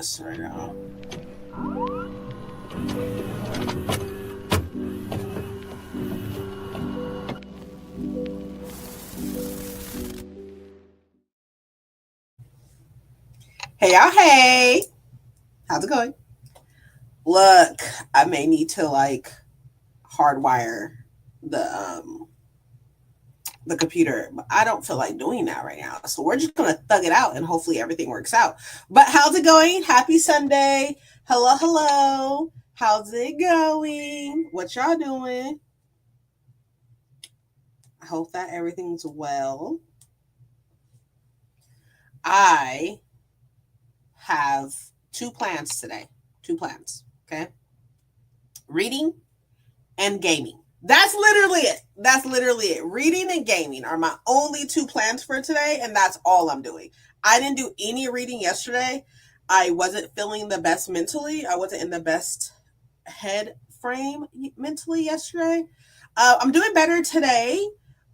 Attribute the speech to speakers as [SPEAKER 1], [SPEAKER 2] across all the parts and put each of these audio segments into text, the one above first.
[SPEAKER 1] this right now. Hey, y'all. Hey. How's it going? Look, I may need to like hardwire the the computer, but I don't feel like doing that right now. So we're just gonna thug it out and hopefully everything works out. But how's it going? Happy Sunday. Hello, hello. How's it going? What y'all doing? I hope that everything's well. I have two plans today. Two plans. Okay. Reading and gaming. That's literally it. That's literally it. Reading and gaming are my only two plans for today, and that's all I'm doing. I didn't do any reading yesterday. I wasn't feeling the best mentally. I wasn't in the best head frame mentally yesterday. I'm doing better today,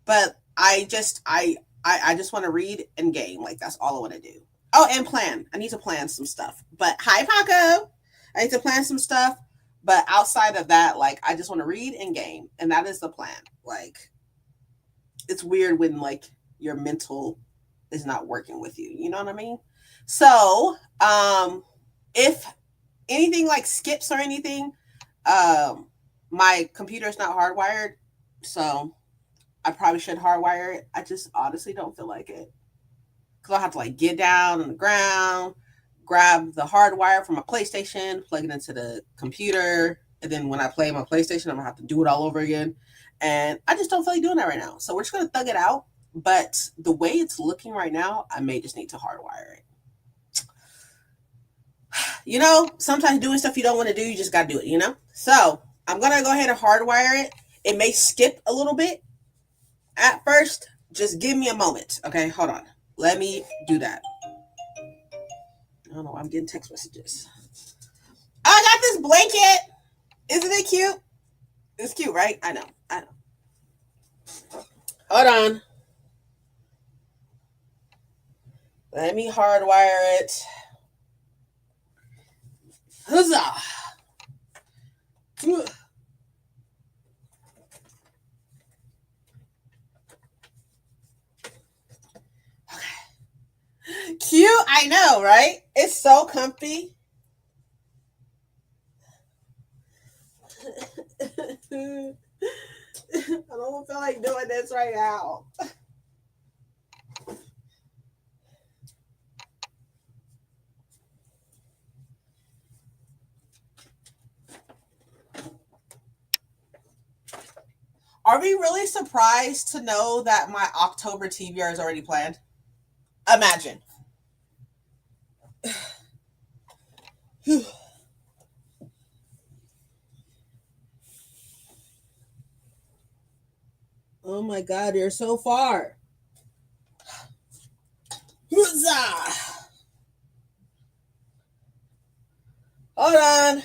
[SPEAKER 1] but I just want to read and game. Like that's all I want to do. Oh, and plan. I need to plan some stuff. But hi, Paco. I need to plan some stuff. But outside of that, like I just want to read and game, and that is the plan. Like it's weird when like your mental is not working with you. You know what I mean? So, if anything like skips or anything, um, my computer is not hardwired, so I probably should hardwire it. I just honestly don't feel like it because I'll have to like get down on the ground, grab the hard wire from my PlayStation, plug it into the computer, and then when I play my PlayStation, I'm gonna have to do it all over again. And I just don't feel like doing that right now. So we're just gonna thug it out. But the way it's looking right now, I may just need to hardwire it. You know, sometimes doing stuff you don't want to do, you just gotta do it, you know? So I'm gonna go ahead and hardwire it. It may skip a little bit at first. Just give me a moment. Okay, hold on. Let me do that. I don't know. I'm getting text messages. I got this blanket. Isn't it cute? It's cute, right? I know. I know. Hold on. Let me hardwire it. Huzzah! Cute. I know, right? It's so comfy. I don't feel like doing this right now. Are we really surprised to know that my October TBR is already planned? Imagine. Oh my god, you're so far. Huzzah! Hold on.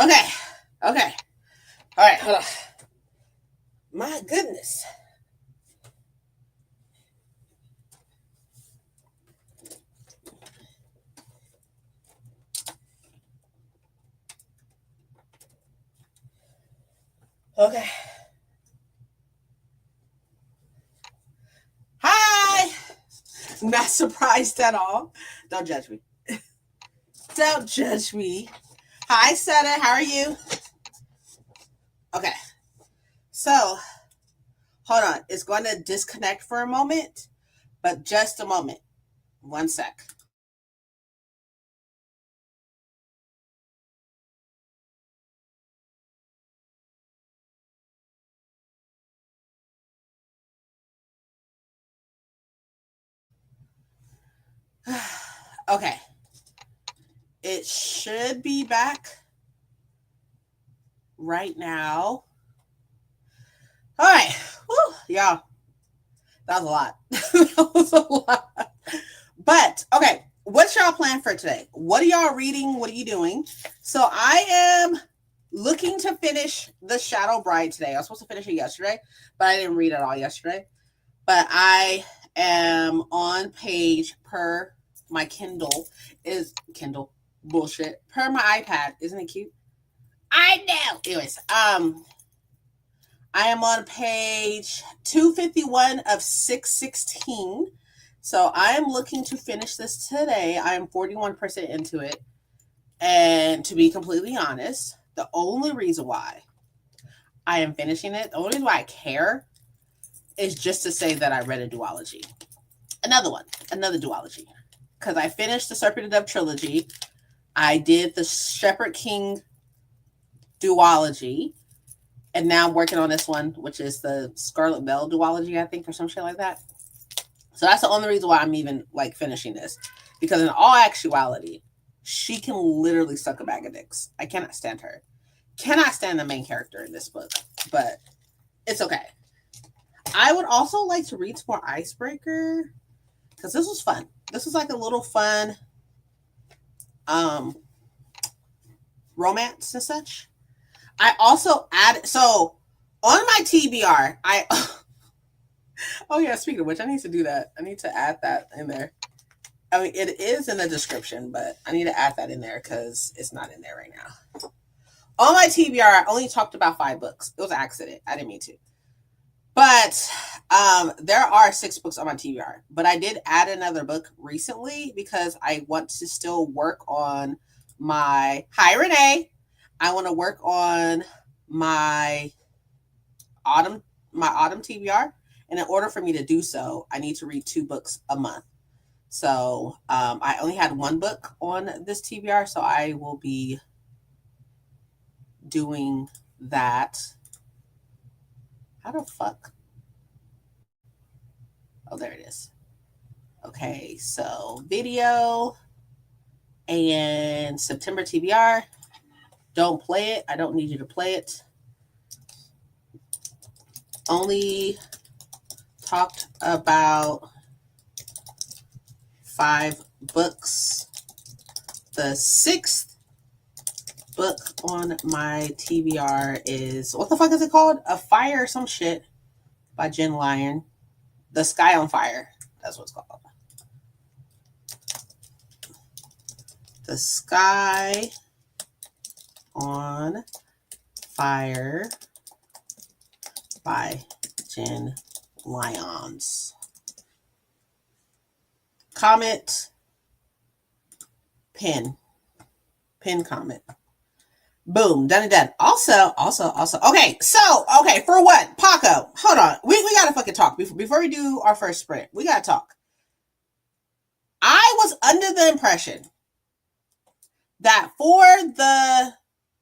[SPEAKER 1] Okay. Okay. All right, hold on. My goodness. Okay. Hi. Not surprised at all. Don't judge me. Don't judge me. Hi, Seta. How are you? Okay. So, hold on. It's going to disconnect for a moment, but just a moment. One sec. Okay. It should be back. right now. All right. Woo, y'all. That was a lot. That was a lot. But okay, what's y'all plan for today? What are y'all reading? What are you doing? So I am looking to finish The Shadow Bride today. I was supposed to finish it yesterday, but I didn't read it all yesterday. But I am on page per my Kindle bullshit per my iPad. Isn't it cute? I know. Anyways, I am on page 251 of 616. So I am looking to finish this today. I am 41% into it. And to be completely honest, the only reason why I am finishing it, the only reason why I care is just to say that I read a duology. Another duology. Because I finished the Serpent and Dove trilogy. I did the Shepherd King duology. And now I'm working on this one, which is the Scarlet Bell duology, I think, or some shit like that. So that's the only reason why I'm even like finishing this. Because in all actuality, she can literally suck a bag of dicks. I cannot stand her. Cannot stand the main character in this book. But it's okay. I would also like to read some more Icebreaker. Because this was fun. This was like a little fun romance and such. I also added, so on my TBR, oh yeah, speaking of which, I need to do that. I need to add that in there. I mean, it is in the description, but I need to add that in there because it's not in there right now. On my TBR, I only talked about 5 books. It was an accident. I didn't mean to. But there are 6 books on my TBR. But I did add another book recently because I want to still work on my... Hi, Renee. I want to work on my autumn TBR. And in order for me to do so, I need to read 2 books a month. So I only had 1 book on this TBR, so I will be doing that. How the fuck? Oh, there it is. Okay, so video and September TBR. Don't play it. I don't need you to play it. Only talked about 5 books. The 6th book on my TBR is, what the fuck is it called? A Fire or some shit by Jen Lyon. The Sky on Fire. That's what it's called. The Sky on Fire by Jen Lyons. Comment. Pin comment. Boom, done and done. Also. Okay, for what? Paco, hold on. We gotta fucking talk before we do our first sprint. We gotta talk. I was under the impression that for the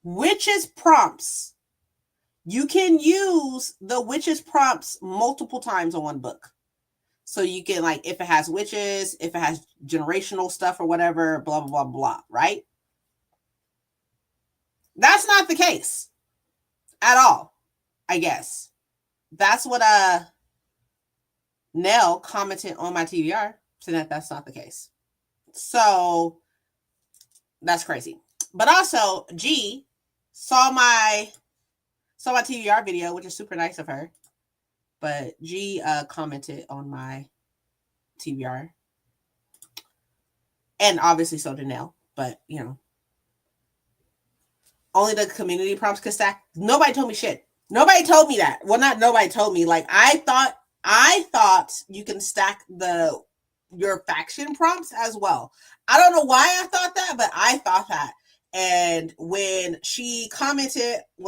[SPEAKER 1] witches prompts, you can use the witches prompts multiple times on one book. So you can, like, if it has witches, if it has generational stuff or whatever, blah, blah, blah, blah, right? That's not the case at all, I guess. That's what Nell commented on my TBR, so that's not the case. So that's crazy. But also, G saw my TBR video, which is super nice of her. But G commented on my TBR. And obviously so did Nell. But, you know. Only the community prompts could stack. Nobody told me shit. Nobody told me that. Well, not nobody told me. Like, I thought you can stack your faction prompts as well. I don't know why I thought that, but I thought that. And when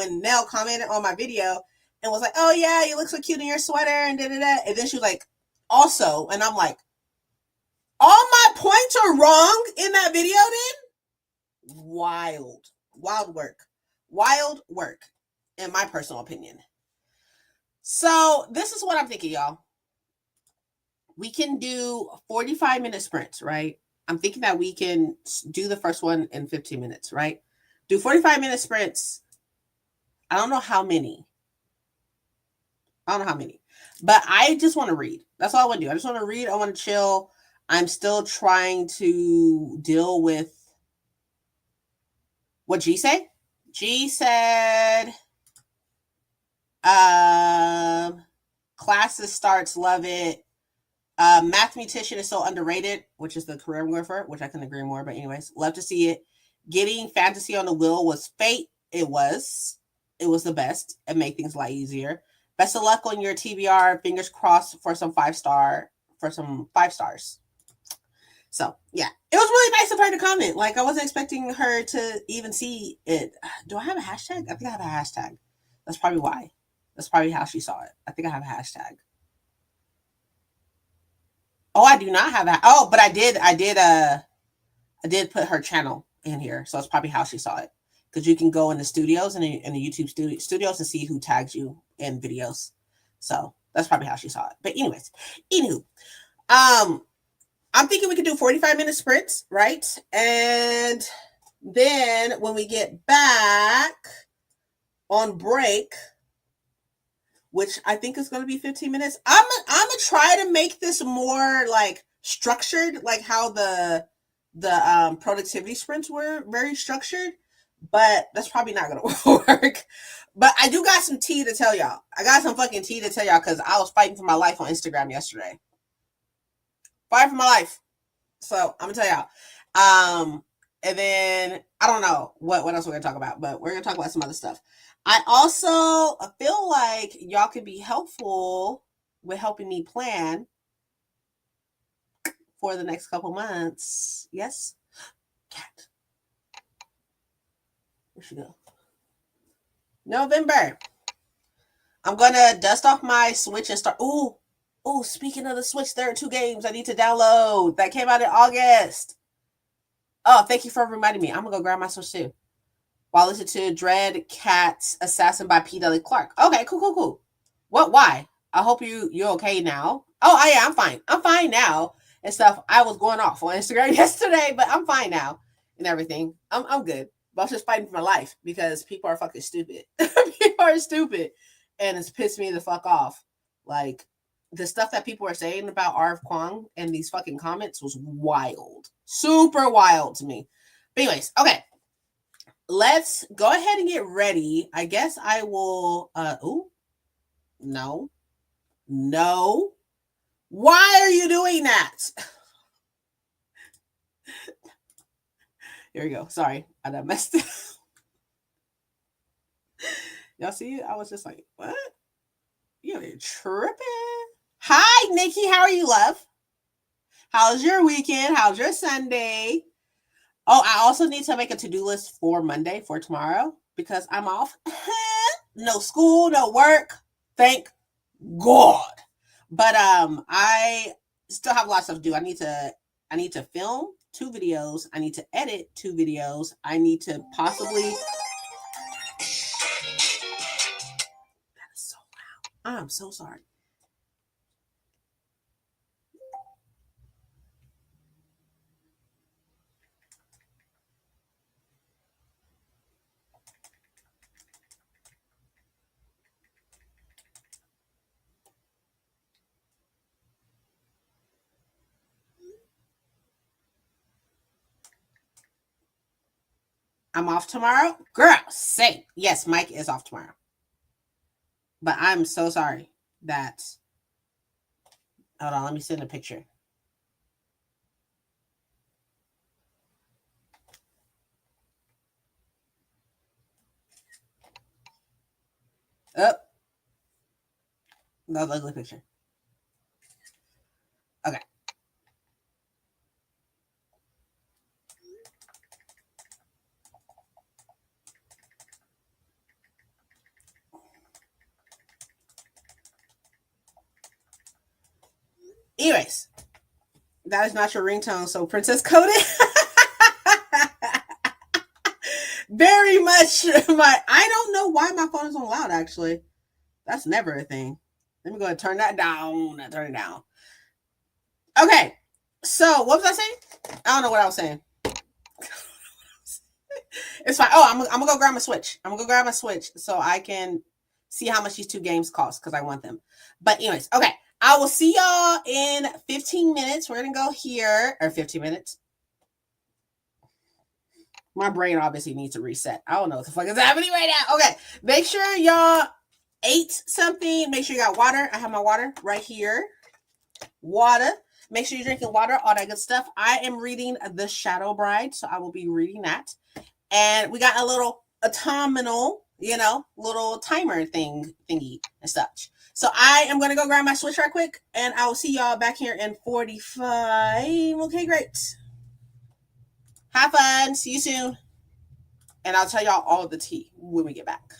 [SPEAKER 1] Nell commented on my video and was like, oh yeah, you look so cute in your sweater and da-da-da. And then she was like, also, and I'm like, all my points are wrong in that video then? Wild work, in my personal opinion. So this is what I'm thinking, y'all. We can do 45-minute sprints, right? I'm thinking that we can do the first one in 15 minutes, right? Do 45-minute sprints. I don't know how many. But I just want to read. That's all I want to do. I just want to read. I want to chill. I'm still trying to deal with what G say. G said, classes starts, love it. Mathematician is so underrated, which is the career I'm going for, which I can agree more. But anyways, love to see it. Getting fantasy on the wheel was fate. It was the best and make things a lot easier. Best of luck on your TBR. Fingers crossed for some 5-star So yeah, it was really nice of her to comment. Like I wasn't expecting her to even see it. Do I have a hashtag? I think I have a hashtag. That's probably why. That's probably how she saw it. I think I have a hashtag. Oh, I do not have that. Oh, but I did put her channel in here, so that's probably how she saw it. Because you can go in the studios and in the YouTube studios and see who tags you in videos. So that's probably how she saw it. But anyways, anywho, I'm thinking we could do 45-minute sprints, right? And then when we get back on break, which I think is going to be 15 minutes, I'm gonna try to make this more like structured, like how the productivity sprints were very structured. But that's probably not going to work. But I do got some tea to tell y'all. I got some fucking tea to tell y'all because I was fighting for my life on Instagram yesterday. Fighting for my life. So I'm gonna tell y'all. And then I don't know what else we're gonna talk about, but we're gonna talk about some other stuff. I also feel like y'all could be helpful with helping me plan for the next couple months. Yes, cat. Where she go? November. I'm gonna dust off my Switch and start. Oh, speaking of the Switch, there are 2 games I need to download that came out in August. Oh, thank you for reminding me. I'm gonna go grab my Switch too. While listening to Dread Cat's Assassin by P. Diddy Clark. Okay, cool. What? Why? I hope you're okay now. Oh, yeah, I'm fine. I'm fine now and stuff. I was going off on Instagram yesterday, but I'm fine now and everything. I'm good. But I was just fighting for my life because people are fucking stupid. People are stupid, and it's pissed me the fuck off. Like the stuff that people are saying about RF Kwong and these fucking comments was wild, super wild to me. But anyways, okay. Let's go ahead and get ready. I guess I will. No. Why are you doing that? Here we go. Sorry, I done messed it. Y'all see it? I was just like, what? You're tripping. Hi, Nikki. How are you, love? How's your weekend? How's your Sunday? Oh, I also need to make a to-do list for Monday, for tomorrow, because I'm off. No school, no work. Thank God. But I still have lots of stuff to do. I need to film 2 videos. I need to edit 2 videos. I need to possibly. That is so loud. I'm so sorry. I'm off tomorrow. Girl, say yes, Mike is off tomorrow. But I'm so sorry that. Hold on, let me send a picture. Up. No ugly picture. Okay. Anyways, that is not your ringtone, so Princess Coded. Very much I don't know why my phone is on loud, actually. That's never a thing. Let me go ahead and turn that down. Turn it down. Okay. So what was I saying? I don't know what I was saying. It's fine. Oh, I'm gonna go grab my Switch. I'm gonna go grab my Switch so I can see how much these two games cost because I want them. But anyways, okay. I will see y'all in 15 minutes. We're gonna go here, or 15 minutes. My brain obviously needs to reset. I don't know what the fuck is happening right now. Okay, make sure y'all ate something. Make sure you got water. I have my water right here. Water. Make sure you're drinking water, all that good stuff. I am reading The Shadow Bride, so I will be reading that. And we got a little autumnal, little timer thingy and such. So I am gonna go grab my Switch right quick, and I will see y'all back here in 45. Okay, great. Have fun. See you soon. And I'll tell y'all all of the tea when we get back.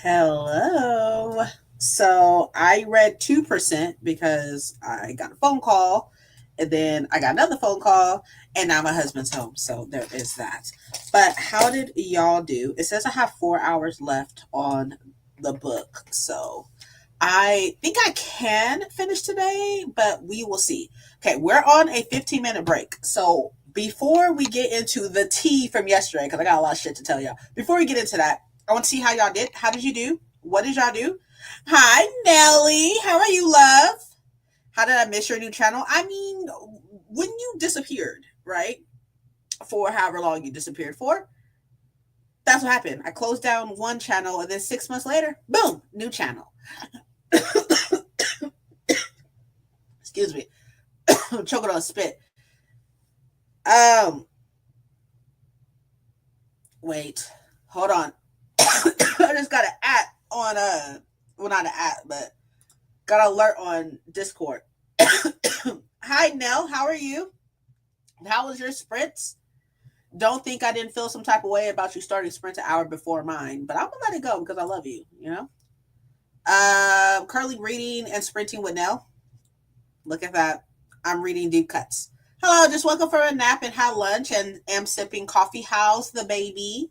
[SPEAKER 1] Hello. So I read 2% because I got a phone call and then I got another phone call and now my husband's home. So there is that. But how did y'all do? It says I have 4 hours left on the book. So I think I can finish today, but we will see. Okay, we're on a 15-minute break. So before we get into the tea from yesterday, because I got a lot of shit to tell y'all, before we get into that, I want to see how y'all did. How did you do? What did y'all do? Hi, Nelly. How are you, love? How did I miss your new channel? I mean, when you disappeared, right? For however long you disappeared for, that's what happened. I closed down one channel and then 6 months later, boom, new channel. Excuse me. I'm choking on spit. Um, wait, hold on. I just got an at on well, not an at, but got an alert on Discord. Hi, Nell. How are you? How was your sprints? Don't think I didn't feel some type of way about you starting sprint an hour before mine, but I'm gonna let it go because I love you. You know. Currently reading and sprinting with Nell. Look at that. I'm reading deep cuts. Hello, just woke up from a nap and had lunch and am sipping coffee. How's the baby?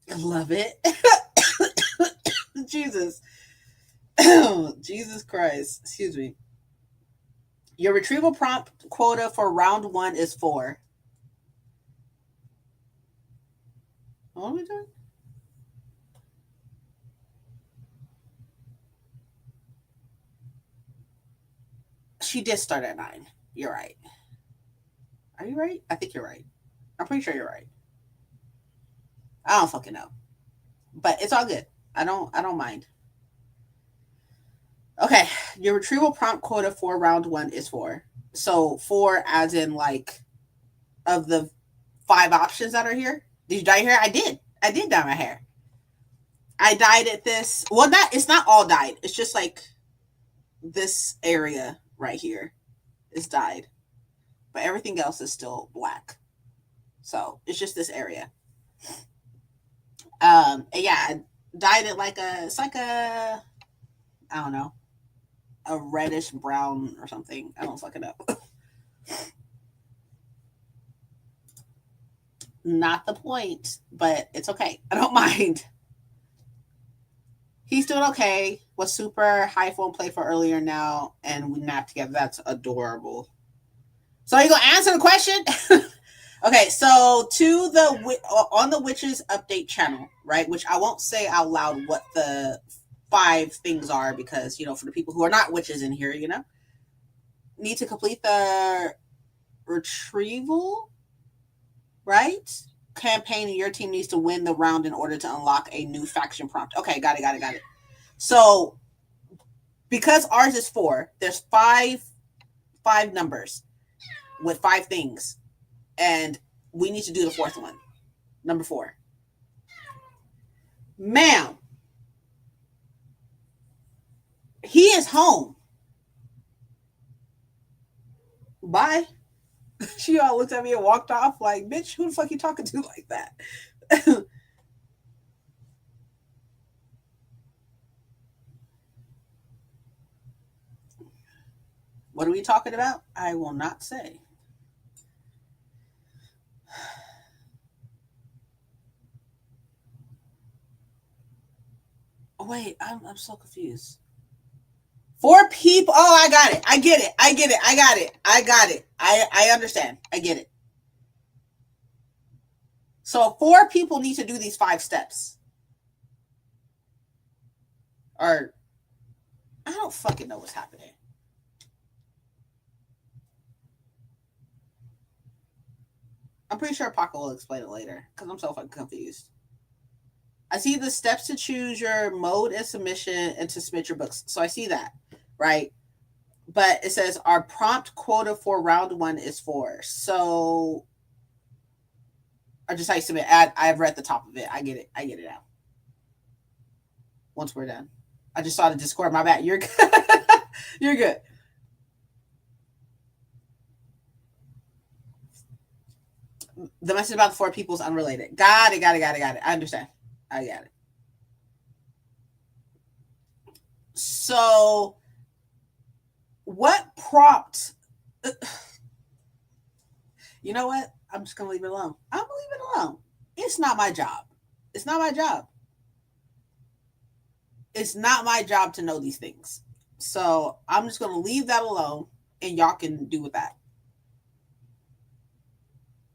[SPEAKER 1] I love it. Jesus. Jesus Christ. Excuse me. Your retrieval prompt quota for round one is 4. What are we doing? She did start at 9. You're right. Are you right? I think you're right. I'm pretty sure you're right. I don't fucking know. But it's all good. I don't mind. Okay. Your retrieval prompt quota for round one is 4. So 4 as in like of the 5 options that are here. Did you dye your hair? I did. I did dye my hair. I dyed it this. Well, not it's not all dyed. It's just like this area right here is dyed, but everything else is still black. So it's just this area. And yeah, I dyed it like a. It's like a. I don't know, a reddish brown or something. I don't fucking know. Not the point, but it's okay. I don't mind. He's doing okay. Was super high phone play for earlier now, and we napped together. That's adorable. So are you gonna answer the question? Okay, so to the on the witches update channel, right? Which I won't say out loud what the 5 things are because for the people who are not witches in here, need to complete the retrieval, right? Campaign, and your team needs to win the round in order to unlock a new faction prompt. Okay, got it. So because ours is 4, there's five numbers with 5 things, and we need to do the 4th one, number 4. Ma'am, he is home. Bye. She all looked at me and walked off like, bitch, who the fuck you talking to like that? What are we talking about? I will not say. Oh, wait, I'm so confused. 4 people. Oh, I got it. I get it. I get it. I got it. I got it. I understand. I get it. So 4 people need to do these 5 steps. Or I don't fucking know what's happening. I'm pretty sure Paco will explain it later because I'm so fucking confused. I see the steps to choose your mode and submission and to submit your books. So I see that, right? But it says our prompt quota for round one is 4. So I just like submit. I've read the top of it. I get it. I get it now. Once we're done, I just saw the Discord. My bad. You're good. You're good. The message about the 4 people is unrelated. Got it. I understand. I got it. So, what prompt? You know what? I'm just gonna leave it alone. I'm gonna leave it alone. It's not my job. It's not my job. It's not my job to know these things. So I'm just gonna leave that alone, and y'all can do with that.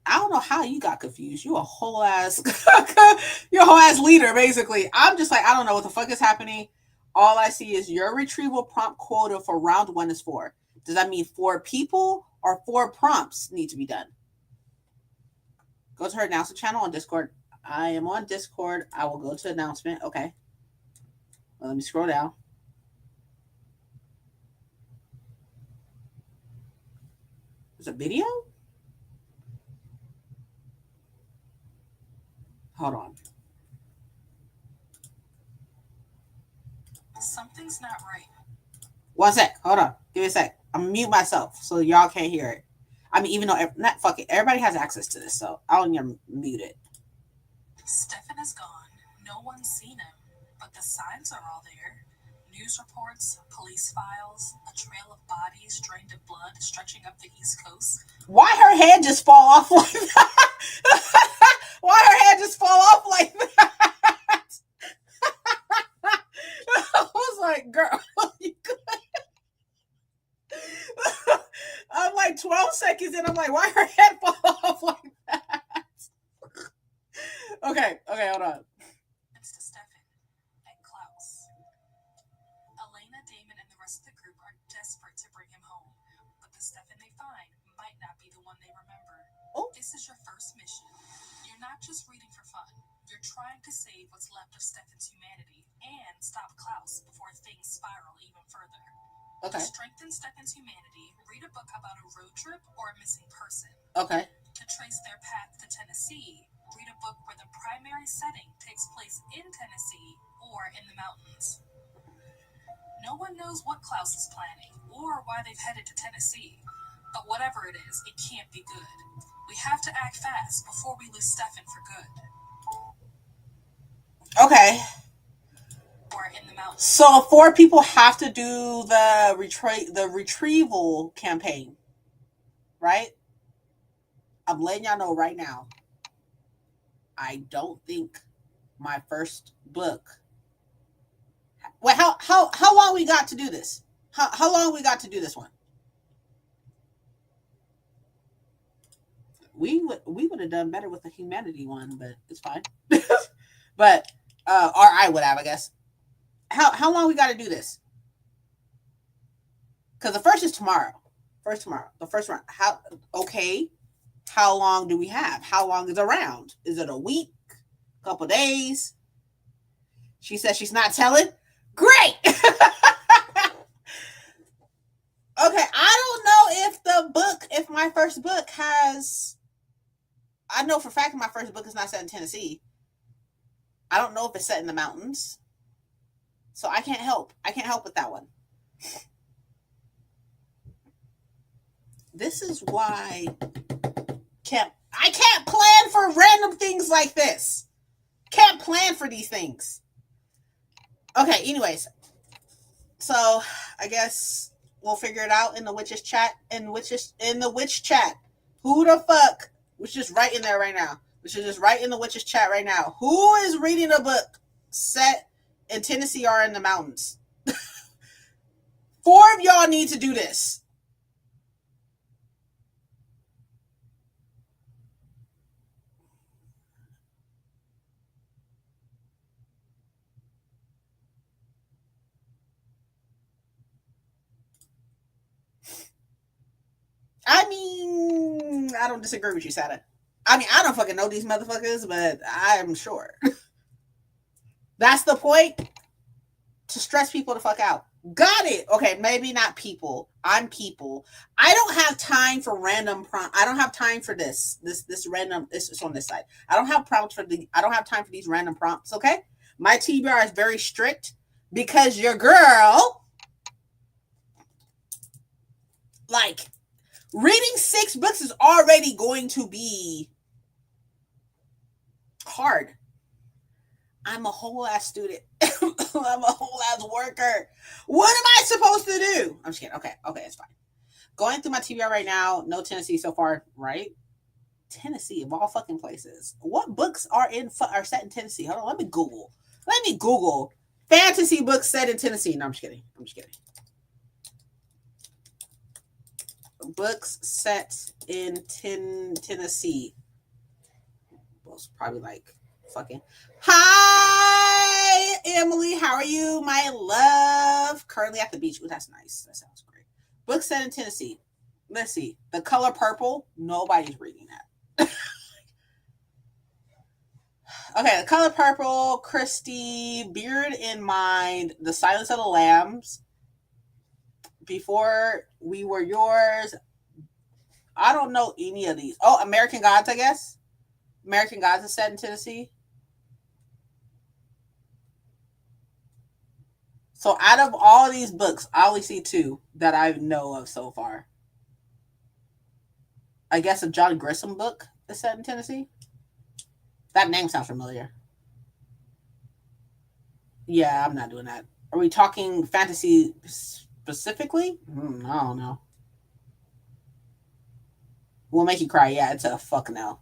[SPEAKER 1] I don't know how you got confused. You a whole ass, you're a whole ass leader, basically. I'm just like, I don't know what the fuck is happening. All I see is your retrieval prompt quota for round 1 is 4. Does that mean 4 people or 4 prompts need to be done? Go to her announcement channel on Discord. I am on Discord. I will go to announcement. Okay. Well, let me scroll down. There's a video? Hold on.
[SPEAKER 2] Something's not right.
[SPEAKER 1] One sec. Hold on. Give me a sec. I'm gonna mute myself so y'all can't hear it. I mean, even though not fuck it, everybody has access to this, so I'll mute it.
[SPEAKER 2] Stefan is gone. No one's seen him, but the signs are all there. News reports, police files, a trail of bodies drained of blood stretching up the East Coast.
[SPEAKER 1] Why her head just fall off like that? Why her head just fall off like that? I was like, girl, you good? I'm like 12 seconds in. I'm like, why her head fall off like that? Okay, hold on.
[SPEAKER 2] It's to Stefan and Klaus. Elena, Damon, and the rest of the group are desperate to bring him home, but the Stefan they find might not be the one they remember.
[SPEAKER 1] Oh.
[SPEAKER 2] This is your first mission. You're not just reading for fun. You're trying to save what's left of Stefan's humanity and stop Klaus before things spiral even further.
[SPEAKER 1] Okay.
[SPEAKER 2] To strengthen Stefan's humanity, read a book about a road trip or a missing person.
[SPEAKER 1] Okay.
[SPEAKER 2] To trace their path to Tennessee, read a book where the primary setting takes place in Tennessee or in the mountains. No one knows what Klaus is planning or why they've headed to Tennessee, but whatever it is, it can't be good. We have to act fast before we lose Stefan for good.
[SPEAKER 1] Okay.
[SPEAKER 2] Or in the mountains.
[SPEAKER 1] So 4 people have to do the retrieval campaign, right? I'm letting y'all know right now. I don't think my first book. Wait, how long we got to do this? How long we got to do this one? We would have done better with the humanity one, but it's fine. But or I would have, I guess. How long we got to do this? Because the first is tomorrow. The first round. How long do we have? How long is a round? Is it a week? A couple days? She says she's not telling. Great. Okay, I don't know if my first book has. I know for a fact my first book is not set in Tennessee. I don't know if it's set in the mountains. So I can't help. I can't help with that one. This is why I can't plan for random things like this. Can't plan for these things. Okay, anyways. So I guess we'll figure it out in the witches chat. In the witch chat. Who the fuck? Which is right in there right now. Which is just right in the witches chat right now. Who is reading a book set in Tennessee or in the mountains? 4 of y'all need to do this. I mean, I don't disagree with you, Sada. I mean, I don't fucking know these motherfuckers, but I'm sure. That's the point. To stress people the fuck out. Got it. Okay, maybe not people. I'm people. I don't have time for random prompt. I don't have time for this random. This is on this side. I don't have time for these random prompts. Okay, my TBR is very strict because your girl, like, reading 6 books is already going to be hard. I'm a whole ass student. I'm a whole ass worker. What am I supposed to do? I'm just kidding. Okay, it's fine. Going through my TBR right now. No Tennessee so far, right? Tennessee of all fucking places. What books are set in Tennessee? Hold on, let me Google. Fantasy books set in Tennessee. No, I'm just kidding. Books set in Tennessee. Well, it's probably like fucking. Hi, Emily. How are you, my love? Currently at the beach. Ooh, that's nice. That sounds great. Books set in Tennessee. Let's see. The Color Purple. Nobody's reading that. Okay, The Color Purple, Christie, Beard in Mind, The Silence of the Lambs, Before We Were Yours. I don't know any of these. Oh, American Gods, I guess. American Gods is set in Tennessee. So out of all these books, I only see 2 that I know of so far. I guess a John Grisham book is set in Tennessee. That name sounds familiar. Yeah, I'm not doing that. Are we talking fantasy specifically? I don't know. Will Make You Cry. Yeah, it's a fuck no.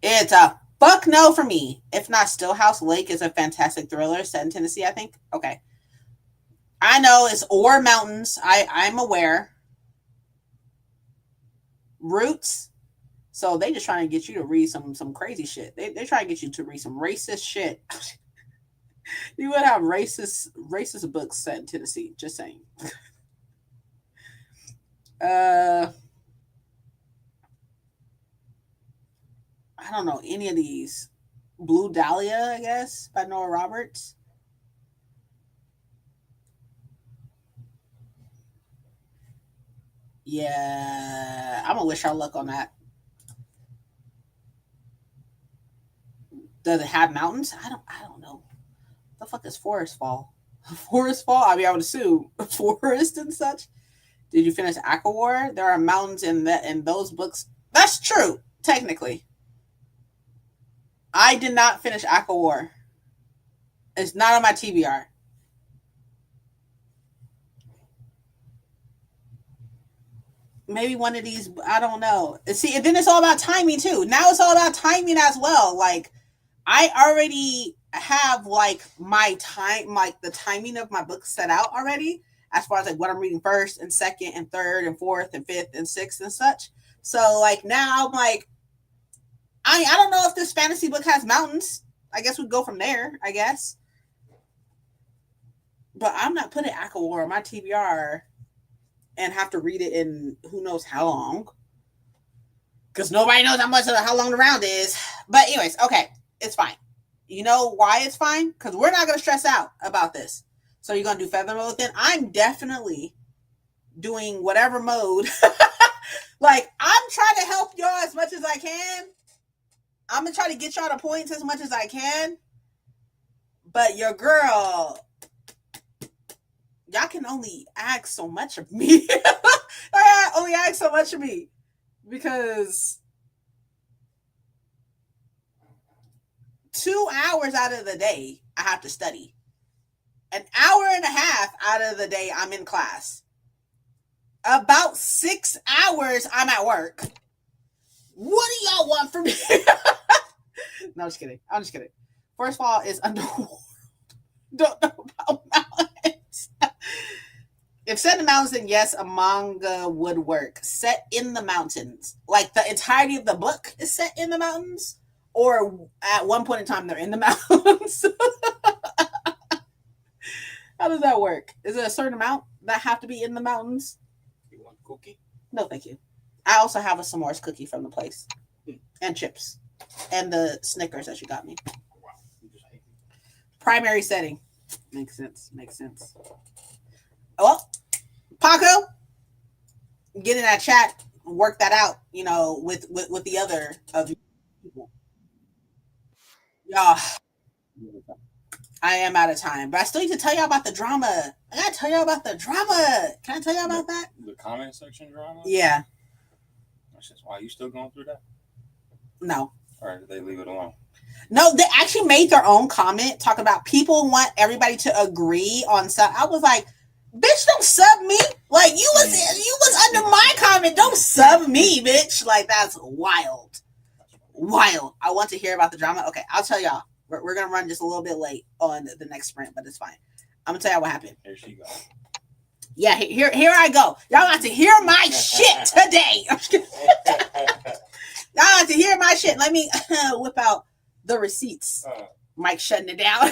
[SPEAKER 1] It's a fuck no for me. If not, Stillhouse Lake is a fantastic thriller set in Tennessee, I think. Okay. I know it's or mountains. I'm aware. Roots. So they just trying to get you to read some crazy shit. They're trying to get you to read some racist shit. You would have racist books set in Tennessee. Just saying. I don't know any of these. Blue Dahlia, I guess, by Nora Roberts. Yeah, I'm gonna wish our luck on that. Does it have mountains? I don't know. The fuck is Forest Fall? Forest Fall? I mean, I would assume forest and such. Did you finish ACOWAR? There are mountains in those books. That's true, technically. I did not finish ACOWAR. It's not on my TBR. Maybe one of these, I don't know. See, and then it's all about timing too. Now it's all about timing as well. Like, I already have like my time, like the timing of my books set out already, as far as like what I'm reading first and second and third and fourth and fifth and sixth and such. So like now I'm like, I don't know if this fantasy book has mountains. I guess we'd go from there, I guess. But I'm not putting ACOWAR on my TBR and have to read it in who knows how long. Because nobody knows how long the round is. But anyways, okay, it's fine. You know why it's fine? Because we're not going to stress out about this. So you're going to do feather mode then? I'm definitely doing whatever mode. Like, I'm trying to help y'all as much as I can. I'm going to try to get y'all to points as much as I can. But your girl, y'all can only ask so much of me. I only ask so much of me. Because 2 hours out of the day, I have to study. An hour and a half out of the day, I'm in class. About 6 hours, I'm at work. What do y'all want from me? No, I'm just kidding. First of all, is Underworld. Don't know about mountains. If set in the mountains, then yes, a manga would work. Set in the mountains. Like the entirety of the book is set in the mountains? Or at one point in time, they're in the mountains? How does that work? Is it a certain amount that have to be in the mountains?
[SPEAKER 3] You want cookie?
[SPEAKER 1] No, thank you. I also have a s'mores cookie from the place. And chips. And the Snickers that you got me.
[SPEAKER 3] Wow. You just hate me.
[SPEAKER 1] Primary setting. Makes sense. Well, Paco, get in that chat, work that out, with the other of you people. Yeah, I am out of time, but I still need to tell y'all about the drama. I gotta tell y'all about the drama. Can I tell y'all about that?
[SPEAKER 3] The comment section drama?
[SPEAKER 1] Yeah.
[SPEAKER 3] That's just why you still going through that?
[SPEAKER 1] No.
[SPEAKER 3] Or did they leave it alone?
[SPEAKER 1] No, they actually made their own comment talking about people want everybody to agree on stuff. I was like, bitch, don't sub me. Like you was under my comment. Don't sub me, bitch. Like that's wild. Wild. I want to hear about the drama. Okay, I'll tell y'all. We're gonna run just a little bit late on the next sprint, but it's fine. I'm gonna tell y'all what happened.
[SPEAKER 3] Here she goes.
[SPEAKER 1] Yeah, here I go. Y'all got to hear my shit today. Y'all got to hear my shit. Let me whip out the receipts. Mike shutting it down.
[SPEAKER 3] I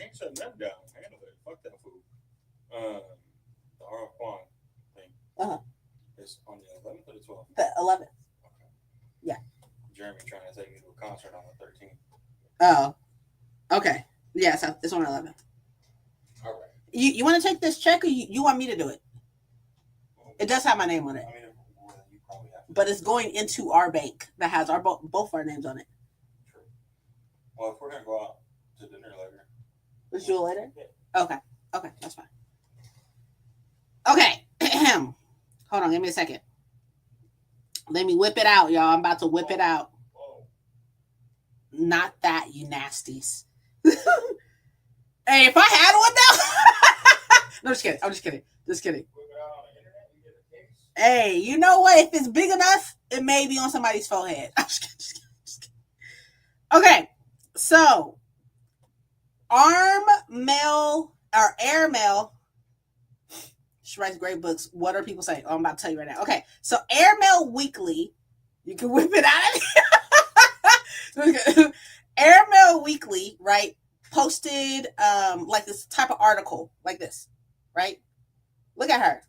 [SPEAKER 3] ain't shutting them down. Handle it. Fuck that food. The R.F. Kwan thing. It's on the 11th or the 12th?
[SPEAKER 1] The 11th.
[SPEAKER 3] Okay.
[SPEAKER 1] Yeah.
[SPEAKER 3] Jeremy trying to take me to a concert on the 13th.
[SPEAKER 1] Oh. Okay. Yeah, so it's on the 11th.
[SPEAKER 3] All right.
[SPEAKER 1] You want to take this check or you want me to do it? It does have my name on it.
[SPEAKER 3] I mean, you probably have to.
[SPEAKER 1] But it's going into our bank that has our both our names on it.
[SPEAKER 3] True. Well, if we're going to go out to dinner later.
[SPEAKER 1] Let's do it later?
[SPEAKER 3] Yeah.
[SPEAKER 1] Okay, that's fine. Okay. Hold on, give me a second. Let me whip it out, y'all. I'm about to whip it out.
[SPEAKER 3] Whoa.
[SPEAKER 1] Not that, you nasties. Hey, if I had one now. No, just kidding. I'm just kidding. Just kidding.
[SPEAKER 3] Whip it out on the internet and get a case.
[SPEAKER 1] Hey, you know what? If it's big enough, it may be on somebody's forehead. I'm just kidding. Okay, so Airmail. She writes great books. What are people saying? Oh, I'm about to tell you right now. Okay, so Airmail Weekly. You can whip it out of here. Airmail Weekly, right? Posted like this type of article like this, right? Look at her.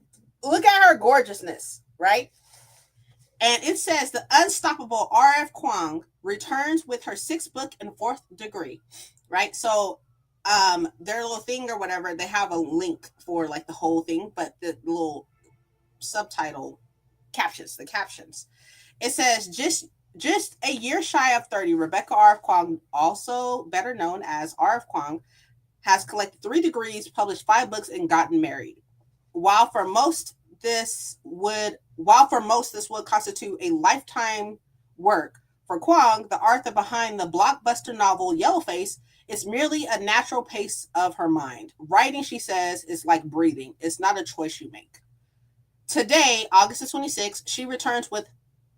[SPEAKER 1] Look at her gorgeousness, right? And it says the unstoppable R.F. Kuang returns with her 6th book and 4th degree, right? So their little thing or whatever, they have a link for like the whole thing, but the little subtitle captions, the captions. It says just a year shy of 30, Rebecca R.F. Kuang, also better known as R.F. Kuang, has collected 3 degrees, published 5 books, and gotten married. While for most this would constitute a lifetime work, for Kuang, the author behind the blockbuster novel Yellowface, is merely a natural pace of her mind. Writing, she says, is like breathing. It's not a choice you make. Today, August the 26th, she returns with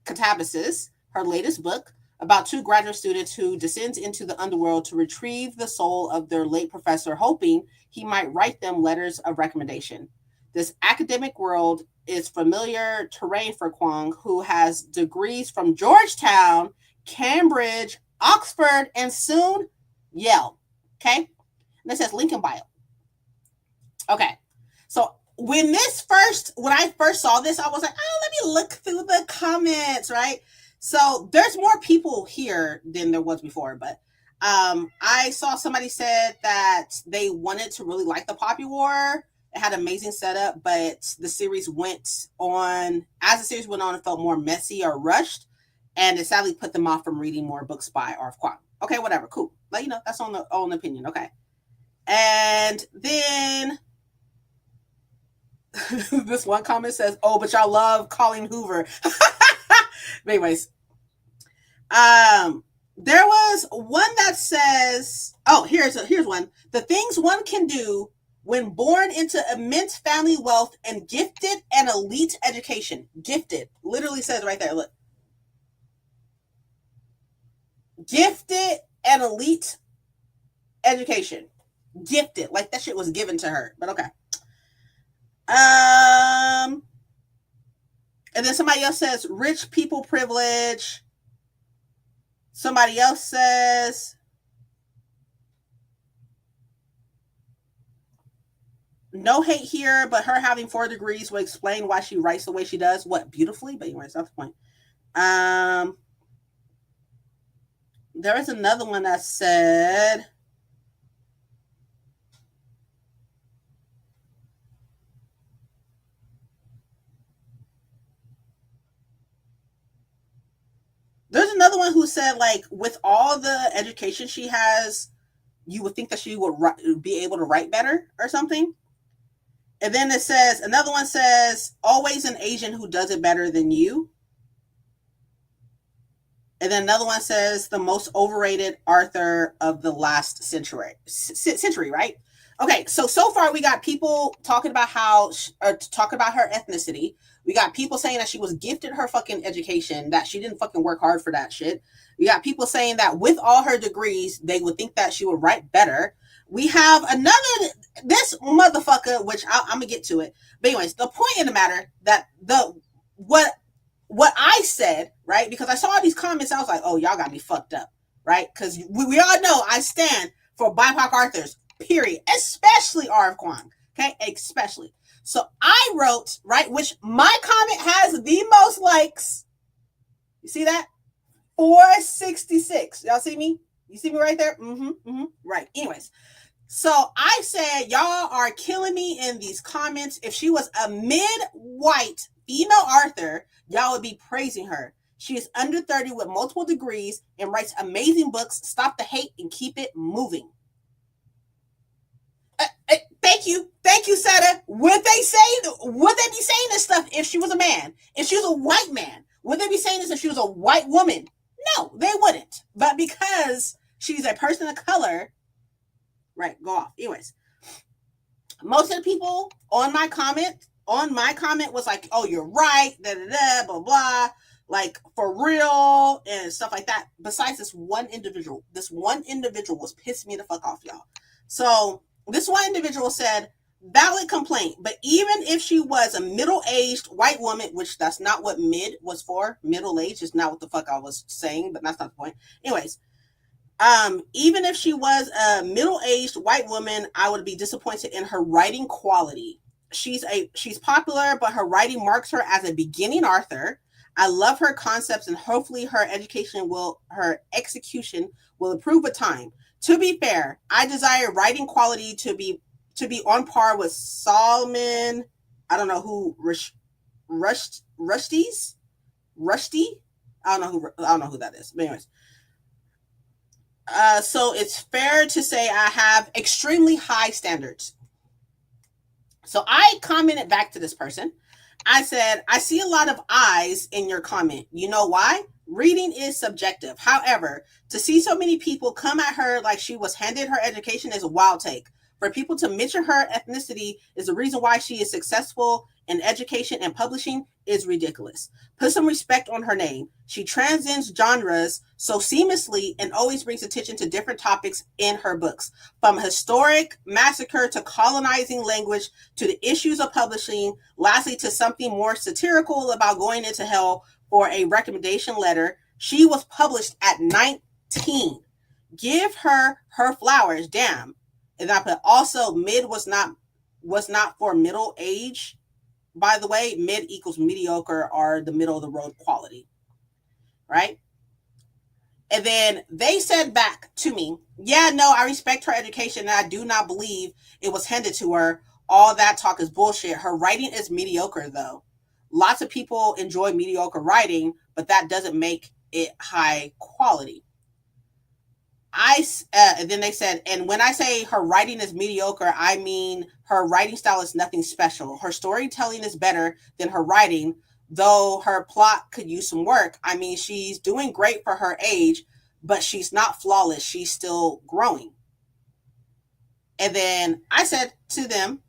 [SPEAKER 1] Catabasis, her latest book, about 2 graduate students who descends into the underworld to retrieve the soul of their late professor, hoping he might write them letters of recommendation. This academic world is familiar terrain for Kuang, who has degrees from Georgetown, Cambridge, Oxford, and soon Yale. Okay? And it says link in bio. Okay. So when I first saw this, I was like, oh, let me look through the comments, right? So there's more people here than there was before, but I saw somebody said that they wanted to really like the Poppy War. It had amazing setup, but the series went on, as the series went on, it felt more messy or rushed, and it sadly put them off from reading more books by R.F. Kuang. Okay, whatever, cool. Like, that's on their own opinion, okay. And then this one comment says, oh, but y'all love Colleen Hoover. But anyways, there was one that says, oh, here's one. The things one can do when born into immense family wealth and gifted and elite education. Gifted, literally says right there, look. Gifted and elite education. Gifted, like that shit was given to her, but okay. And then somebody else says rich people privilege. Somebody else says no hate here, but her having 4 degrees will explain why she writes the way she does. What, beautifully? But anyways, that's the point. There is another one that said there's another one who said, like, with all the education she has, you would think that she would be able to write better or something. And then it says, another one says, always an Asian who does it better than you. And then another one says the most overrated author of the last century, right? Okay, so far we got people talking about talking about her ethnicity. We got people saying that she was gifted her fucking education, that she didn't fucking work hard for that shit. We got people saying that with all her degrees, they would think that she would write better. We have this motherfucker, which I'm gonna get to it. But anyways, the point in the matter that what I said, right? Because I saw these comments, I was like, oh, y'all got me fucked up, right? Because we all know I stand for BIPOC authors, period. Especially R.F. Kuang, okay? Especially. So I wrote, right, which my comment has the most likes. You see that? 466. Y'all see me? You see me right there? Right. Anyways. So I said, y'all are killing me in these comments. If she was a mid-white female author, y'all would be praising her. She is under 30 with multiple degrees and writes amazing books. Stop the hate and keep it moving. Thank you, Seta. Would they be saying this stuff if she was a man? If she was a white man? Would they be saying this if she was a white woman? No, they wouldn't. But because she's a person of color, right, go off. Anyways, most of the people on my comment was like, oh, you're right, blah, blah, like for real and stuff like that. Besides this one individual was pissing me the fuck off, y'all. So this one individual said, valid complaint, but even if she was a middle-aged white woman, which that's not what mid was for, middle-aged is not what the fuck I was saying, but that's not the point. Anyways, even if she was a middle-aged white woman, I would be disappointed in her writing quality. She's popular, but her writing marks her as a beginning author. I love her concepts, and hopefully her execution will improve with time. To be fair, I desire writing quality to be on par with Solomon. I don't know who Rushdie. I don't know who that is. But anyways, so it's fair to say I have extremely high standards. So I commented back to this person. I said, I see a lot of eyes in your comment. You know why? Reading is subjective. However, to see so many people come at her like she was handed her education is a wild take. For people to mention her ethnicity is the reason why she is successful in education and publishing is ridiculous. Put some respect on her name. She transcends genres so seamlessly and always brings attention to different topics in her books. From historic massacre to colonizing language to the issues of publishing, lastly to something more satirical about going into hell for a recommendation letter. She was published at 19. Give her flowers, damn. And I put also mid was not for middle age. By the way, mid equals mediocre or the middle of the road quality. Right? And then they said back to me, yeah, no, I respect her education and I do not believe it was handed to her. All that talk is bullshit. Her writing is mediocre though. Lots of people enjoy mediocre writing, but that doesn't make it high quality. And then they said, and when I say her writing is mediocre, I mean her writing style is nothing special. Her storytelling is better than her writing, though her plot could use some work. I mean, she's doing great for her age, but she's not flawless. She's still growing. And then I said to them,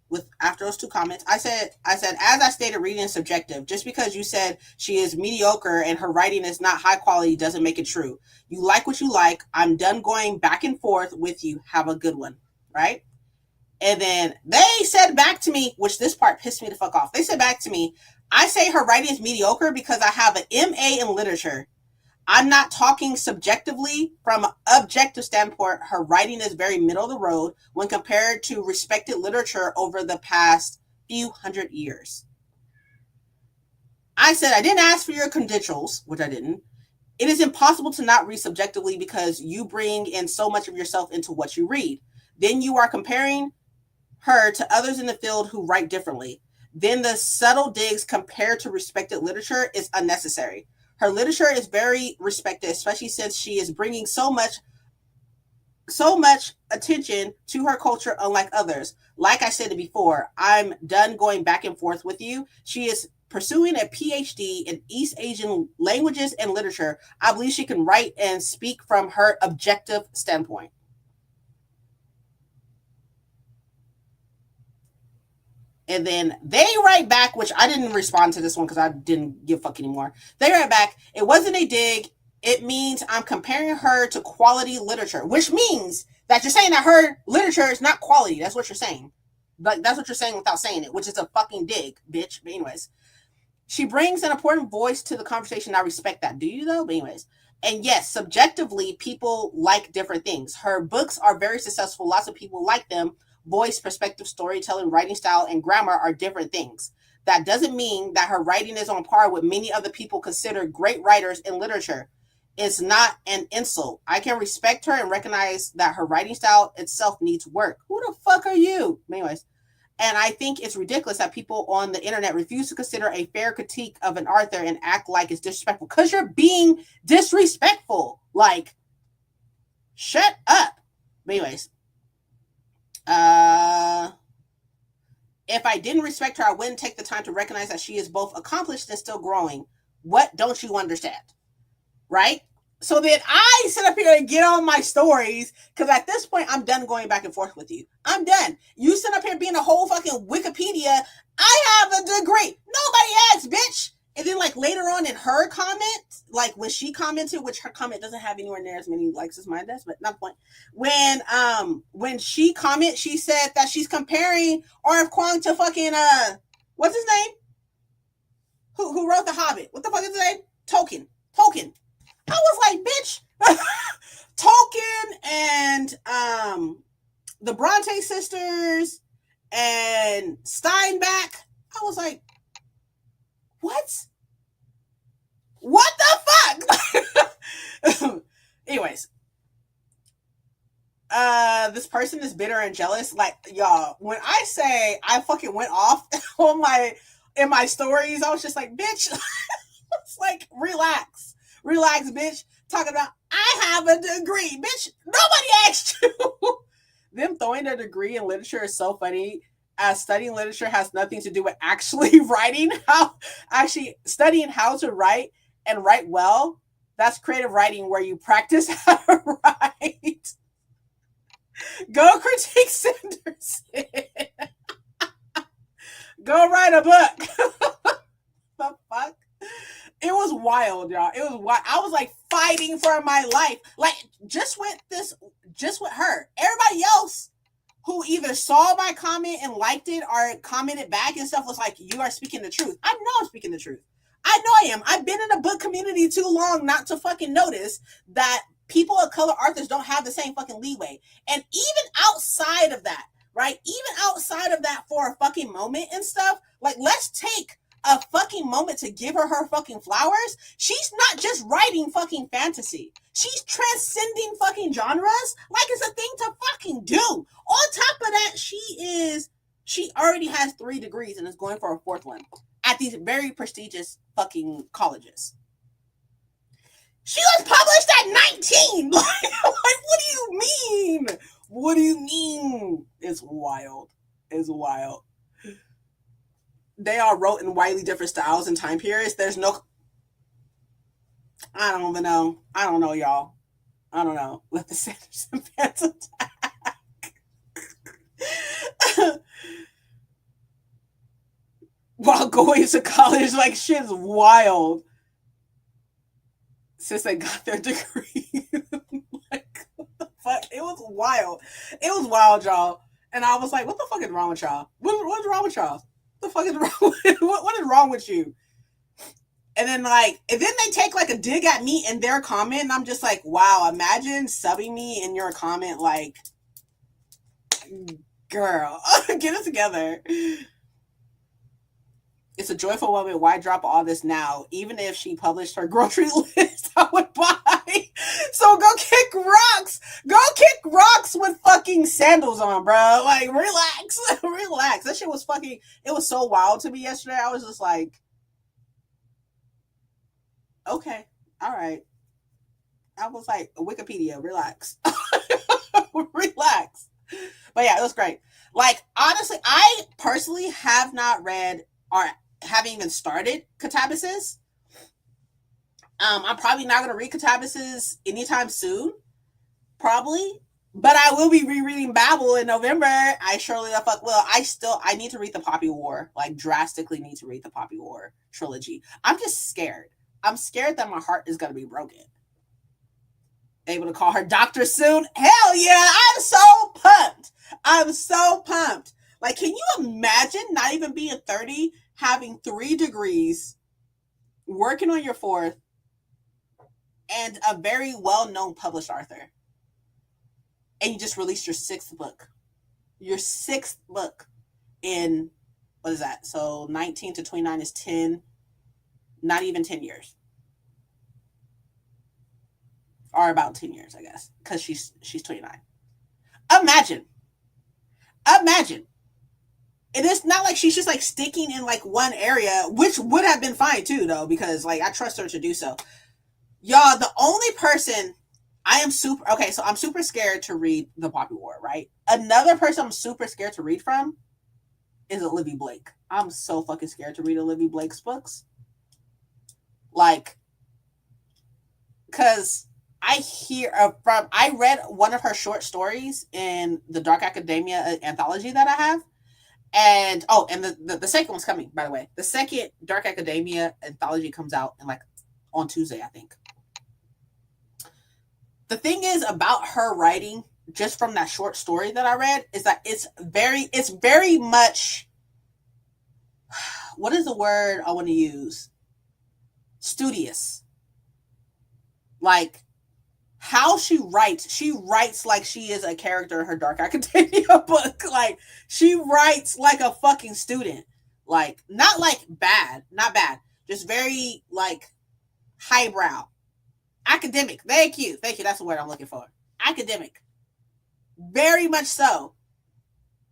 [SPEAKER 1] after those two comments, I said, as I stated, reading is subjective. Just because you said she is mediocre and her writing is not high quality doesn't make it true. You like what you like. I'm done going back and forth with you. Have a good one. Right? And then they said back to me, which this part pissed me the fuck off. They said back to me, I say her writing is mediocre because I have an MA in literature. I'm not talking subjectively. From an objective standpoint, her writing is very middle of the road when compared to respected literature over the past few hundred years. I said, I didn't ask for your credentials, which I didn't. It is impossible to not read subjectively because you bring in so much of yourself into what you read. Then you are comparing her to others in the field who write differently. Then the subtle digs compared to respected literature is unnecessary. Her literature is very respected, especially since she is bringing so much attention to her culture, unlike others. Like I said before, I'm done going back and forth with you. She is pursuing a PhD in East Asian languages and literature. I believe she can write and speak from her objective standpoint. And then they write back, which I didn't respond to this one because I didn't give a fuck anymore. They write back, it wasn't a dig. It means I'm comparing her to quality literature, which means that you're saying that her literature is not quality. That's what you're saying. But that's what you're saying without saying it, which is a fucking dig, bitch. But anyways, she brings an important voice to the conversation. I respect that. Do you though? But anyways, and yes, subjectively, people like different things. Her books are very successful. Lots of people like them. Voice, perspective, storytelling, writing style, and grammar are different things. That doesn't mean that her writing is on par with many other people considered great writers in literature. It's not an insult. I can respect her and recognize that her writing style itself needs work. Who the fuck are you? Anyways, and I think it's ridiculous that people on the internet refuse to consider a fair critique of an author and act like it's disrespectful because you're being disrespectful. Like, shut up. But anyways, if I didn't respect her, I wouldn't take the time to recognize that she is both accomplished and still growing. What don't you understand? Right? So then I sit up here and get on my stories because at this point, I'm done going back and forth with you. I'm done. You sit up here being a whole fucking Wikipedia. I have a degree. Nobody asked, bitch. And then like later on in her comment, like when she commented, which her comment doesn't have anywhere near as many likes as mine does, but not the point. When she commented, she said that she's comparing R.F. Kuang to fucking what's his name? Who wrote The Hobbit? What the fuck is his name? Tolkien. I was like, bitch, Tolkien and the Bronte sisters and Steinbeck. I was like, what? What the fuck? Anyways, this person is bitter and jealous. Like, y'all, when I say I fucking went off in my stories, I was just like, bitch, it's like, relax, bitch. Talking about, I have a degree, bitch. Nobody asked you. Them throwing a degree in literature is so funny. As studying literature has nothing to do with actually studying how to write and write well. That's creative writing where you practice how to write. Go critique Sanderson. Go write a book. The fuck? It was wild, y'all. It was wild. I was like fighting for my life. Like just with her. Everybody else who either saw my comment and liked it or commented back and stuff was like, you are speaking the truth. I know I'm speaking the truth. I know I am. I've been in the book community too long not to fucking notice that people of color authors don't have the same fucking leeway. And even outside of that, right? Even outside of that for a fucking moment and stuff, like let's take a fucking moment to give her fucking flowers. She's not just writing fucking fantasy. She's transcending fucking genres like it's a thing to fucking do. On top of that, she already has 3 degrees and is going for a 4th one at these very prestigious fucking colleges. She was published at 19. Like, what do you mean? What do you mean? It's wild. It's wild. They all wrote in widely different styles and time periods. There's no... I don't even know. I don't know, y'all. I don't know. Let the Sanderson fans attack. While going to college, like, shit's wild. Since they got their degree. Like, what the fuck? It was wild. It was wild, y'all. And I was like, what the fuck is wrong with y'all? What's wrong with y'all? What the fuck is wrong with, what is wrong with you? And then they take like a dig at me in their comment, and I'm just like, wow, imagine subbing me in your comment, like, girl, get it together. It's a joyful moment. Why drop all this now? Even if she published her grocery list, I would buy. So go kick rocks. Go kick rocks with fucking sandals on, bro. Like, relax. Relax. That shit was fucking, it was so wild to me yesterday. I was just like, okay, all right. I was like, Wikipedia, relax. Relax. But yeah, it was great. Like, honestly, I personally have not read, or haven't even started Catabasis. I'm probably not gonna read Catabasis anytime soon, probably. But I will be rereading Babel in November. I surely the fuck will. I need to read the Poppy War. Like drastically need to read the Poppy War trilogy. I'm just scared. I'm scared that my heart is gonna be broken. Able to call her doctor soon? Hell yeah! I'm so pumped. I'm so pumped. Like, can you imagine not even being 30, having 3 degrees, working on your 4th, and a very well-known published author, and you just released your 6th book? Your 6th book in, what is that? So 19 to 29 is 10, not even 10 years. Or about 10 years, I guess, because she's 29. Imagine. And it's not like she's just like sticking in like one area, which would have been fine too, though, because like I trust her to do so. Y'all, the only person I'm super scared to read the Poppy War, right? Another person I'm super scared to read from is Olivia Blake. I'm so fucking scared to read Olivia Blake's books. Like, because I read one of her short stories in the Dark Academia anthology that I have. And the second one's coming, by the way. The second Dark Academia anthology comes out on Tuesday, I think. The thing is about her writing, just from that short story that I read, is that it's very much, what is the word I want to use? Studious. Like, how she writes like she is a character in her Dark Academia book. Like, she writes like a fucking student. Like, not bad, just very like highbrow, academic. Thank you, that's the word I'm looking for. Academic, very much so.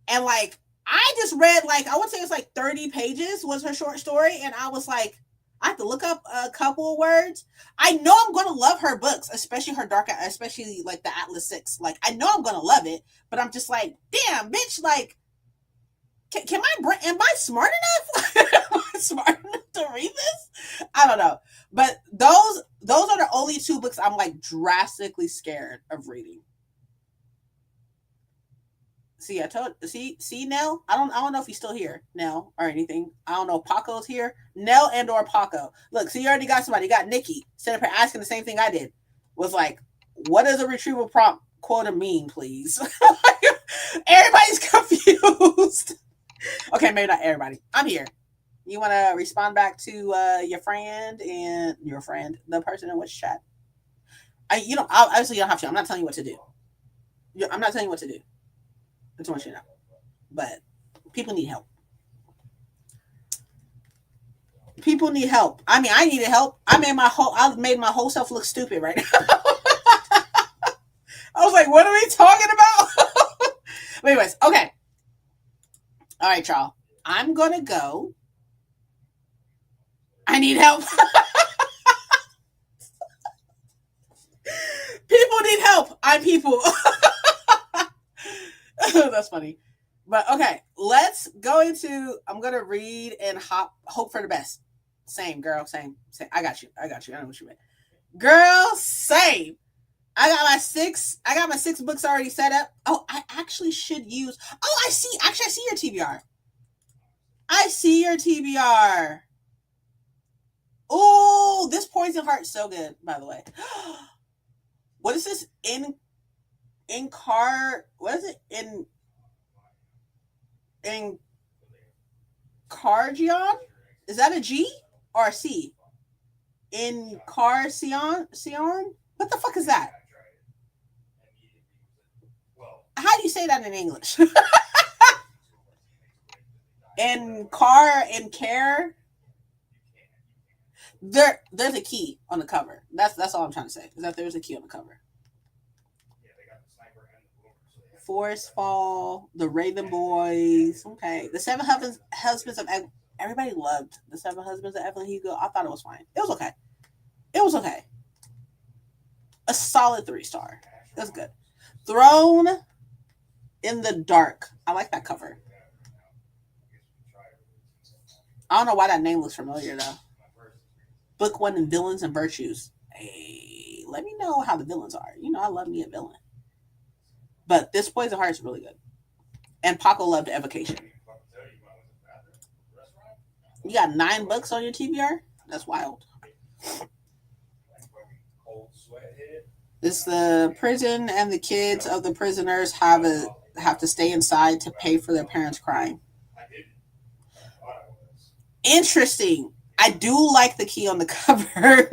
[SPEAKER 1] And like, I just read I would say it's 30 pages was her short story, and I was like, I have to look up a couple of words. I know I'm going to love her books, especially especially the Atlas 6. Like, I know I'm going to love it, but I'm just like, damn, bitch, like, am I smart enough? Am I smart enough to read this? I don't know. But those are the only 2 books I'm drastically scared of reading. See, Nell? I don't know if he's still here, Nell, or anything. I don't know if Paco's here. Nell and or Paco. Look, see, you already got somebody. You got Nikki sitting up here asking the same thing I did. Was like, what does a retrieval prompt quota mean, please? Everybody's confused. Okay, maybe not everybody. I'm here. You want to respond back to your friend, the person in which chat? Obviously you don't have to. I'm not telling you what to do. I'm not telling you what to do. I just want you to know. But people need help. People need help. I mean, I needed help. I made my whole self look stupid right now. I was like, what are we talking about? But anyways, okay. All right, y'all. I'm gonna go. I need help. People need help. I'm people. That's funny. But okay, let's go into, I'm going to read and hope for the best. Same, girl, same. I got you. I know what you meant. Girl, same. I got my 6 books already set up. Oh, I actually should use, I see your TBR. Oh, this Poison Heart's so good, by the way. What is this? What is it? Encargion? Is that a G or a C? Encargion? What the fuck is that? How do you say that in English? Care. There's a key on the cover. That's all I'm trying to say. Is that there's a key on the cover. Forest Fall, the Raven Boys. Okay, the 7 Husbands of everybody loved the 7 Husbands of Evelyn Hugo. I thought it was fine. It was okay. A solid 3-star. That's good. Throne in the Dark. I like that cover. I don't know why that name looks familiar though. Book 1 Villains and Virtues. Hey, let me know how the villains are. You know, I love me a villain. But this Poison Heart is really good. And Paco loved Evocation. You got 9 books on your TBR? That's wild. This the prison and the kids of the prisoners have to stay inside to pay for their parents' crime. Interesting. I do like the key on the cover.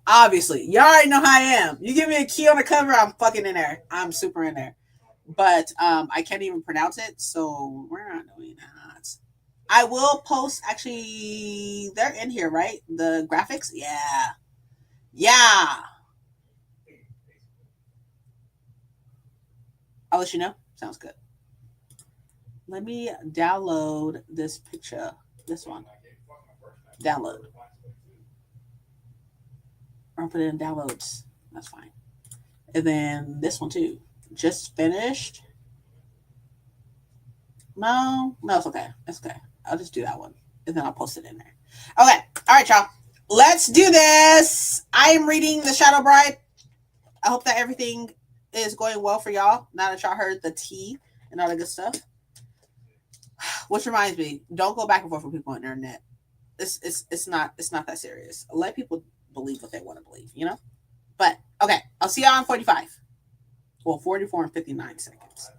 [SPEAKER 1] Obviously, y'all already know how I am. You give me a key on the cover, I'm fucking in there. I'm super in there. But I can't even pronounce it, so we're not doing that. I will post. Actually, they're in here, right? The graphics. Yeah. I'll let you know. Sounds good. Let me download this picture. This one. Download. I'll put it in downloads. That's fine. And then this one too. Just finished. No, it's okay. It's okay. I'll just do that one. And then I'll post it in there. Okay. All right, y'all. Let's do this. I am reading The Shadow Bride. I hope that everything is going well for y'all. Now that y'all heard the tea and all the good stuff. Which reminds me, don't go back and forth with people on the internet. It's not that serious. Let people believe what they want to believe, you know? But okay, I'll see y'all in 45. Well, 44 and 59 seconds.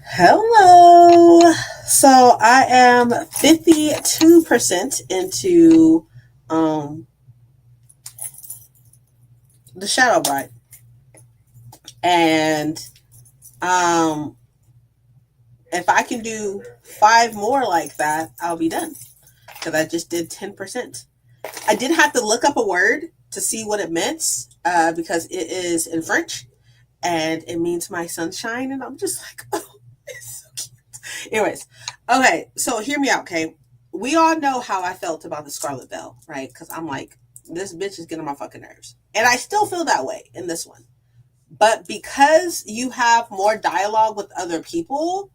[SPEAKER 1] Hello. So I am 52% into the Shadow Bride. And if I can do 5 more like that, I'll be done. Because I just did 10%. I did have to look up a word to see what it meant because it is in French and it means my sunshine. And I'm just like, oh, it's so cute. Anyways, okay, so hear me out, okay? We all know how I felt about the Scarlet Bell, right? Because I'm like, this bitch is getting on my fucking nerves. And I still feel that way in this one. But because you have more dialogue with other people,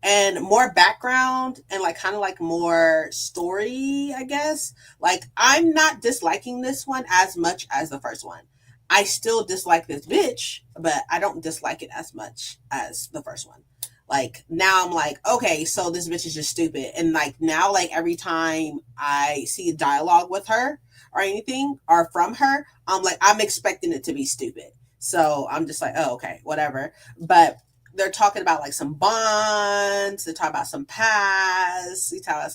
[SPEAKER 1] and more background and like kind of like more story, I guess. Like I'm not disliking this one as much as the first one. I still dislike this bitch, but I don't dislike it as much as the first one. Like now I'm like, okay, so this bitch is just stupid. And like now, like every time I see a dialogue with her or anything or from her, I'm like, I'm expecting it to be stupid. So I'm just like, oh, okay, whatever. But they're talking about like some bonds. They talk about some past. They talk about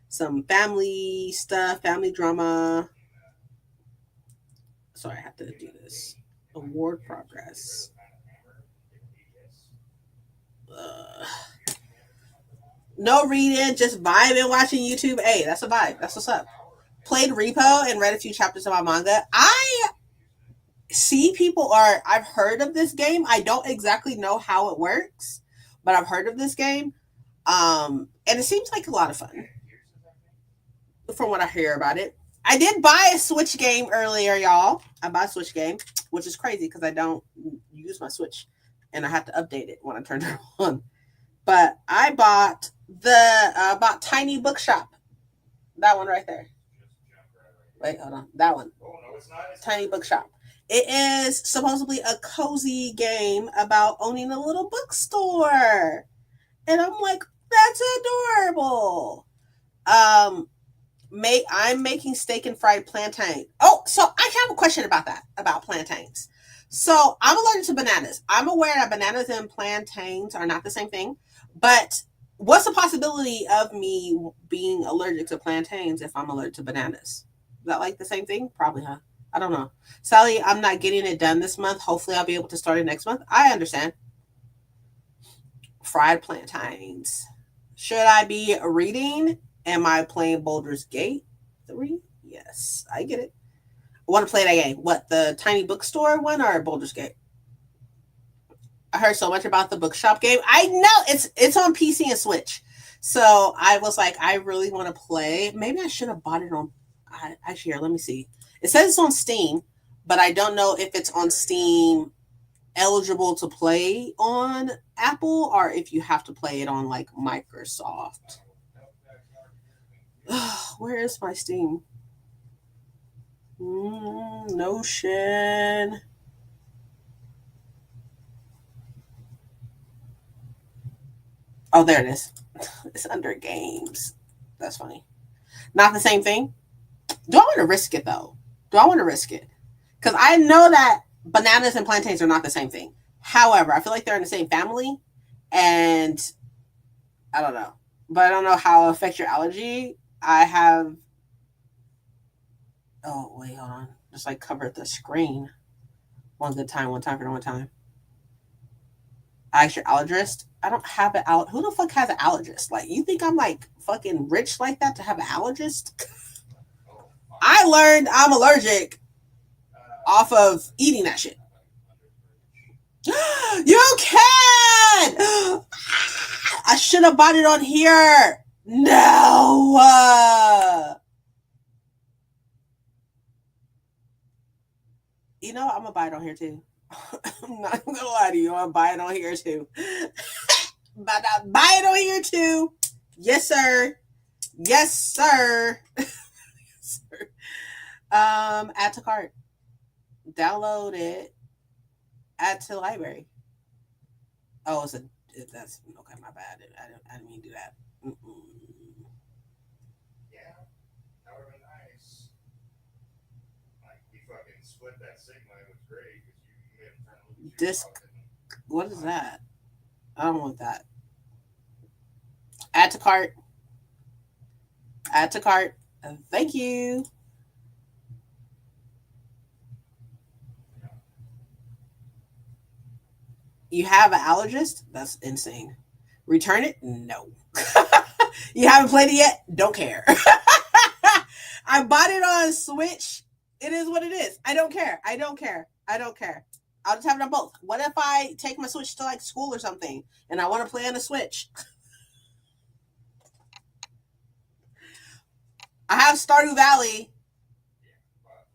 [SPEAKER 1] some family stuff, family drama. Sorry, I have to do this. Award progress. Uh, no reading, just vibing, watching YouTube. Hey, that's a vibe. That's what's up. Played Repo and read a few chapters of my manga. I see people or I've heard of this game. I don't exactly know how it works, but I've heard of this game. And it seems like a lot of fun from what I hear about it. I did buy a Switch game earlier, y'all. I bought a Switch game, which is crazy because I don't use my Switch and I have to update it when I turn it on. But I bought bought Tiny Bookshop. That one right there. Wait, hold on. That one. Tiny Bookshop. It is supposedly a cozy game about owning a little bookstore. And I'm like, that's adorable. I'm making steak and fried plantain. Oh, so I have a question about that, about plantains. So I'm allergic to bananas. I'm aware that bananas and plantains are not the same thing, but what's the possibility of me being allergic to plantains if I'm allergic to bananas? Is that like the same thing? Probably, huh? I don't know. Sally, I'm not getting it done this month. Hopefully, I'll be able to start it next month. I understand. Fried plantains. Should I be reading? Am I playing Baldur's Gate 3? Yes, I get it. I want to play that game. What, the Tiny Bookstore one or Baldur's Gate? I heard so much about the bookshop game. I know it's on PC and Switch. So I was like, I really want to play. Maybe I should have bought it on. Actually, here, let me see. It says it's on Steam, but I don't know if it's on Steam eligible to play on Apple or if you have to play it on like Microsoft. Where is my Steam? Notion. Oh, there it is. It's under games. That's funny. Not the same thing. Do I want to risk it though? Do I want to risk it? Because I know that bananas and plantains are not the same thing. However, I feel like they're in the same family, and I don't know, but I don't know how it affects your allergy. I have. Oh wait, hold on. Just like covered the screen. One good time, one time for one time. I asked your allergist. I don't have an allergist. Who the fuck has an allergist? Like, you think I'm like fucking rich like that to have an allergist? I learned I'm allergic off of eating that shit. You can! I should have bought it on here. No. You know, I'm gonna buy it on here too. I'm not gonna lie to you. I'm gonna buy it on here too. But I buy it on here too. Yes, sir. Yes, sir. Yes, sir. Add to cart. Download it. Add to library. Oh, that's okay. My bad. I didn't mean to do that.
[SPEAKER 3] Yeah, that would have been nice. Like, we fucking split that Sigma. It was great because you made him trying to look at
[SPEAKER 1] Disc. What is that? I don't want that. Add to cart. Add to cart. Thank you. You have an allergist? That's insane. Return it? No. You haven't played it yet? Don't care. I bought it on Switch. It is what it is. I don't care. I don't care. I don't care. I'll just have it on both. What if I take my Switch to like school or something and I want to play on the Switch? I have Stardew Valley.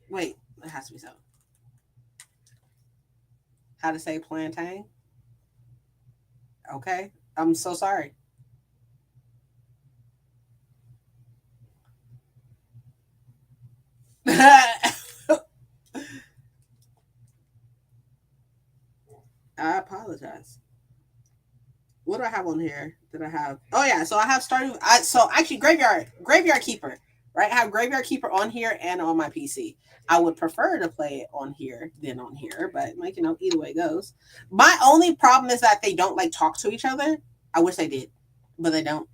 [SPEAKER 1] Wait, it has to be so. How to say plantain? Okay. I'm so sorry. I apologize. What do I have on here? Did I have? Oh yeah, so I have Stardew. So actually Graveyard Keeper, right? I have Graveyard Keeper on here and on my PC. I would prefer to play it on here than on here, but like either way it goes. My only problem is that they don't like talk to each other. I wish they did, but they don't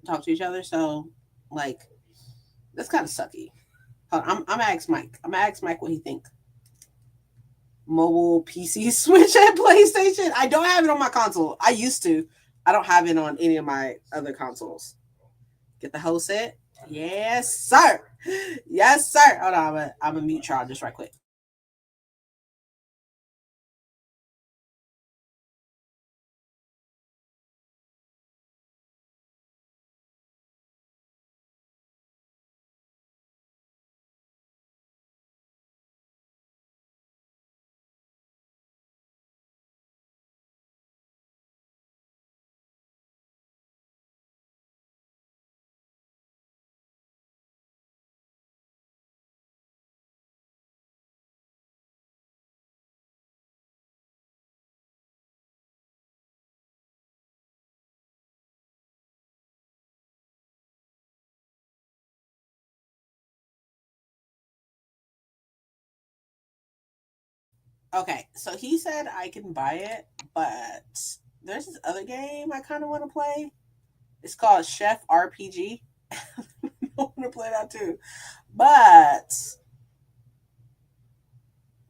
[SPEAKER 1] talk to each other. So like that's kind of sucky. Hold on, I'm gonna ask Mike. I'm gonna ask Mike what he think. Mobile PC Switch and PlayStation. I don't have it on my console. I used to. I don't have it on any of my other consoles. Get the whole set. Yes, sir. Yes, sir. Hold on, I'm gonna mute y'all just right quick. Okay, so he said I can buy it, but there's this other game I kind of want to play. It's called Chef RPG. I want to play that too, but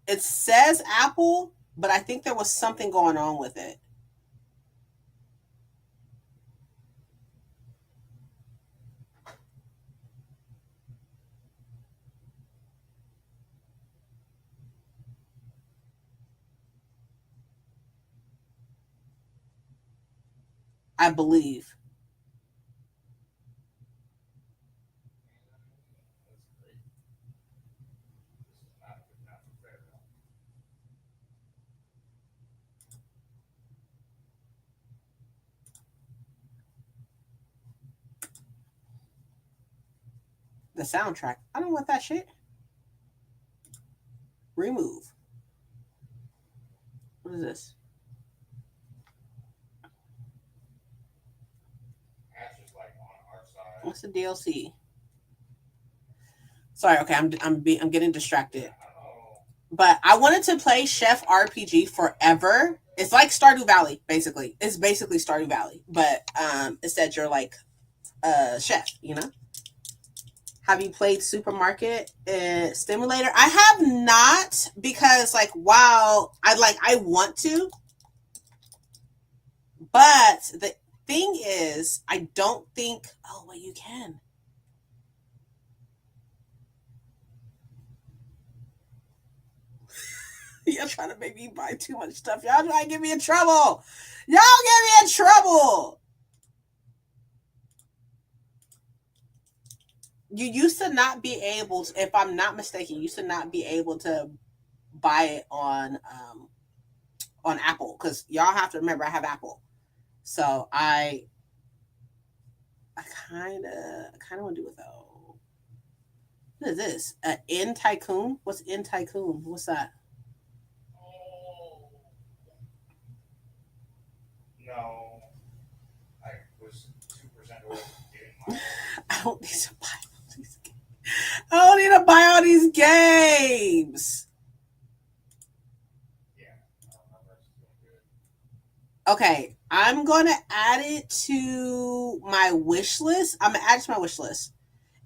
[SPEAKER 1] it says Apple, but I think there was something going on with it. I believe. The soundtrack. I don't want that shit. Remove. What is this? What's the DLC? Sorry, okay, I'm getting distracted. But I wanted to play Chef RPG forever. It's like Stardew Valley, basically. It's basically Stardew Valley, but instead you're like a chef. Have you played Supermarket Stimulator? I have not because wow, I want to, but the thing is, I don't think. Oh, well, you can. Y'all trying to make me buy too much stuff. Y'all trying to get me in trouble. Y'all get me in trouble. You used to not be able to, if I'm not mistaken, you used to not be able to buy it on Apple, because y'all have to remember I have Apple. So I kind of want to do it though. What is this? In Tycoon? What's In Tycoon? What's that?
[SPEAKER 3] No, I was 2% away from getting mine.
[SPEAKER 1] I don't need to buy all these games. I don't need to buy all these games.
[SPEAKER 3] Yeah, I remember it's doing
[SPEAKER 1] Okay, I'm gonna add it to my wish list. I'm gonna add it to my wish list,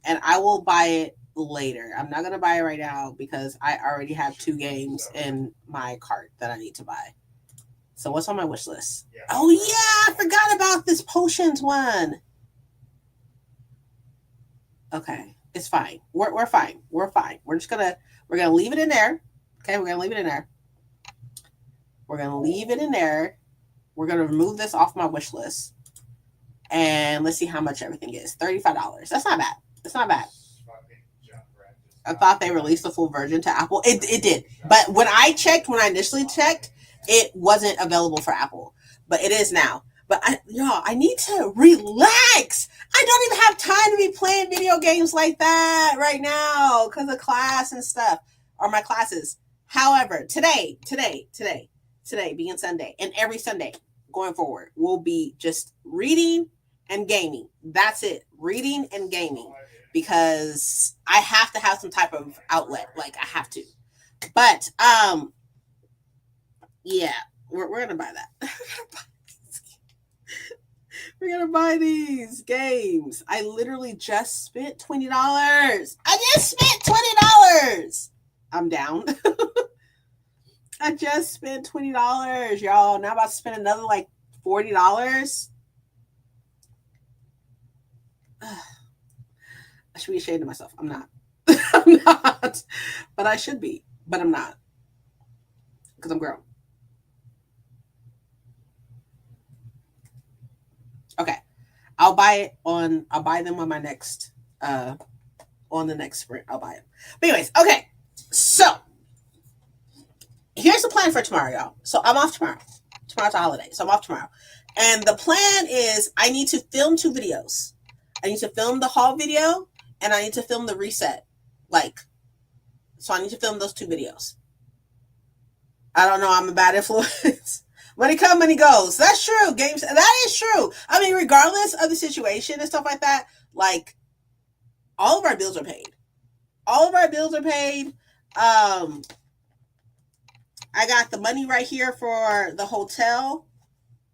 [SPEAKER 1] and I will buy it later. I'm not gonna buy it right now because I already have 2 games in my cart that I need to buy. So what's on my wish list? Oh yeah, I forgot about this potions one. Okay, it's fine. We're fine. We're fine. We're gonna leave it in there. Okay, we're gonna leave it in there. We're gonna leave it in there. We're gonna remove this off my wish list, and let's see how much everything is. $35. That's not bad. That's not bad. I thought they released the full version to Apple. It did, but when I initially checked, it wasn't available for Apple, but it is now. But I need to relax. I don't even have time to be playing video games like that right now because of class and stuff, or my classes. However, today being Sunday, and every Sunday going forward will be just reading and gaming. That's it. Reading and gaming. Because I have to have some type of outlet. Like I have to. But yeah, we're gonna buy that. We're gonna buy these games. I literally just spent $20. I just spent $20. I'm down. I just spent $20, y'all. Now I'm about to spend another like $40. I should be ashamed of myself. I'm not. I'm not. But I should be. But I'm not. Because I'm grown. Okay. I'll buy them on my next on the next sprint. I'll buy it. But anyways, okay. So here's the plan for tomorrow, y'all. So I'm off tomorrow. Tomorrow's a holiday. So I'm off tomorrow. And the plan is I need to film 2 videos. I need to film the haul video and I need to film the reset. So I need to film those 2 videos. I don't know. I'm a bad influence. Money comes, money goes. That's true. Games. That is true. I mean, regardless of the situation and stuff like that, like all of our bills are paid. All of our bills are paid. I got the money right here for the hotel.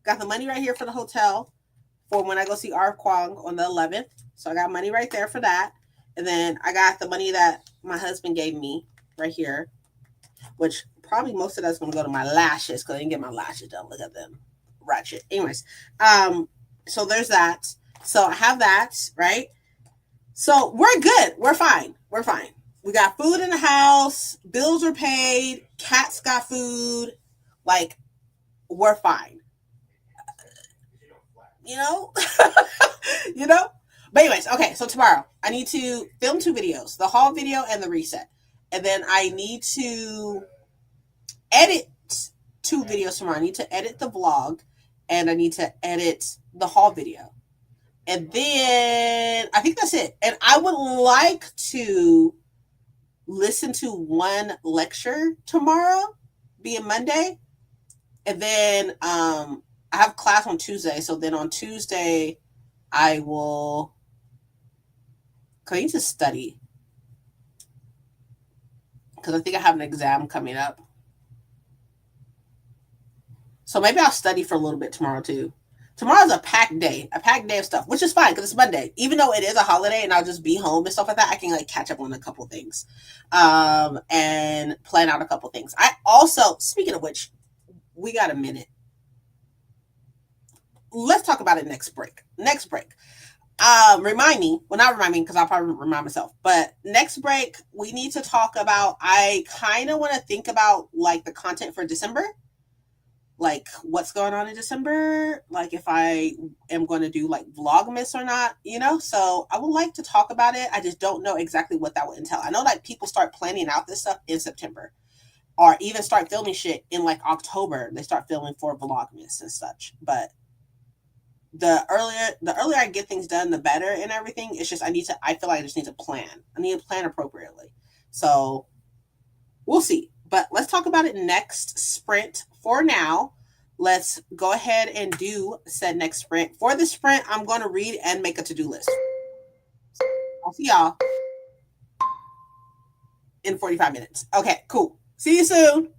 [SPEAKER 1] Got the money right here for the hotel for when I go see R. Kwong on the 11th. So I got money right there for that. And then I got the money that my husband gave me right here, which probably most of that's going to go to my lashes because I didn't get my lashes done. Look at them. Ratchet. Anyways, so there's that. So I have that, right? So we're good. We're fine. We're fine. We got food in the house. Bills are paid. Cats got food. Like, we're fine. You know? You know? But anyways, okay, so tomorrow I need to film 2 videos, the haul video and the reset. And then I need to edit 2 videos tomorrow. I need to edit the vlog and I need to edit the haul video. And then I think that's it. And I would like to listen to 1 lecture tomorrow, being Monday. And then I have class on Tuesday. So then on Tuesday, I will. I need to study. Because I think I have an exam coming up. So maybe I'll study for a little bit tomorrow too. Tomorrow's a packed day of stuff, which is fine because it's Monday. Even though it is a holiday and I'll just be home and stuff like that, I can like catch up on a couple things and plan out a couple things. I also, speaking of which, we got a minute. Let's talk about it next break. Remind me, well, not remind me because I'll probably remind myself, but next break, we need to talk about, I kind of want to think about like the content for December, like what's going on in December, like if I am going to do like Vlogmas or not, you know? So I would like to talk about it. I just don't know exactly what that would entail. I know like people start planning out this stuff in September or even start filming shit in like October. They start filming for Vlogmas and such, but the earlier I get things done, the better and everything. It's just I feel like I just need to plan. I need to plan appropriately. So we'll see. But let's talk about it next sprint. For now, let's go ahead and do said next sprint. For the sprint, I'm going to read and make a to-do list. I'll see y'all in 45 minutes. Okay, cool. See you soon.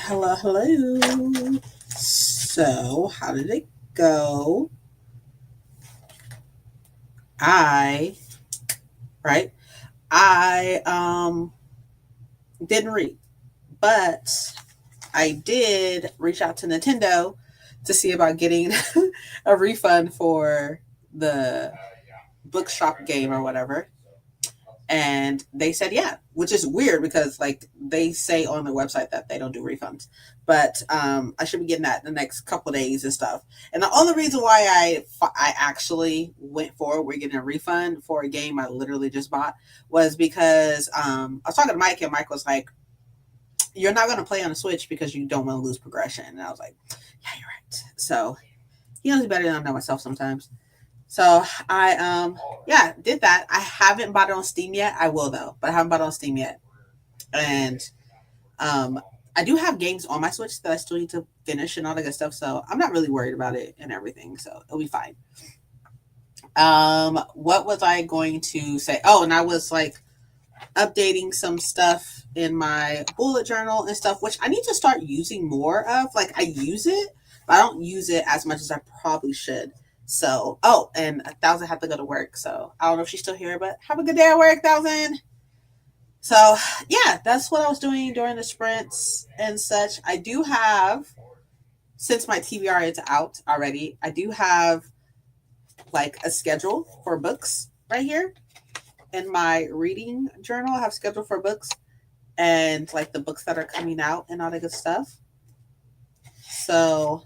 [SPEAKER 1] Hello, hello. So, how did it go? Right? I didn't read, but I did reach out to Nintendo to see about getting a refund for the bookshop game or whatever. And they said yeah, which is weird because like they say on their website that they don't do refunds, but I should be getting that in the next couple of days and stuff. And the only reason why I actually went forward with getting a refund for a game I literally just bought was because I was talking to Mike and Mike was like, "You're not going to play on the Switch because you don't want to lose progression." And I was like, "Yeah, you're right." So he knows better than I know myself sometimes. So I yeah, did that. I haven't bought it on Steam yet. I will though, but I haven't bought it on Steam yet. And um I do have games on my Switch that I still need to finish and all that good stuff. So I'm not really worried about it and everything. So it'll be fine. What was I going to say? Oh, and I was like updating some stuff in my bullet journal and stuff, which I need to start using more of. Like I use it, but I don't use it as much as I probably should. So, oh, and 1,000 had to go to work. So I don't know if she's still here, but have a good day at work, 1,000. So yeah, that's what I was doing during the sprints and such. I do have, since my TBR is out already, I do have like a schedule for books right here in my reading journal. I have schedule for books and like the books that are coming out and all that good stuff. So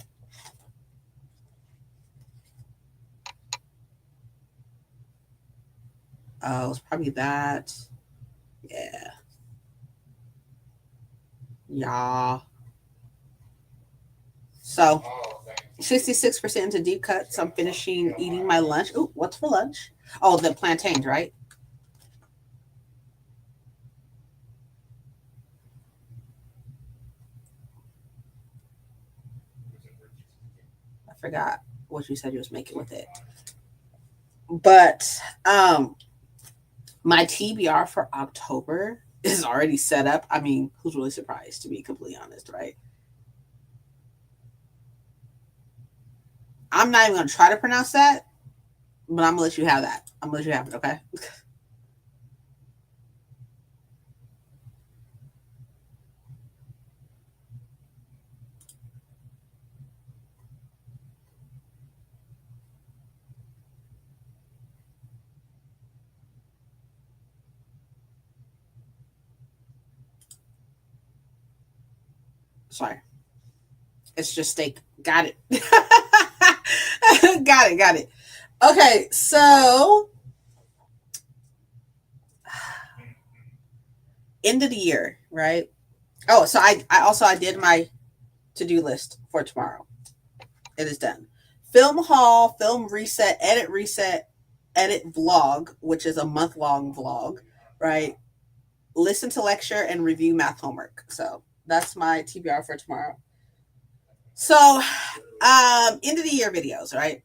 [SPEAKER 1] it's probably that. Yeah. Yeah. So 66% into deep cuts. I'm finishing eating my lunch. Ooh, what's for lunch? Oh, the plantains, right? I forgot what you said you was making with it. But my TBR for October is already set up. I mean, who's really surprised to be completely honest, right? I'm not even gonna try to pronounce that, but I'm gonna let you have that. I'm gonna let you have it, okay? Sorry. It's just steak. Got it. Got it, got it. Okay, so end of the year, right? Oh, so I did my to-do list for tomorrow. It is done. Film haul, film reset, edit vlog, which is a month long vlog, right? Listen to lecture and review math homework. So that's my TBR for tomorrow. So, end of the year videos, right?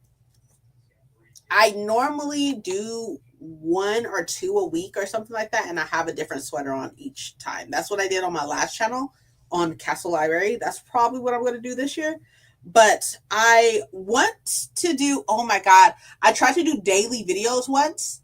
[SPEAKER 1] I normally do one or two a week or something like that, and I have a different sweater on each time. That's what I did on my last channel on Castle Library. That's probably what I'm going to do this year. But I want to do, oh my God, I tried to do daily videos once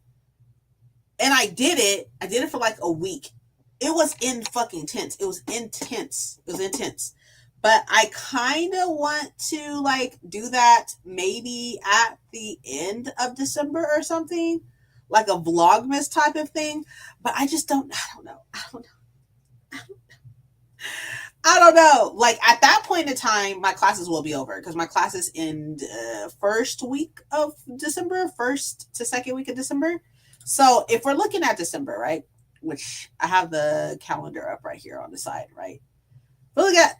[SPEAKER 1] and I did it. I did it for like a week. It was in fucking intense. It was intense. It was intense. But I kind of want to like do that maybe at the end of December or something, like a vlogmas type of thing. But I just don't. I don't know. I don't know. I don't know. Like at that point in time, my classes will be over because my classes in first week of December, first to second week of December. So if we're looking at December, right, which I have the calendar up right here on the side, right? We'll look at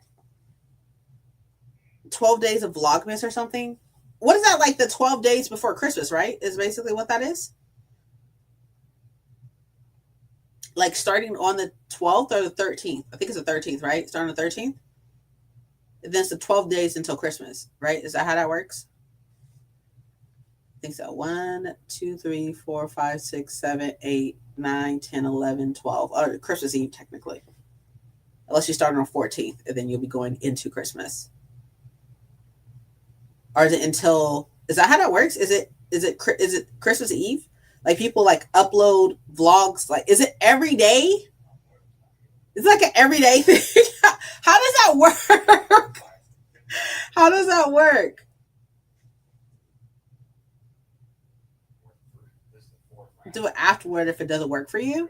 [SPEAKER 1] 12 days of Vlogmas or something. What is that like the 12 days before Christmas, right? Is basically what that is. Like starting on the 12th or the 13th. I think it's the 13th, right? Starting on the 13th. And then it's the 12 days until Christmas, right? Is that how that works? I think so. 1, 2, 3, 4, 5, 6, 7, 8, 9, 10, 11, 12. Or Christmas Eve, technically. unless you start on the 14th, and then you'll be going into Christmas. Or is it until? Is that how that works? Is it Christmas Eve? Like people like upload vlogs. Like, is it every day? It's like an everyday thing. How does that work? How does that work? Do it afterward if it doesn't work for you.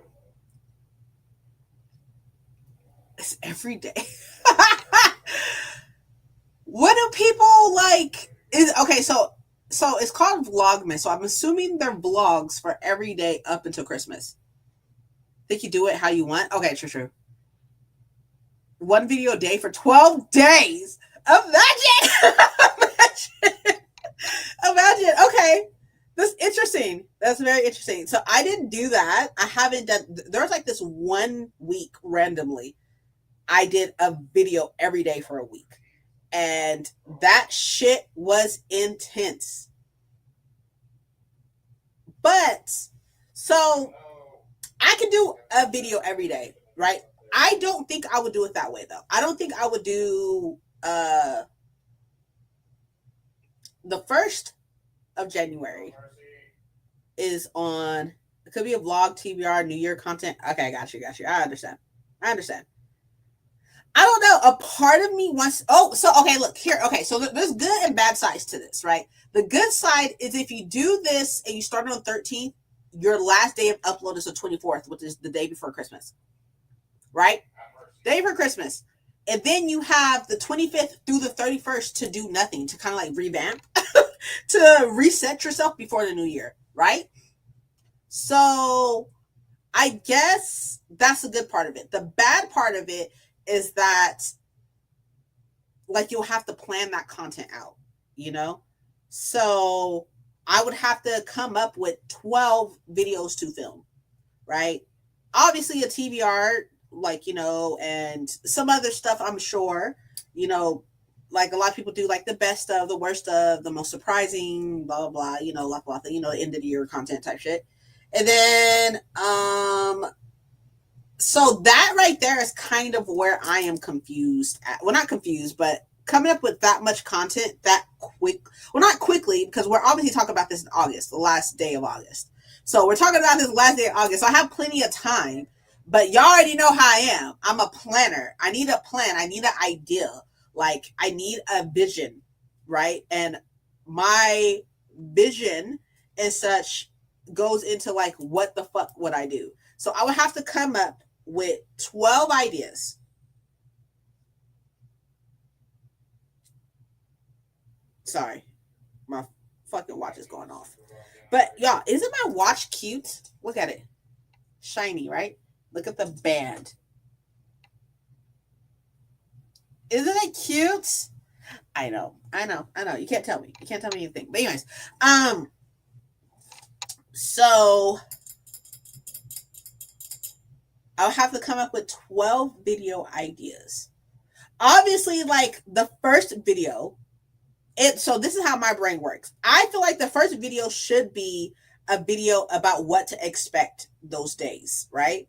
[SPEAKER 1] It's every day. What do people like? Okay, so it's called Vlogmas. So I'm assuming they're vlogs for every day up until Christmas. Think you do it how you want? Okay, true. One video a day for 12 days. Imagine. Imagine. Okay. That's interesting. That's very interesting. So I didn't do that. I haven't done. There's like this 1 week randomly. I did a video every day for a week. And that shit was intense. But so I can do a video every day, right? I don't think I would do it that way though. I don't think I would do the 1st of January is on. It could be a vlog, TBR, New Year content. Okay, got you. I understand. I don't know. A part of me wants. Oh, so okay. Look here. Okay, so there's good and bad sides to this, right? The good side is if you do this and you start on the 13th, your last day of upload is the 24th, which is the day before Christmas, right? Day before Christmas, and then you have the 25th through the 31st to do nothing, to kind of like revamp, to reset yourself before the new year, right? So I guess that's a good part of it. The bad part of it is that like you'll have to plan that content out, you know? So I would have to come up with 12 videos to film, right? Obviously a TBR, like, you know, and some other stuff, I'm sure, you know, like a lot of people do like the best of, the worst of, the most surprising, blah, blah, blah, you know, blah, blah, you know, end of the year content type shit. And then, so that right there is kind of where I am confused at. Well, not confused, but coming up with that much content that quick. Well, not quickly, because we're obviously talking about this in August, the last day of August. So we're talking about this last day of August. So I have plenty of time, but y'all already know how I am. I'm a planner. I need a plan. I need an idea. Like I need a vision, right? And my vision and such goes into like, what the fuck would I do? So I would have to come up with 12 ideas. Sorry, my fucking watch is going off. But y'all, isn't my watch cute? Look at it. Shiny, right? Look at the band. Isn't it cute? I know. You can't tell me. You can't tell me anything. But anyways, so I'll have to come up with 12 video ideas. Obviously, like the first video, so this is how my brain works. I feel like the first video should be a video about what to expect those days, right?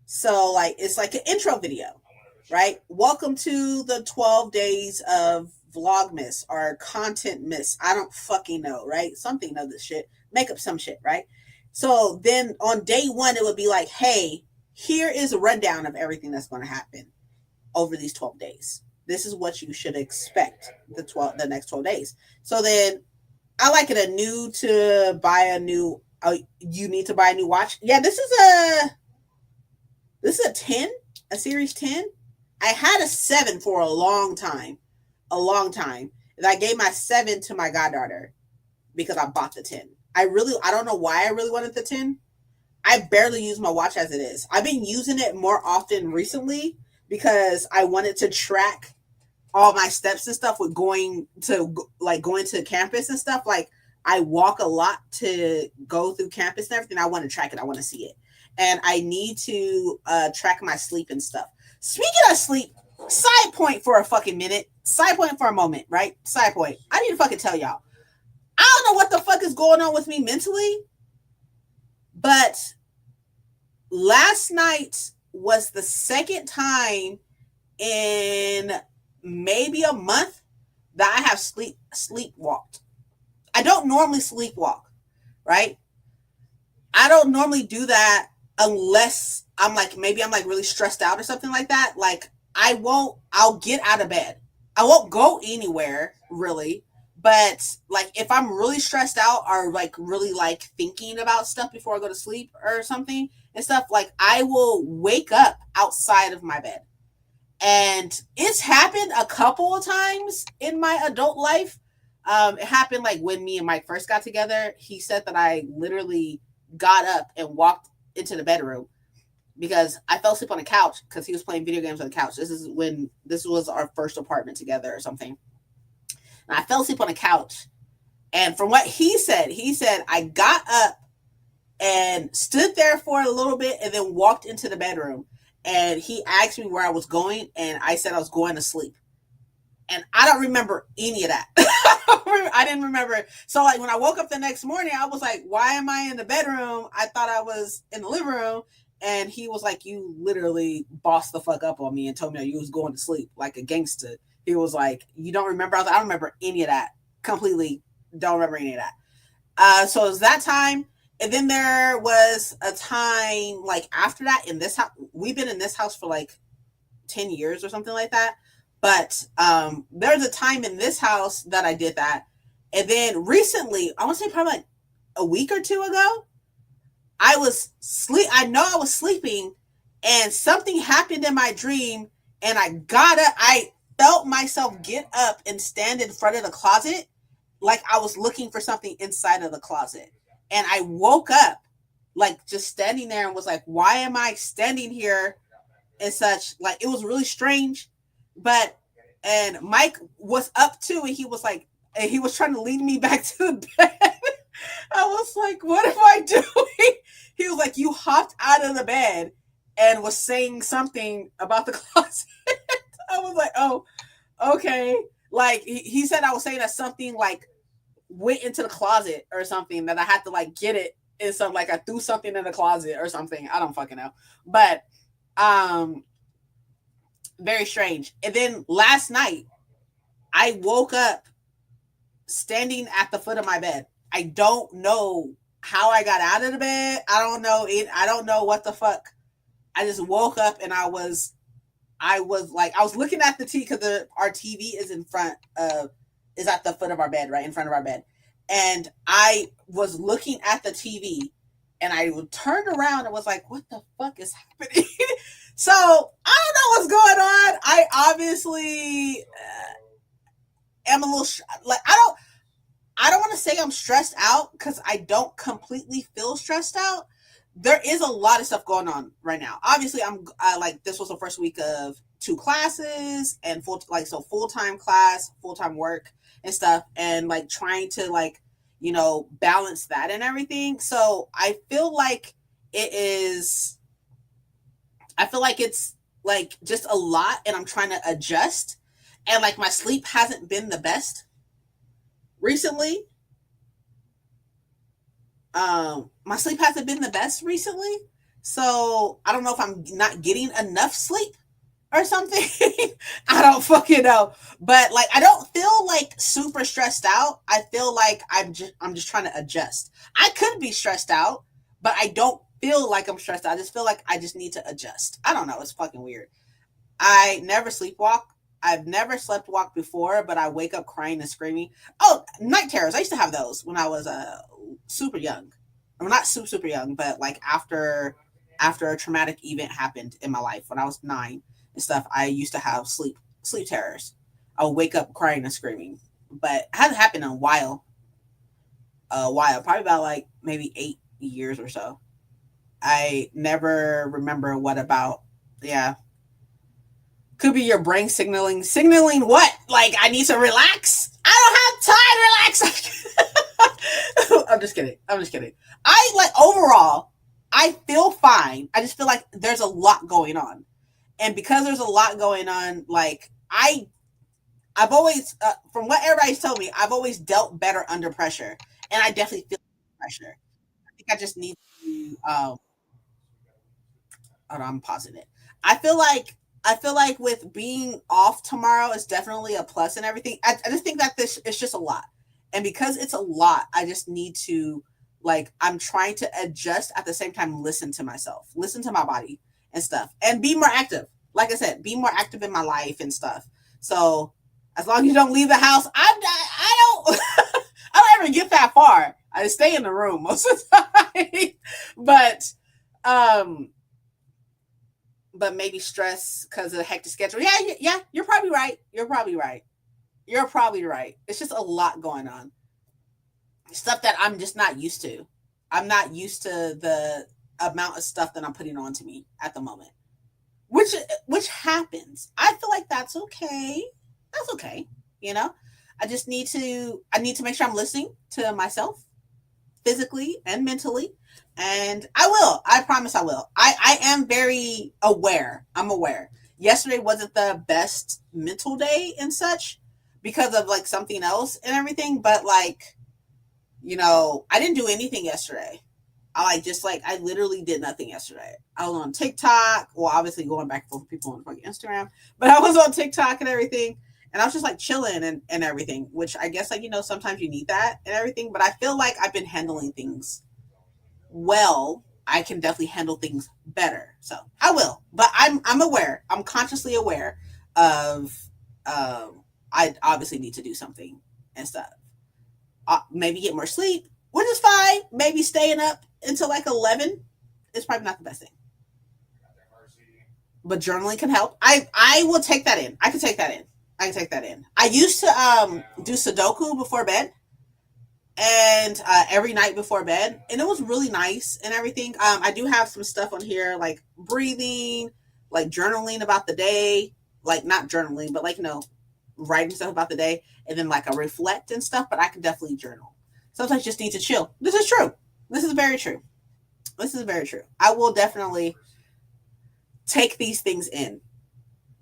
[SPEAKER 1] So like it's like an intro video, right? Welcome to the 12 days of Vlogmas or Content Miss. I don't fucking know, right? Something of this shit. Make up some shit, right? So then on day one, it would be like, hey, here is a rundown of everything that's going to happen over these 12 days. This is what you should expect the next 12 days. So then I like it anew to buy a new, you need to buy a new watch. Yeah, this is a 10, a series 10. I had a 7 for a long time. And I gave my 7 to my goddaughter because I bought the 10. I don't know why I really wanted the 10. I barely use my watch as it is. I've been using it more often recently because I wanted to track all my steps and stuff with going to campus and stuff. Like I walk a lot to go through campus and everything. I want to track it. I want to see it. And I need to track my sleep and stuff. Speaking of sleep, side point for a fucking minute. Side point for a moment, right? Side point. I need to fucking tell y'all. I don't know what the fuck is going on with me mentally, but last night was the second time in maybe a month that I have sleepwalked. I don't normally sleepwalk, right? I don't normally do that unless I'm like, maybe I'm like really stressed out or something like that. Like I'll get out of bed. I won't go anywhere really. But like if I'm really stressed out or like really like thinking about stuff before I go to sleep or something and stuff, like I will wake up outside of my bed. And it's happened a couple of times in my adult life. It happened like when me and Mike first got together. He said that I literally got up and walked into the bedroom because I fell asleep on the couch because he was playing video games on the couch. This was our first apartment together or something. And I fell asleep on the couch. And from what he said I got up and stood there for a little bit and then walked into the bedroom. And he asked me where I was going, and I said I was going to sleep. And I don't remember any of that. I didn't remember. So like when I woke up the next morning, I was like, why am I in the bedroom? I thought I was in the living room. And he was like, you literally bossed the fuck up on me and told me you was going to sleep like a gangster. He was like, you don't remember? I was like, I don't remember any of that. Completely don't remember any of that. So it was that time. And then there was a time like after that in this house. We've been in this house for like 10 years or something like that. But there's a time in this house that I did that. And then recently, I want to say probably like a week or two ago, I was sleeping and something happened in my dream and I got up. I felt myself get up and stand in front of the closet like I was looking for something inside of the closet. And I woke up like just standing there and was like, why am I standing here and such? Like it was really strange. But and Mike was up too, and he was like, and he was trying to lead me back to the bed. I was like, what am I doing? He was like, you hopped out of the bed and was saying something about the closet. I was like, oh, okay. Like he said I was saying that something like went into the closet or something, that I had to like get it in some, like I threw something in the closet or something. I don't fucking know. But very strange. And then last night I woke up standing at the foot of my bed. I don't know how I got out of the bed. I don't know it. I don't know what the fuck. I just woke up and I was looking at the TV because our TV is is at the foot of our bed, right in front of our bed. And I was looking at the TV and I turned around and was like, what the fuck is happening? So I don't know what's going on. I obviously am a little like I don't want to say I'm stressed out because I don't completely feel stressed out. There is a lot of stuff going on right now. Obviously, like this was the first week of 2 classes and full-time class, full-time work and stuff, and like trying to like balance that and everything. So I feel like it's like just a lot, and I'm trying to adjust. And like my sleep hasn't been the best recently. My sleep hasn't been the best recently. So I don't know if I'm not getting enough sleep or something. I don't fucking know. But like I don't feel like super stressed out. I feel like I'm just trying to adjust. I could be stressed out, but I don't feel like I'm stressed out. I just feel like I just need to adjust. I don't know. It's fucking weird. I never sleepwalk. I've never slept walk before, but I wake up crying and screaming. Oh, night terrors. I used to have those when I was super young. I'm not super young, but like after a traumatic event happened in my life when I was 9 and stuff, I used to have sleep terrors. I would wake up crying and screaming, but it hasn't happened in a while. Probably about like maybe 8 years or so. I never remember what about. Yeah, could be your brain signaling what? Like I need to relax. I don't have time to relax. I'm just kidding. I like overall, I feel fine. I just feel like there's a lot going on, and because there's a lot going on, like I've always, from what everybody's told me, I've always dealt better under pressure, and I definitely feel pressure. I think I just need to. Hold on, I'm pausing it. I feel like I feel like with being off tomorrow is definitely a plus and everything. I just think that this it's just a lot. And because it's a lot, I just need to like I'm trying to adjust at the same time, listen to myself, listen to my body and stuff, and be more active. Like I said, be more active in my life and stuff. So as long as you don't leave the house, I don't I don't ever get that far. I just stay in the room most of the time. Um but maybe stress because of the hectic schedule. Yeah, you're probably right. You're probably right. You're probably right. It's just a lot going on. Stuff that I'm just not used to. I'm not used to the amount of stuff that I'm putting on to me at the moment. Which happens. I feel like that's okay. That's okay. You know? I need to make sure I'm listening to myself physically and mentally. And I will. I promise I will. I am very aware. I'm aware. Yesterday wasn't the best mental day and such because of like something else and everything, but like, you know, I didn't do anything yesterday. I literally did nothing yesterday. I was on TikTok, well, obviously going back and forth with people on fucking Instagram, but I was on TikTok and everything. And I was just like chilling and everything, which I guess like, you know, sometimes you need that and everything, but I feel like I've been handling things well. I can definitely handle things better. So I will, but I'm aware. I'm consciously aware of, I obviously need to do something and stuff. Maybe get more sleep, which is fine. Maybe staying up until like 11 is probably not the best thing. But journaling can help. I will take that in. I can take that in. I can take that in. I used to do Sudoku before bed and every night before bed, and it was really nice and everything. I do have some stuff on here like breathing, like journaling about the day, like not journaling, but like, you know, writing stuff about the day, and then like a reflect and stuff. But I can definitely journal. Sometimes you just need to chill. This is true. This is very true. This is very true. I will definitely take these things in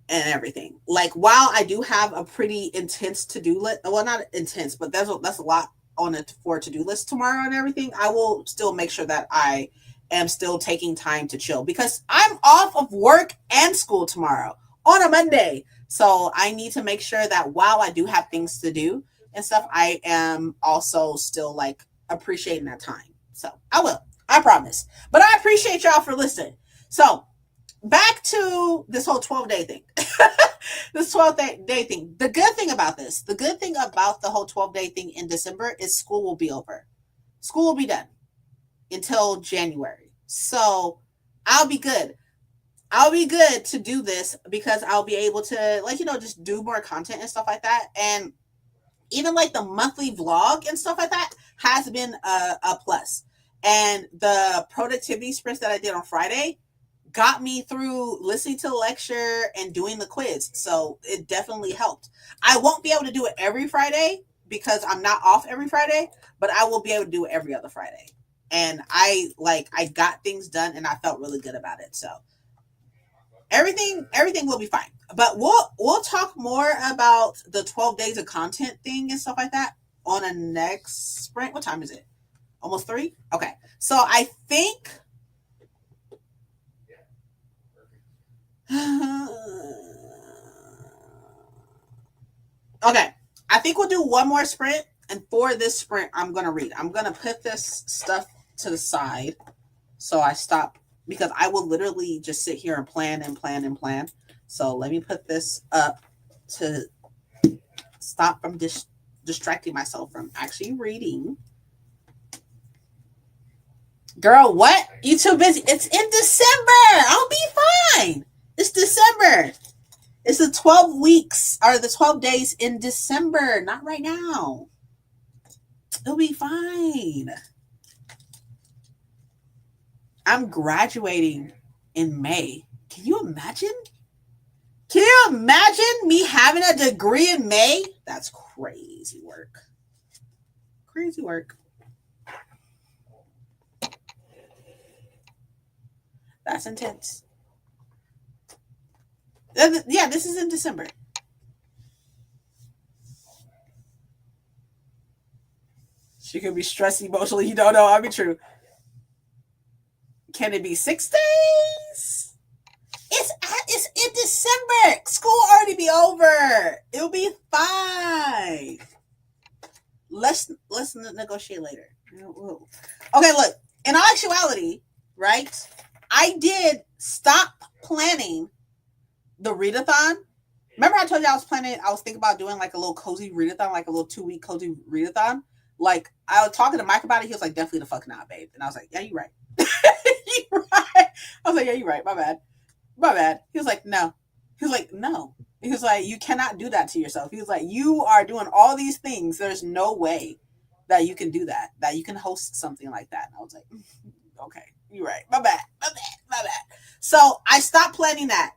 [SPEAKER 1] and everything. Like while I do have a pretty intense to-do list, well, not intense, but that's a lot on it for a to-do list tomorrow and everything. I will still make sure that I am still taking time to chill because I'm off of work and school tomorrow on a Monday. So I need to make sure that while I do have things to do and stuff, I am also still like appreciating that time. So I will, I promise. But I appreciate y'all for listening. So back to this whole 12-day thing. This 12-day thing. The good thing about the whole 12-day thing in December is school will be over. School will be done until January. So I'll be good. I'll be good to do this because I'll be able to, like, you know, just do more content and stuff like that. And even like the monthly vlog and stuff like that has been a plus. And the productivity sprints that I did on Friday got me through listening to the lecture and doing the quiz. So it definitely helped. I won't be able to do it every Friday because I'm not off every Friday, but I will be able to do it every other Friday. And I got things done and I felt really good about it. So everything will be fine. But we'll talk more about the 12 days of content thing and stuff like that on a next sprint. What time is it? Almost 3? Okay. So I think okay. I think we'll do one more sprint. And for this sprint, I'm going to read. I'm going to put this stuff to the side so I stop because I will literally just sit here and plan and plan and plan. So let me put this up to stop from distracting myself from actually reading. Girl, what? You too busy? It's in December. I'll be fine. It's December. It's the 12 weeks or the 12 days in December, not right now. It'll be fine. I'm graduating in May. Can you imagine? Can you imagine me having a degree in May? That's crazy work. Crazy work. That's intense. Yeah, this is in December. She could be stressed emotionally. You don't know. I'll be true. Can it be 6 days? It's in December. over. It'll be fine. Let's negotiate later. Okay, look. In all actuality, right? I did stop planning the readathon. Remember I told you I was thinking about doing like a little cozy readathon, like a little 2-week cozy readathon. Like I was talking to Mike about it. He was like, definitely the fuck not, babe. And I was like, yeah, you're right. You're right. I was like, yeah, you're right. My bad. He was like, no. He was like, no. He was like, you cannot do that to yourself. He was like, you are doing all these things. There's no way that you can do that you can host something like that. And I was like, okay, you're right. My bad. So I stopped planning that.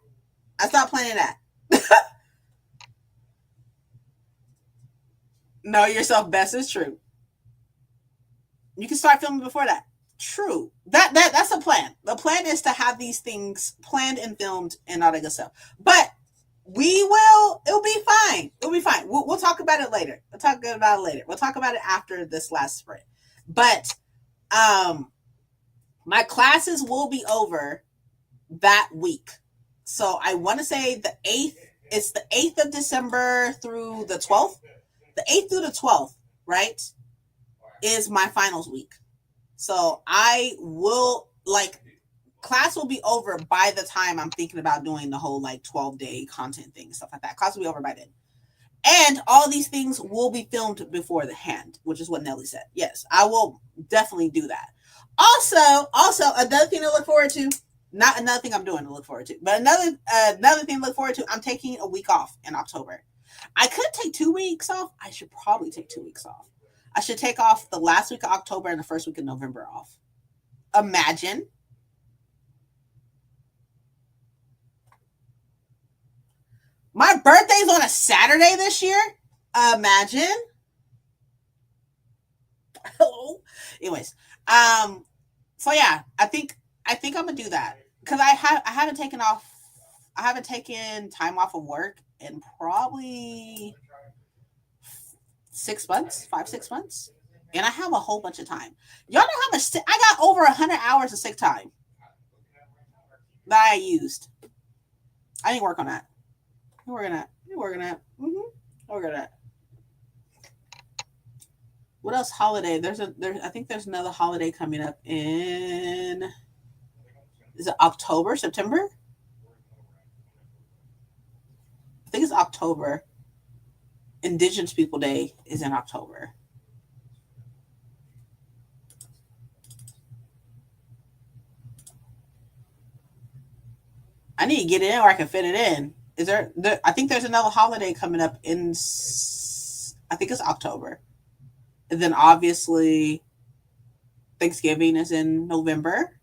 [SPEAKER 1] Know yourself best is true. You can start filming before that. True. That's a plan. The plan is to have these things planned and filmed and all that good stuff. But it'll be fine. We'll talk about it later. We'll talk about it after this last sprint. But my classes will be over that week. So I want to say the 8th, it's the 8th of December through the 12th. The 8th through the 12th, right, is my finals week. So I will, class will be over by the time I'm thinking about doing the whole 12-day content thing, stuff like that. Class will be over by then. And all these things will be filmed before the hand, which is what Nelly said. Yes, I will definitely do that. Also, another thing to look forward to, not another thing I'm doing to look forward to, but another thing to look forward to, I'm taking a week off in October. I could take 2 weeks off. I should probably take 2 weeks off. I should take off the last week of October and the first week of November off. Imagine. My birthday's on a Saturday this year. Imagine. Anyways, so yeah, I think I'm gonna do that because I haven't taken time off of work in probably 6 months, 5-6 months, and I have a whole bunch of time. Y'all know how much I got over 100 hours of sick time that I used. I need to work on that. You're working at. Working at. What else? Holiday. I think there's another holiday coming up in. Is it October? September? I think it's October. Indigenous People Day is in October. I need to get it in or I can fit it in. Is there I think there's another holiday coming up in. I think it's October. And then obviously Thanksgiving is in November.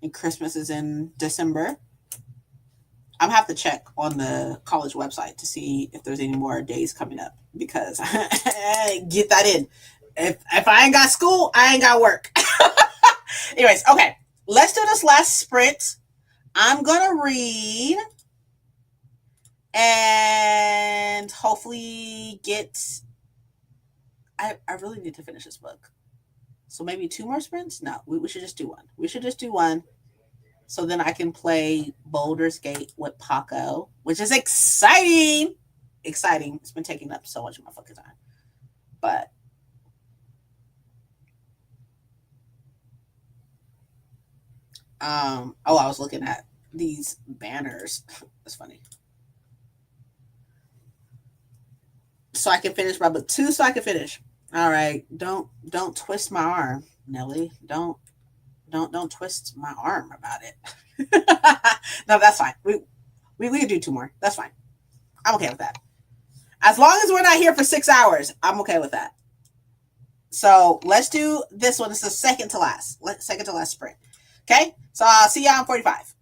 [SPEAKER 1] And Christmas is in December. I'm gonna have to check on the college website to see if there's any more days coming up because get that in. If I ain't got school, I ain't got work. Anyways, okay, let's do this last sprint. I'm gonna read and hopefully get. I really need to finish this book. So maybe 2 more sprints? No, we should just do one. So then I can play Baldur's Gate with Paco, which is exciting. It's been taking up so much of my fucking time. But I was looking at these banners. That's funny. So I can finish my book 2 so I can finish. All right. Don't twist my arm, Nelly. Don't twist my arm about it. No, that's fine. We can do 2 more. That's fine. I'm okay with that. As long as we're not here for 6 hours, I'm okay with that. So let's do this one. It's the second to last sprint. Okay? So I'll see y'all in 45.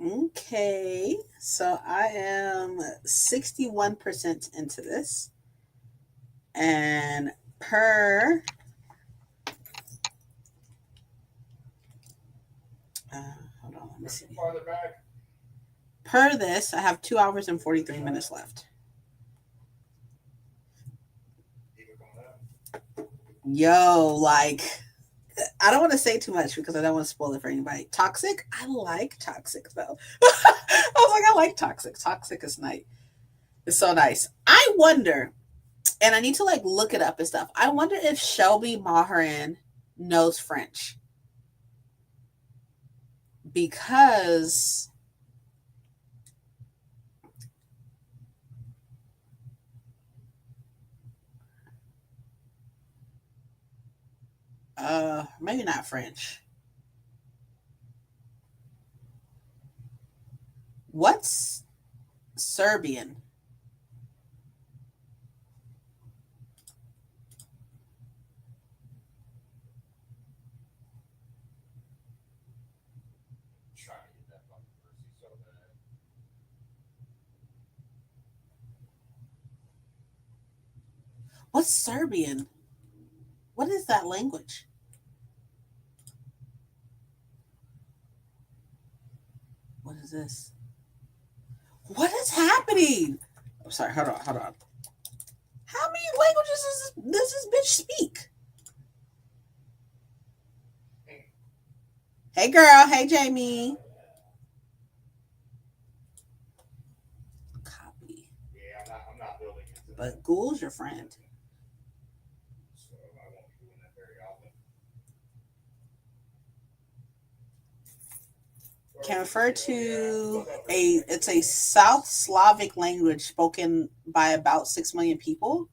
[SPEAKER 1] Okay, so I am 61% into this. And per hold on, let me see.
[SPEAKER 3] Farther back.
[SPEAKER 1] Per this, I have 2 hours and 43 minutes left. Yo, like, I don't want to say too much because I don't want to spoil it for anybody. Toxic? I like Toxic though. I was like, I like Toxic. Toxic is nice. It's so nice. I wonder, and I need to like look it up and stuff. I wonder if Shelby Maharan knows French. Because maybe not French. What's Serbian? What's Serbian? What is that language? What is this? What is happening? I'm sorry, hold on. How many languages does this bitch speak? Hey girl, hey Jamie. Copy.
[SPEAKER 3] Yeah, I'm not building it.
[SPEAKER 1] But Ghoul's your friend.
[SPEAKER 3] So I won't be doing that very often.
[SPEAKER 1] Can refer to it's a South Slavic language spoken by about 6 million people.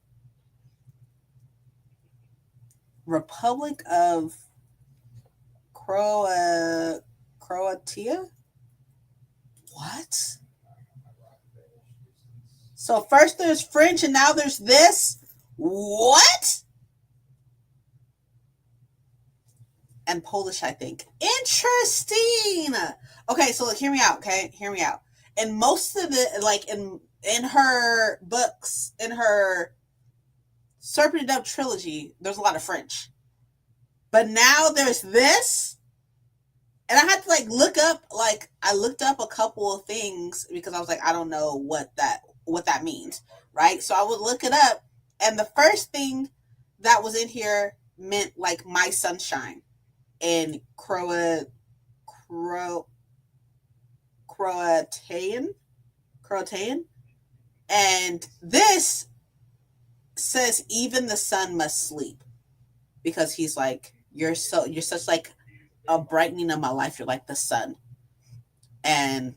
[SPEAKER 1] Republic of Croatia? What? So first there's French and now there's this? What? And Polish, I think. Interesting. Okay, so look, hear me out, okay? Hear me out. And most of it, like in her books, in her Serpent and Dove trilogy, there's a lot of French. But now there's this. And I had to like look up, like I looked up a couple of things because I was like, I don't know what that means, right? So I would look it up, and the first thing that was in here meant like my sunshine in Croatian. And this says even the sun must sleep, because he's like, you're such like a brightening of my life. You're like the sun. And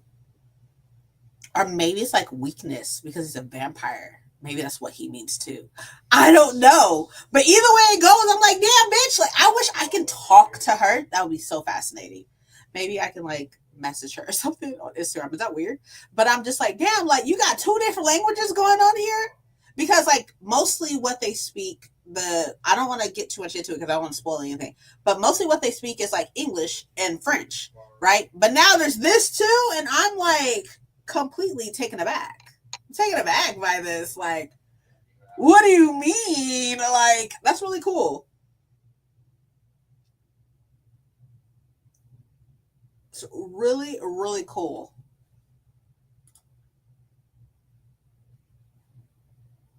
[SPEAKER 1] or maybe it's like weakness because he's a vampire. Maybe that's what he means too. I don't know. But either way it goes, I'm like, damn bitch, like I wish I could talk to her. That would be so fascinating. Maybe I can like message her or something on Instagram. Is that weird? But I'm just like, damn, like you got 2 different languages going on here? Because like mostly what they speak, I don't want to get too much into it because I don't want to spoil anything. But mostly what they speak is like English and French, right? But now there's this too, and I'm like completely taken aback. I'm taken aback by this. Like, what do you mean? Like, that's really cool. It's really, really cool.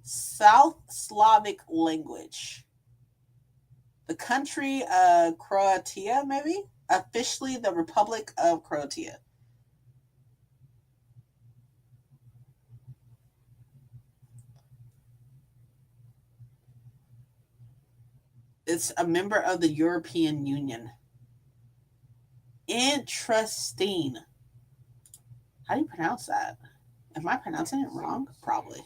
[SPEAKER 1] South Slavic language. The country Croatia, maybe? Officially the Republic of Croatia. It's a member of the European Union. Interesting. How do you pronounce that? Am I pronouncing it wrong? Probably.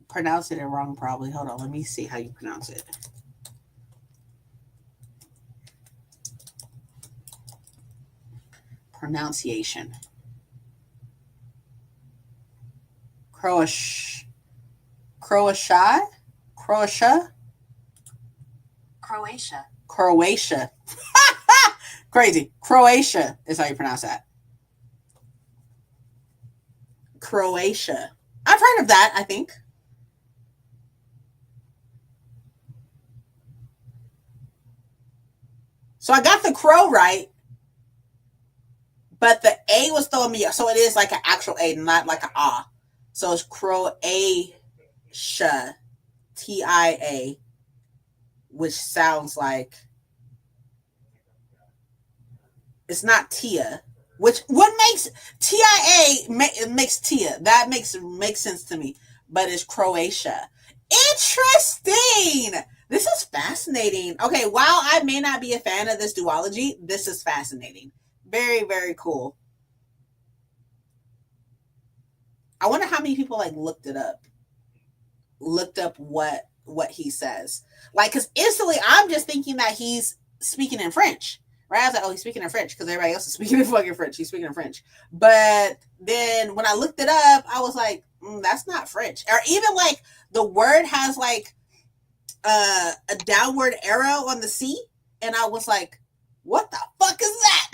[SPEAKER 1] Pronouncing it wrong, probably. Hold on, let me see how you pronounce it. Pronunciation. Croatia.
[SPEAKER 4] Croatia.
[SPEAKER 1] Croatia. Crazy. Croatia is how you pronounce that. Croatia. I've heard of that, I think. So I got the crow right, but the A was throwing me. So it is like an actual A, not like an ah. So it's Croatia, TIA, which sounds like it's not Tia. Which what makes TIA makes Tia. That makes sense to me, but it's Croatia. Interesting. This is fascinating. Okay, while I may not be a fan of this duology, this is fascinating. Very, very cool. I wonder how many people like looked up what he says. Like, because instantly I'm just thinking that he's speaking in French. Right? I was like, oh, he's speaking in French because everybody else is speaking in fucking French. He's speaking in French. But then when I looked it up, I was like, that's not French. Or even like the word has like a downward arrow on the C. And I was like, what the fuck is that?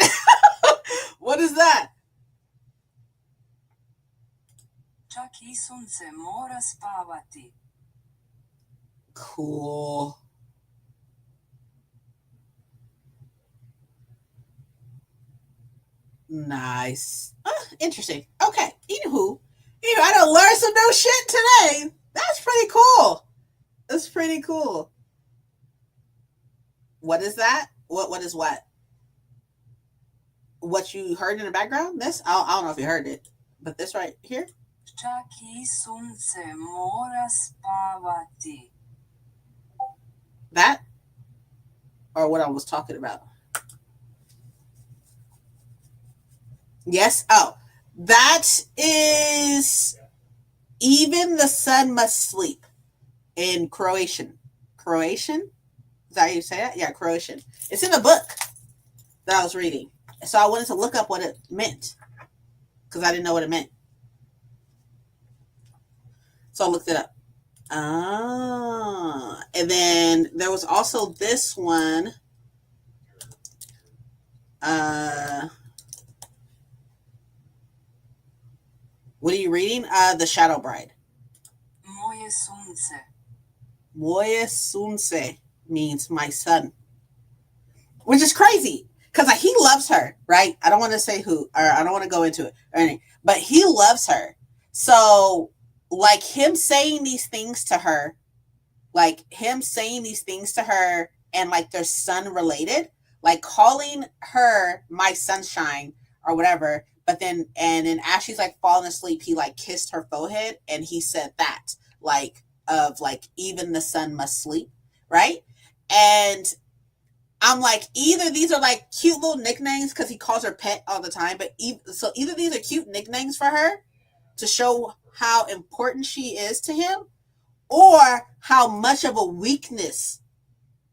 [SPEAKER 1] What is that? Cool. Nice. Interesting. Okay. Anywho, I done learned some new shit today. That's pretty cool. That's pretty cool. What is that? What is what? What you heard in the background? This? I don't know if you heard it, but this right here? That? Or what I was talking about? Yes. Oh, that is even the sun must sleep in Croatian. Croatian? Is that how you say that? Yeah, Croatian. It's in a book that I was reading. So I wanted to look up what it meant because I didn't know what it meant. So I looked it up. And then there was also this one. What are you reading? The Shadow Bride.
[SPEAKER 2] Moje sunce.
[SPEAKER 1] Moje sunce means my son. Which is crazy. Because like, he loves her, right? I don't want to say who, or I don't want to go into it or anything, but he loves her. So, like him saying these things to her, and like they're son related, like calling her my sunshine or whatever. But then as she's like falling asleep, he like kissed her forehead and he said that, like, of like, even the sun must sleep, right? And I'm like, either these are like cute little nicknames because he calls her pet all the time, but either these are cute nicknames for her to show how important she is to him, or how much of a weakness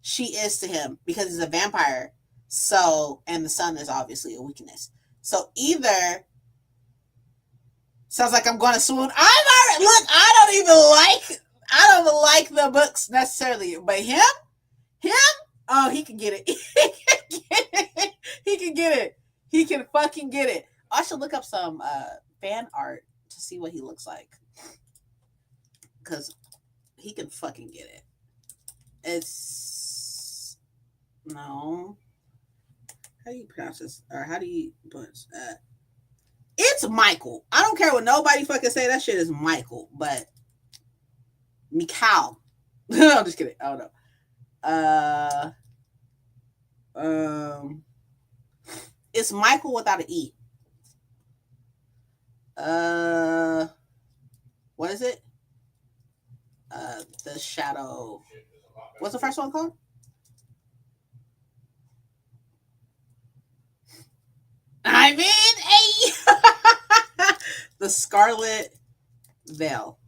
[SPEAKER 1] she is to him because he's a vampire. So, and the sun is obviously a weakness. So either sounds like I'm going to swoon. I don't even like the books necessarily, but him, oh, he can get it. He can get it. He can fucking get it. I should look up some fan art to see what he looks like, because he can fucking get it. It's no. How do you pronounce this? Or how do you pronounce that? It's Michael. I don't care what nobody fucking say. That shit is Michael, but Mikal. I'm just kidding. I don't know. It's Michael without an E. What is it? The Shadow. What's the first one called? I mean, The Scarlet Veil.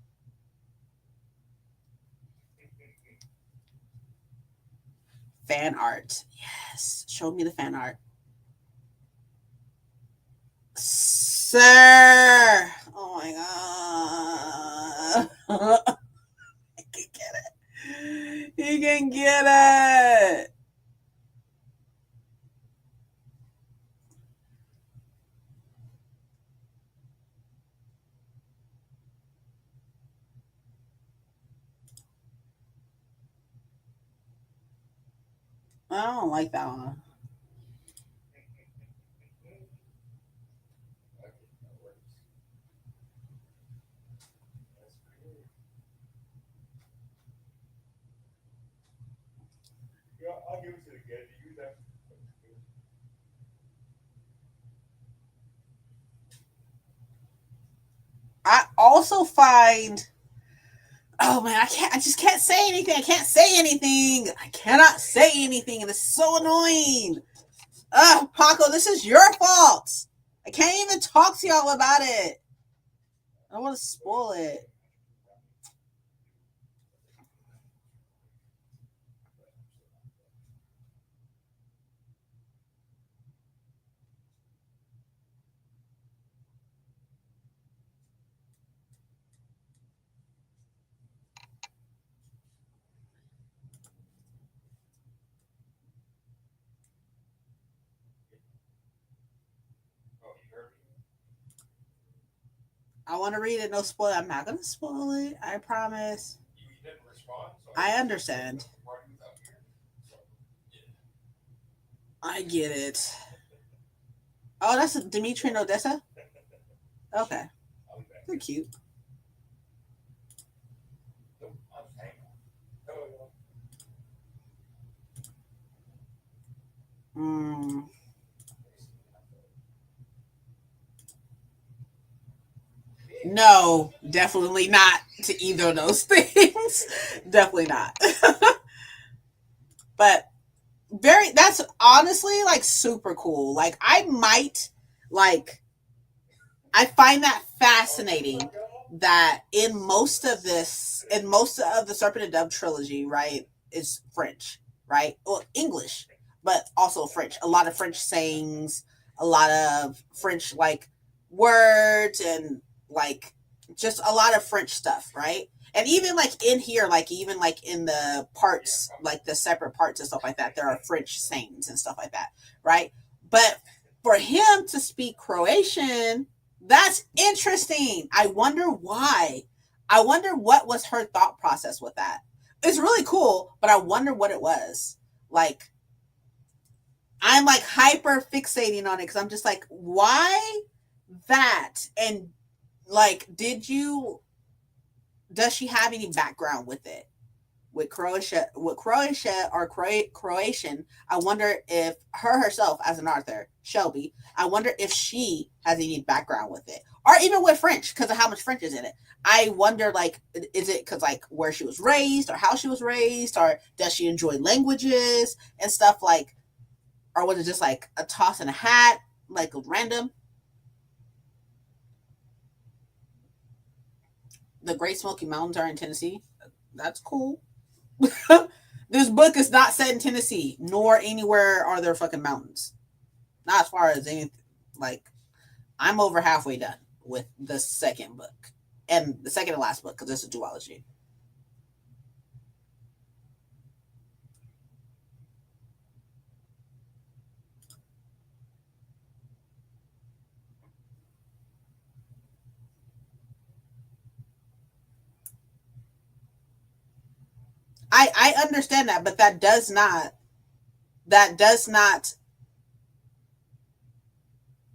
[SPEAKER 1] Fan art. Yes. Show me the fan art. Sir. Oh my god. He can get it. He can get it. I don't like that one.
[SPEAKER 3] Yeah, I'll give it to the kid. You use that.
[SPEAKER 1] I also find, oh man, I just can't say anything. I can't say anything. I cannot say anything, and it's so annoying. Ugh, Paco, this is your fault. I can't even talk to y'all about it. I don't want to spoil it.
[SPEAKER 3] Oh, you heard me.
[SPEAKER 1] I want to read it. No spoil. I'm not gonna spoil it. I promise.
[SPEAKER 3] You didn't respond. So
[SPEAKER 1] I understand.
[SPEAKER 3] Why are you out here? So, yeah.
[SPEAKER 1] I get it. Oh, that's Dimitri and Odessa. Okay,
[SPEAKER 3] I'll be back.
[SPEAKER 1] they're cute.
[SPEAKER 3] No, I'll just hang on. Hello.
[SPEAKER 1] Mm. No, definitely not to either of those things. Definitely not. But that's honestly like super cool. Like I might like I find that fascinating that in most of the Serpent and Dove trilogy, right, is French, right? Well, English, but also French. A lot of French sayings, a lot of French like words, and like just a lot of French stuff, right? And even like in here, like even like in the parts, like the separate parts and stuff like that, there are French sayings and stuff like that, right? But for him to speak Croatian, that's interesting. I wonder why. I wonder what was her thought process with that. It's really cool, but I wonder what it was. Like, I'm like hyper fixating on it because I'm just like, why that? And like, does she have any background with it? With Croatia or Croatian, I wonder if her herself as an author, Shelby, I wonder if she has any background with it, or even with French because of how much French is in it. I wonder, like, is it because like where she was raised or how she was raised, or does she enjoy languages and stuff like, or was it just like a toss in a hat, like random? The Great Smoky Mountains are in Tennessee. That's cool. This book is not set in Tennessee, nor anywhere are there fucking mountains. Not as far as anything. Like, I'm over halfway done with the second book, and the second and last book because it's a duology. I understand that, but that does not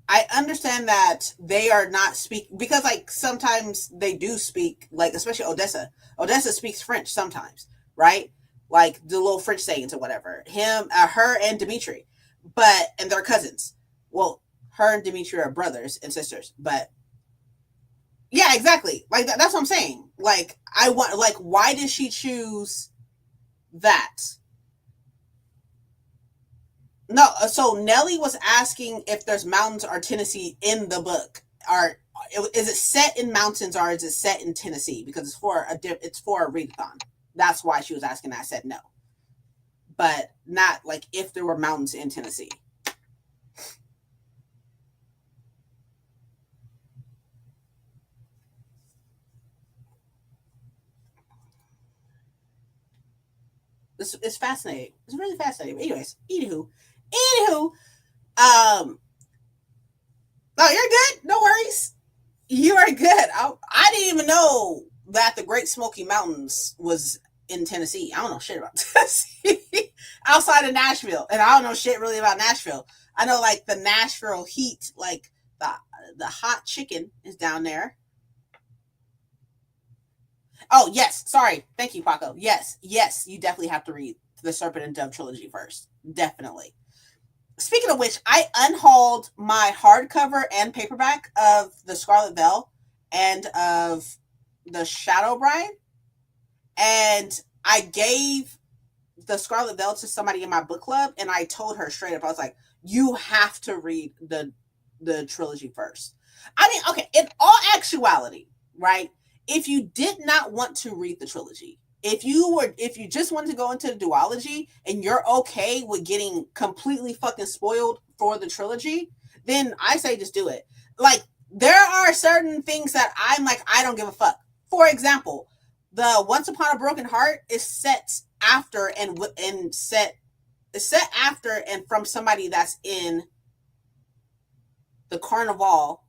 [SPEAKER 1] I understand that they are not speak because like sometimes they do speak, like especially Odessa. Odessa speaks French sometimes, right? Like the little French sayings or whatever. Her and Dimitri, and they're cousins. Well, her and Dimitri are brothers and sisters, but yeah, exactly. Like that's what I'm saying. Like I want, like, why did she choose that? No, so Nellie was asking if there's mountains or Tennessee in the book. Or is it set in mountains or is it set in Tennessee? Because it's for a readathon. That's why she was asking that. I said no, but not like if there were mountains in Tennessee. It's fascinating. It's really fascinating. Anyways, anywho, no, you're good. No worries. You are good. I didn't even know that the Great Smoky Mountains was in Tennessee. I don't know shit about Tennessee. outside of Nashville. And I don't know shit really about Nashville. I know like the Nashville heat, like the hot chicken is down there. Oh, yes. Sorry. Thank you, Paco. Yes. You definitely have to read the Serpent and Dove trilogy first. Definitely. Speaking of which, I unhauled my hardcover and paperback of The Scarlet Veil and of The Shadow Bride. And I gave The Scarlet Veil to somebody in my book club, and I told her straight up, I was like, you have to read the trilogy first. I mean, okay, in all actuality, right? If you did not want to read the trilogy, if you just wanted to go into the duology and you're okay with getting completely fucking spoiled for the trilogy, then I say just do it. Like, there are certain things that I'm like, I don't give a fuck. For example, the Once Upon a Broken Heart is set after and set after and from somebody that's in the Carnival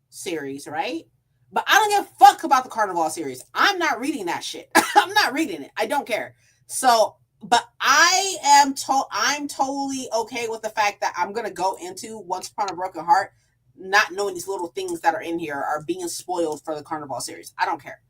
[SPEAKER 1] series, right? But I don't give a fuck about the Carnival series. I'm not reading that shit. I'm not reading it. I don't care. So, but I'm totally okay with the fact that I'm gonna go into Once Upon a Broken Heart, not knowing these little things that are in here are being spoiled for the Carnival series. I don't care.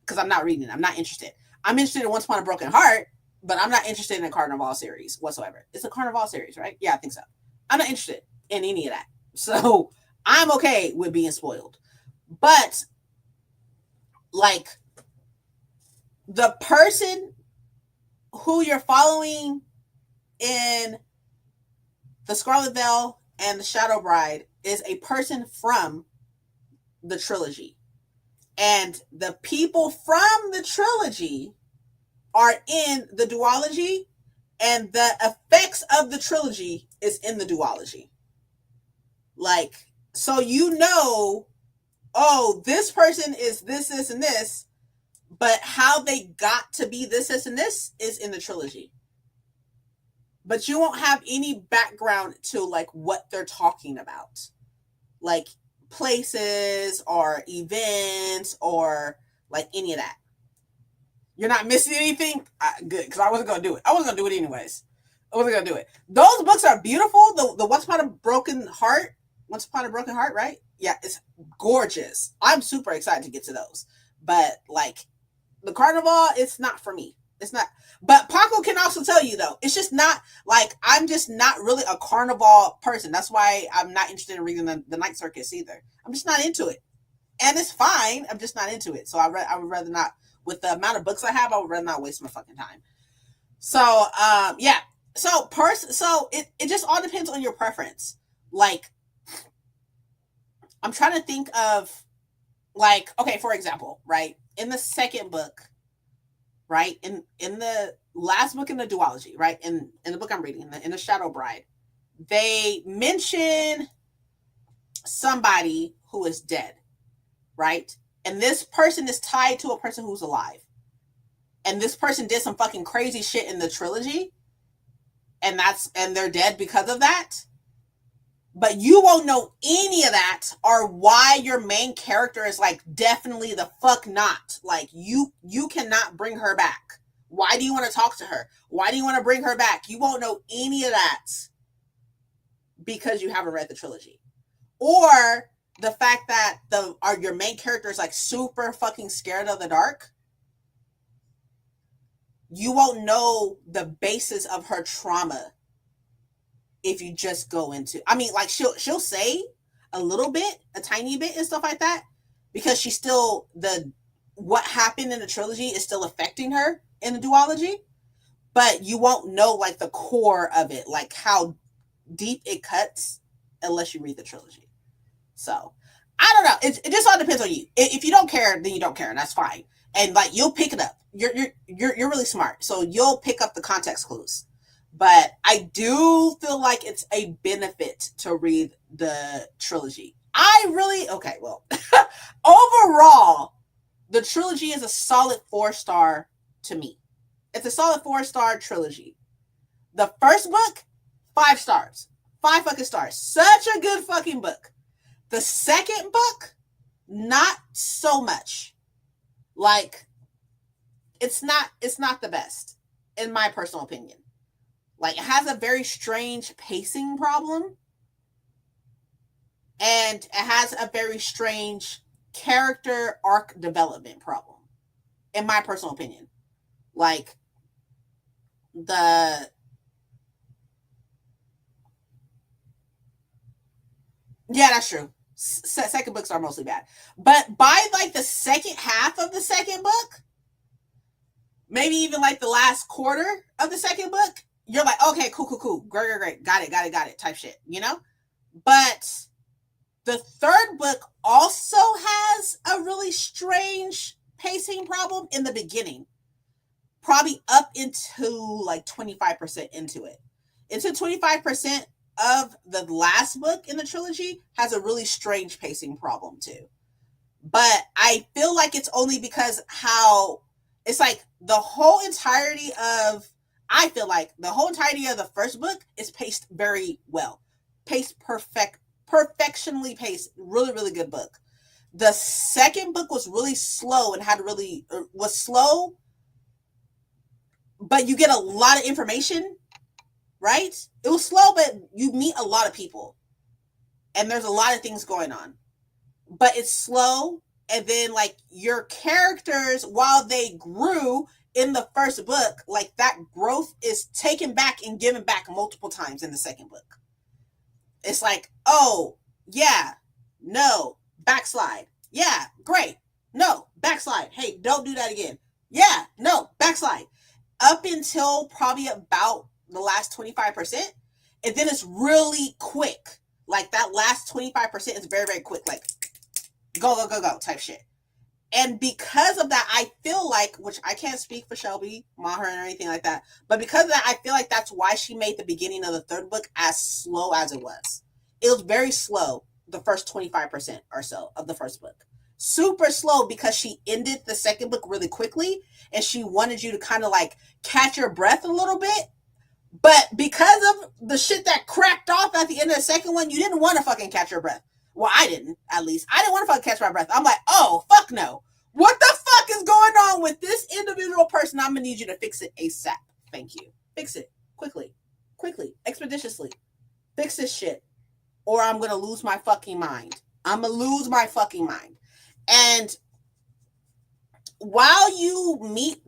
[SPEAKER 1] Because I'm not reading it. I'm not interested. I'm interested in Once Upon a Broken Heart, but I'm not interested in the Carnival series whatsoever. It's a Carnival series, right? Yeah, I think so. I'm not interested in any of that. So I'm okay with being spoiled. But, like, the person who you're following in The Scarlet Veil and The Shadow Bride is a person from the trilogy. And the people from the trilogy are in the duology, and the effects of the trilogy is in the duology. Like, so you know, oh, this person is this, and this, but how they got to be this, and this is in the trilogy. But you won't have any background to, like, what they're talking about. Like, places or events or, like, any of that. You're not missing anything? Good, because I wasn't going to do it. I wasn't going to do it anyways. I wasn't going to do it. Those books are beautiful. The Once Upon a Broken Heart, right? Yeah, it's gorgeous. I'm super excited to get to those. But, like, the Carnival, it's not for me. It's not. But Paco can also tell you, though, it's just not, like, I'm just not really a Carnival person. That's why I'm not interested in reading the Night Circus either. I'm just not into it. And it's fine. I'm just not into it. So I would rather not, with the amount of books I have, I would rather not waste my fucking time. So, yeah. So it just all depends on your preference. Like, I'm trying to think of, like, okay, for example, right? In the second book, right? In the last book in the duology, right? In the book I'm reading, in the Shadow Bride, they mention somebody who is dead, right? And this person is tied to a person who's alive. And this person did some fucking crazy shit in the trilogy. And they're dead because of that. But you won't know any of that or why your main character is like, definitely the fuck not. Like, you cannot bring her back. Why do you want to talk to her? Why do you want to bring her back? You won't know any of that because you haven't read the trilogy. Or the fact that your main character is like super fucking scared of the dark. You won't know the basis of her trauma if you just go into, I mean, like, she'll say a little bit, a tiny bit and stuff like that, because she's still, what happened in the trilogy is still affecting her in the duology, but you won't know, like, the core of it, like how deep it cuts, unless you read the trilogy. So I don't know. It just all depends on you. If you don't care, then you don't care, and that's fine. And, like, you'll pick it up. You're really smart, so you'll pick up the context clues. But I do feel like it's a benefit to read the trilogy. Overall, the trilogy is a solid 4-star to me. It's a solid 4-star trilogy. The first book, 5 stars. 5 fucking stars. Such a good fucking book. The second book, not so much. Like, it's not the best. in my personal opinion. Like, it has a very strange pacing problem. And it has a very strange character arc development problem, in my personal opinion. Like, yeah, that's true. Second books are mostly bad. But by, like, the second half of the second book, maybe even, like, the last quarter of the second book, you're like, okay, cool. Great. Got it, type shit, you know? But the third book also has a really strange pacing problem in the beginning. Probably up into like 25% into it. Into 25% of the last book in the trilogy has a really strange pacing problem too. But I feel like it's only because how it's like the whole entirety of the first book is paced very well. Paced perfectionly paced, really good book. The second book was really slow and was slow, but you get a lot of information, right? It was slow, but you meet a lot of people and there's a lot of things going on, but it's slow. And then, like, your characters, while they grew in the first book, like, that growth is taken back and given back multiple times in the second book. It's like, oh, yeah, no, backslide. Yeah, great. No, backslide. Hey, don't do that again. Yeah, no, backslide. Up until probably about the last 25%. And then it's really quick. Like, that last 25% is very, very quick. Like, go type shit. And because of that, I feel like, which I can't speak for Shelby Maher or anything like that, but because of that, I feel like that's why she made the beginning of the third book as slow as it was. It was very slow, the first 25% or so of the first book. Super slow because she ended the second book really quickly and she wanted you to kind of like catch your breath a little bit. But because of the shit that cracked off at the end of the second one, you didn't want to fucking catch your breath. Well, I didn't, at least. I didn't want to fucking catch my breath. I'm like, oh, fuck no. What the fuck is going on with this individual person? I'm going to need you to fix it ASAP. Thank you. Fix it. Quickly, expeditiously. Fix this shit. Or I'm going to lose my fucking mind. I'm going to lose my fucking mind. And while you meet,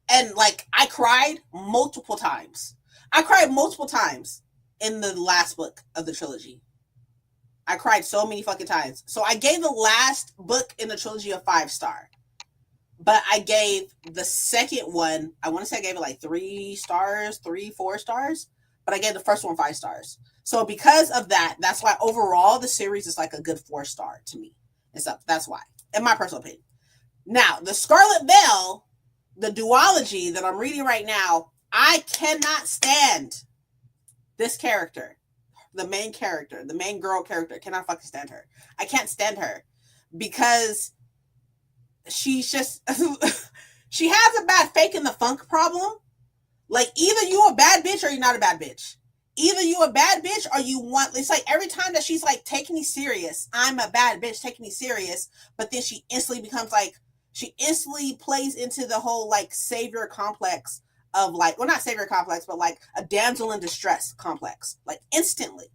[SPEAKER 1] I cried multiple times. I cried multiple times in the last book of the trilogy. I cried so many fucking times. So I gave the last book in the trilogy a 5-star. But I gave the second one, I want to say I gave it like 3 stars, 4 stars. But I gave the first one 5 stars. So because of that, that's why overall the series is like a good 4-star to me. And stuff. That's why, in my personal opinion. Now, the Scarlet Veil, the duology that I'm reading right now, I cannot stand this character. The main character, the main girl character, cannot fucking stand her. I can't stand her because she's just, she has a bad fake in the funk problem. Like, either you a bad bitch or you're not a bad bitch. Either you a bad bitch or you want, it's like every time that she's like, take me serious, I'm a bad bitch, take me serious. But then she instantly becomes like, she instantly plays into the whole like savior complex of like, well, not savior complex, but like a damsel in distress complex, like instantly.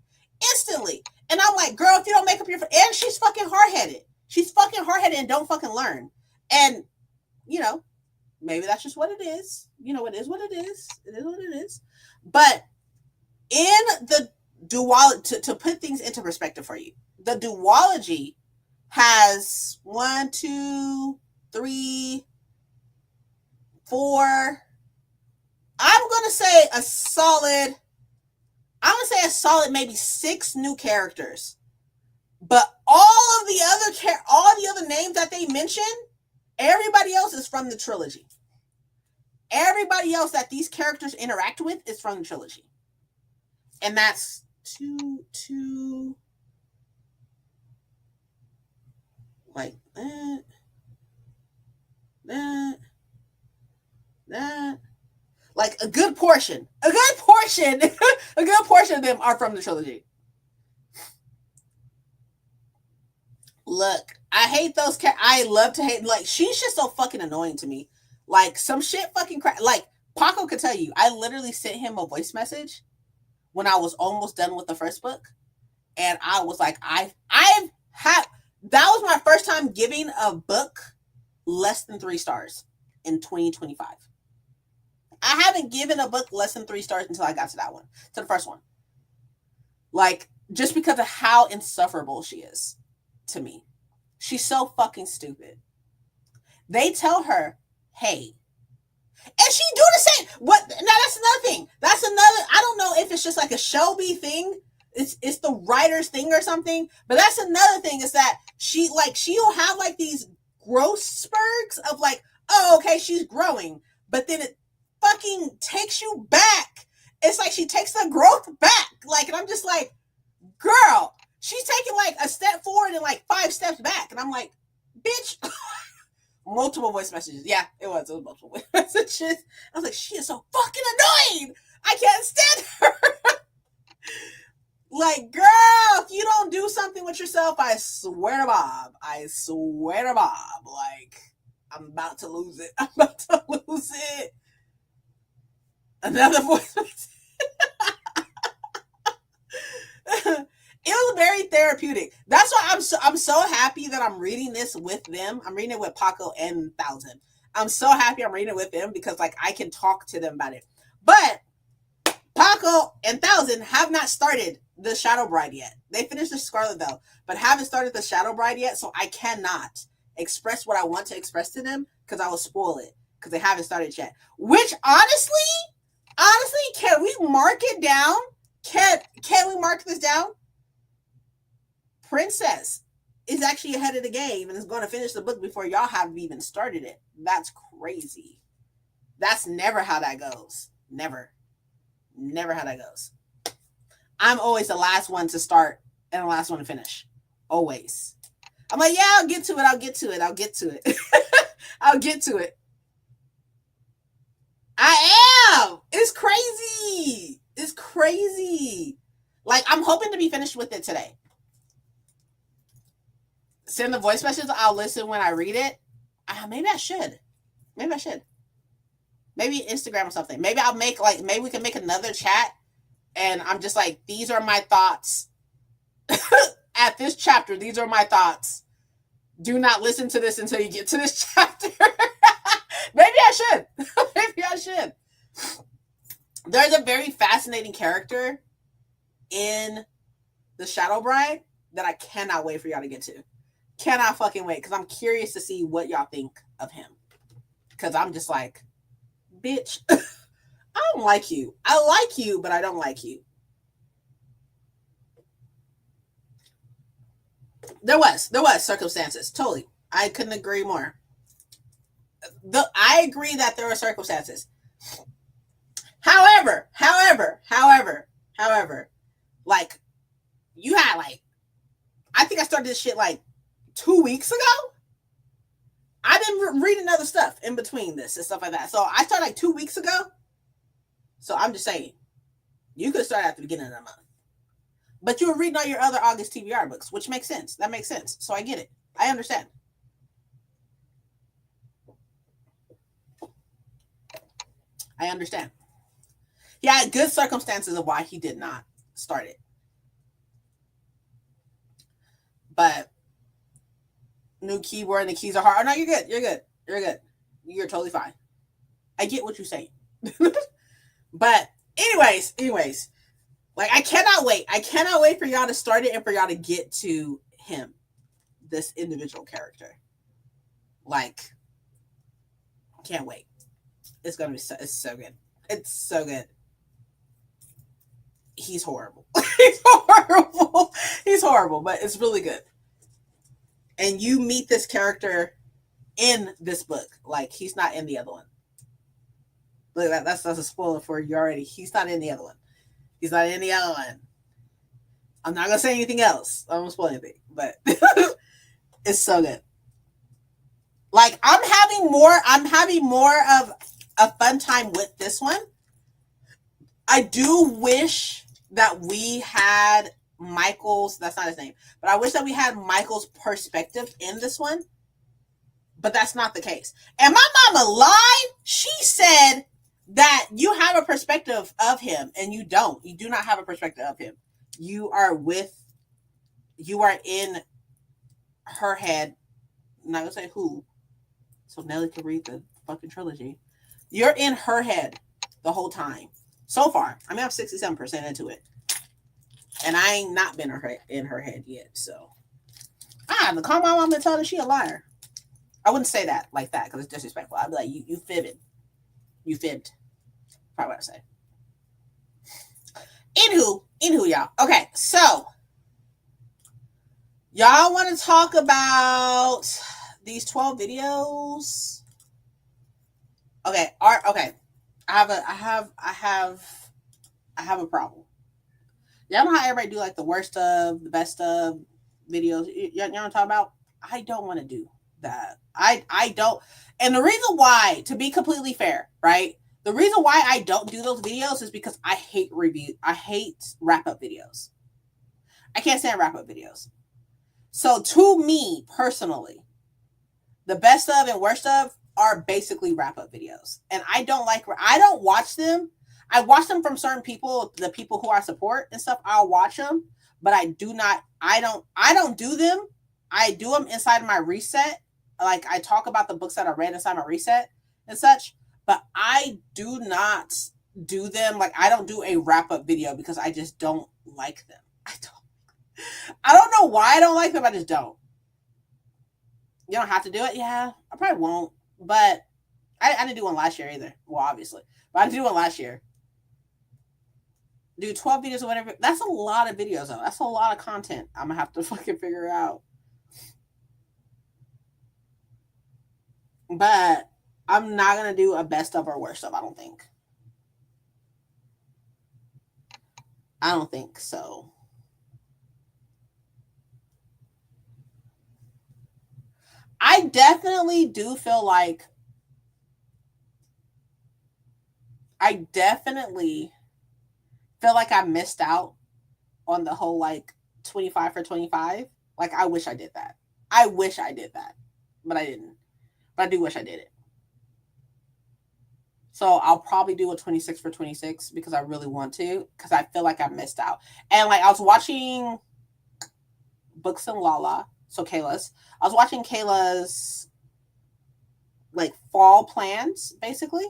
[SPEAKER 1] And I'm like, girl, if you don't make up your, and she's fucking hard-headed. She's fucking hard-headed and don't fucking learn. And, you know, maybe that's just what it is. You know, it is what it is. It is what it is. But in the duology, to put things into perspective for you, the duology has 1, 2, 3, 4. I'm gonna say a solid maybe 6 new characters. But all the other names that they mention, everybody else is from the trilogy. Everybody else that these characters interact with is from the trilogy. And that's 2 like that. Like a good portion of them are from the trilogy. Look, I hate those I love to hate, like, she's just so fucking annoying to me. Like, some shit fucking like, Paco could tell you, I literally sent him a voice message when I was almost done with the first book. And I was like, that was my first time giving a book less than 3 stars in 2025. I haven't given a book less than 3 stars until I got to that one, to the first one. Like, just because of how insufferable she is to me. She's so fucking stupid. They tell her, hey, and she do the same. What? Now that's another thing. That's another. I don't know if it's just like a Shelby thing. It's the writer's thing or something. But that's another thing is that she'll have like these growth spurts of like, oh, okay, she's growing, but then it fucking takes you back. It's like she takes the growth back. Like, and I'm just like, girl, she's taking like a step forward and like 5 steps back, and I'm like, bitch. Multiple voice messages. Yeah, it was multiple voice messages. I was like, she is so fucking annoying. I can't stand her. Like, girl, if you don't do something with yourself, I swear to Bob. I swear to Bob. Like, I'm about to lose it. I'm about to lose it. Another voice message. It was very therapeutic. That's why I'm so happy that I'm reading this with them. I'm reading it with Paco and Thousand. I'm so happy I'm reading it with them because like I can talk to them about it. But Paco and Thousand have not started the Shadow Bride yet. They finished the Scarlet though, but haven't started the Shadow Bride yet, so I cannot express what I want to express to them because I will spoil it because they haven't started yet. Which honestly, can we mark it down? Can we mark this down? Princess is actually ahead of the game and is going to finish the book before y'all have even started it. That's crazy. That's never how that goes. Never how that goes. I'm always the last one to start and the last one to finish. Always. I'm like, yeah, I'll get to it. I'll get to it. I am. It's crazy. Like, I'm hoping to be finished with it today. Send the voice message. I'll listen when I read it. Maybe I should. Maybe Instagram or something. Maybe maybe we can make another chat. And I'm just like, these are my thoughts. At this chapter, these are my thoughts. Do not listen to this until you get to this chapter. Maybe I should. There's a very fascinating character in the Shadow Bride that I cannot wait for y'all to get to. Cannot fucking wait because I'm curious to see what y'all think of him. Because I'm just like, bitch, I don't like you. I like you, but I don't like you. There was circumstances. Totally. I couldn't agree more. I agree that there were circumstances. However, like, you had like, I think I started this shit like 2 weeks ago. I've been reading other stuff in between this and stuff like that. So I started like 2 weeks ago. So I'm just saying, you could start at the beginning of the month. But you were reading all your other August TBR books, which makes sense. That makes sense. So I get it. I understand. He had good circumstances of why he did not start it. But new keyboard and the keys are hard. Oh, no, you're good. You're totally fine. I get what you're saying. But anyways, like, I cannot wait for y'all to start it and for y'all to get to him, this individual character. Like, can't wait. It's so good. It's so good. He's horrible. He's horrible, but it's really good. And you meet this character in this book. Like, he's not in the other one. Look, that's a spoiler for you already. He's not in the other one. I'm not gonna say anything else. I won't spoil anything, but it's so good. Like, I'm having more of a fun time with this one. I do wish that we had Michael's, that's not his name, but I wish that we had Michael's perspective in this one. But that's not the case. And my mama lied. She said that you have a perspective of him and you don't. You do not have a perspective of him. You are in her head. I'm not gonna say who, so Nelly can read the fucking trilogy. You're in her head the whole time. So far. I mean, I'm 67% into it. And I ain't not been in her head yet, so I have to call my mom and tell her she a liar. I wouldn't say that like that because it's disrespectful. I'd be like, you fibbed. You fibbed. Probably what I say. Anywho, y'all. Okay, so y'all want to talk about these 12 videos? Okay, okay. I have a problem. Y'all know how everybody do like the worst of, the best of videos. Y'all know what I'm talking about? I don't want to do that. I don't. And the reason why, to be completely fair, right? The reason why I don't do those videos is because I hate wrap up videos. I can't stand wrap up videos. So to me personally, the best of and worst of are basically wrap up videos. And I don't watch them. I watch them from certain people, the people who I support and stuff. I'll watch them, but I don't do them. I do them inside my reset. Like I talk about the books that I read inside my reset and such, but I do not do them. Like I don't do a wrap up video because I just don't like them. I don't know why I don't like them. I just don't. You don't have to do it. Yeah, I probably won't, but I didn't do one last year either. Well, obviously, but I did do one last year. Do 12 videos or whatever. That's a lot of videos though. That's a lot of content. I'm gonna have to fucking figure out. But I'm not gonna do a best of or worst of, I don't think. I don't think so. I definitely do feel like I missed out on the whole like 25 for 25. Like I wish I did that. But I didn't. But I do wish I did it. So I'll probably do a 26 for 26 because I really want to, because I feel like I missed out. And like I was watching Books and Lala, so Kayla's. I was watching Kayla's like fall plans, basically.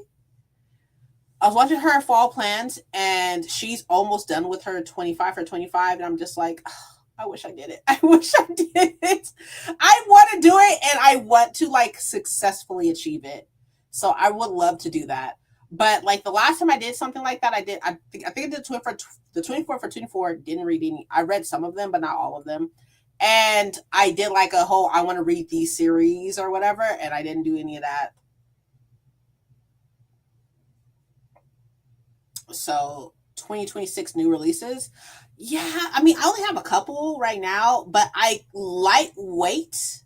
[SPEAKER 1] I was watching her fall plans and she's almost done with her 25 for 25. And I'm just like, oh, I wish I did it. I wish I did it. I want to do it and I want to like successfully achieve it. So I would love to do that. But like the last time I did something like that, I think I did the 24 for 24, didn't read any. I read some of them, but not all of them. And I did like a whole, I want to read these series or whatever. And I didn't do any of that. So 2026 new releases. Yeah, I mean, I only have a couple right now, but I lightweight.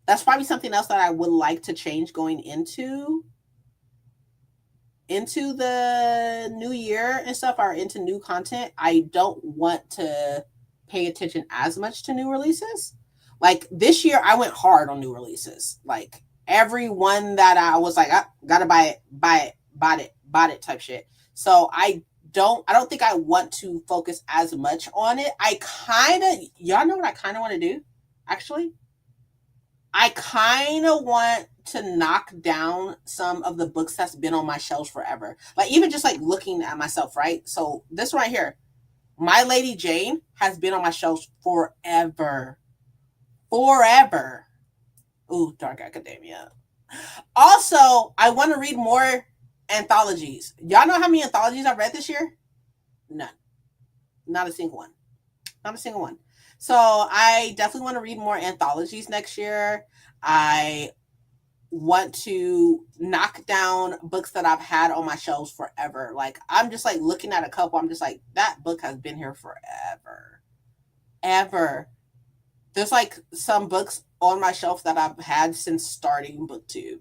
[SPEAKER 1] That's probably something else that I would like to change going into the new year and stuff, or into new content. I don't want to pay attention as much to new releases. Like this year, I went hard on new releases. Like every one that I was like, I gotta buy it, bought it type shit. So I don't think I want to focus as much on it. Y'all know what I kind of want to do, actually? I kind of want to knock down some of the books that's been on my shelves forever. Like even just like looking at myself, right? So this right here, My Lady Jane has been on my shelves forever. Forever. Ooh, Dark Academia. Also, I want to read more anthologies. Y'all know how many anthologies I've read this year? None. Not a single one. Not a single one. So I definitely want to read more anthologies next year. I want to knock down books that I've had on my shelves forever. Like I'm just like looking at a couple. I'm just like, that book has been here forever. Ever. There's like some books on my shelf that I've had since starting BookTube.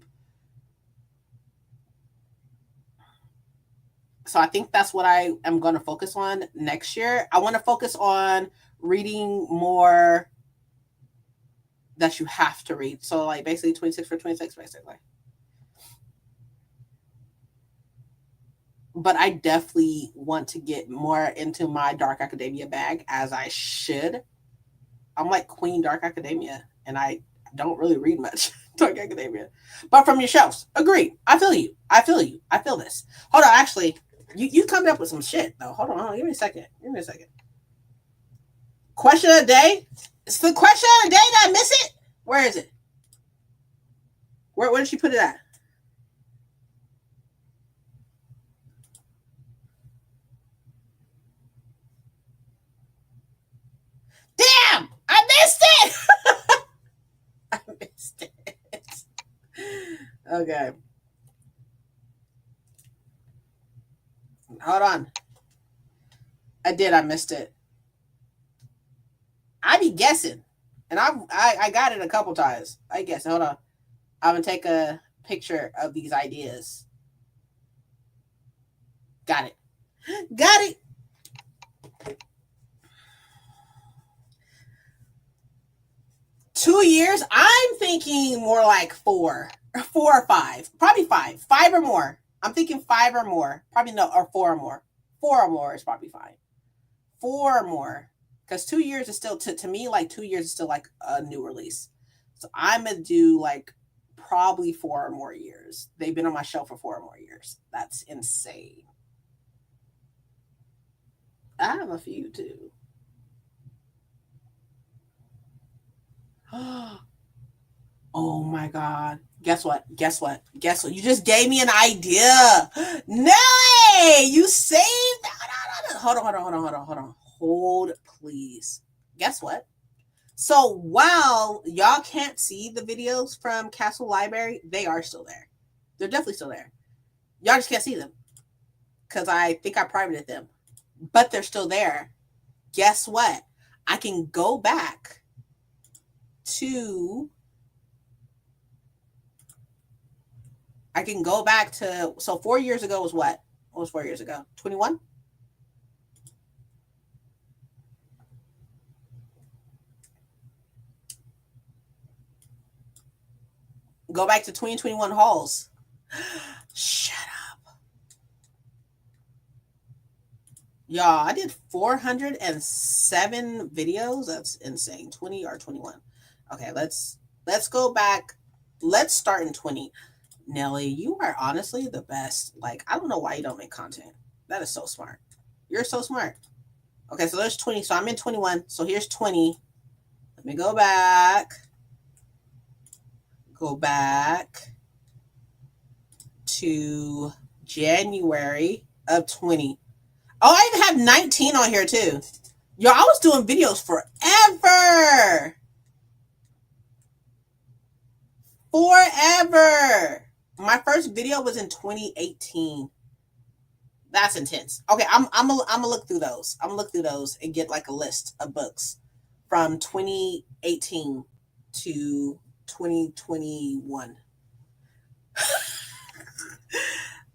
[SPEAKER 1] So I think that's what I am going to focus on next year. I want to focus on reading more that you have to read. So like basically 26 for 26, basically. but I definitely want to get more into my Dark Academia bag, as I should. I'm like Queen Dark Academia, and I don't really read much Dark Academia. But from your shelves, agreed. I feel you. I feel you. I feel this. Hold on, actually, you coming up with some shit though. Hold on, give me a second. Give me a second. Question of the day. It's the question of the day. Did I miss it? Where is it? Where did she put it at? Damn! I missed it! I missed it. Okay. Hold on. I did. I missed it. I be guessing. And I got it a couple times. I guess. Hold on. I'm going to take a picture of these ideas. Got it. Got it. $2 years. I'm thinking more like 4 or 5. Probably 5. 5 or more. I'm thinking 5 or more. Probably no, or 4 or more. 4 or more is probably fine. 4 or more. Because 2 years is still, to me, like 2 years is still like a new release. So I'm going to do like probably 4 or more years. They've been on my shelf for 4 or more years. That's insane. I have a few too. Oh my God. Guess what? Guess what? Guess what? You just gave me an idea. Nelly, you saved. Hold on. Hold, please. Guess what? So while y'all can't see the videos from Castle Library, they are still there. They're definitely still there. Y'all just can't see them because I think I privated them, but they're still there. Guess what? I can go back to. So 4 years ago was what? What was 4 years ago? 21? Go back to 2021 hauls. Shut up. Y'all, I did 407 videos. That's insane. 20 or 21. Okay, let's go back. Let's start in 20. Nelly, you are honestly the best. Like, I don't know why you don't make content. That is so smart. You're so smart. Okay, so there's 20. So I'm in 21. So here's 20. Let me go back. Go back to January of 20. Oh, I even have 19 on here too. Yo, I was doing videos forever. Forever. My first video was in 2018. That's intense. Okay, I'm gonna look through those. I'm gonna look through those and get like a list of books from 2018 to 2021.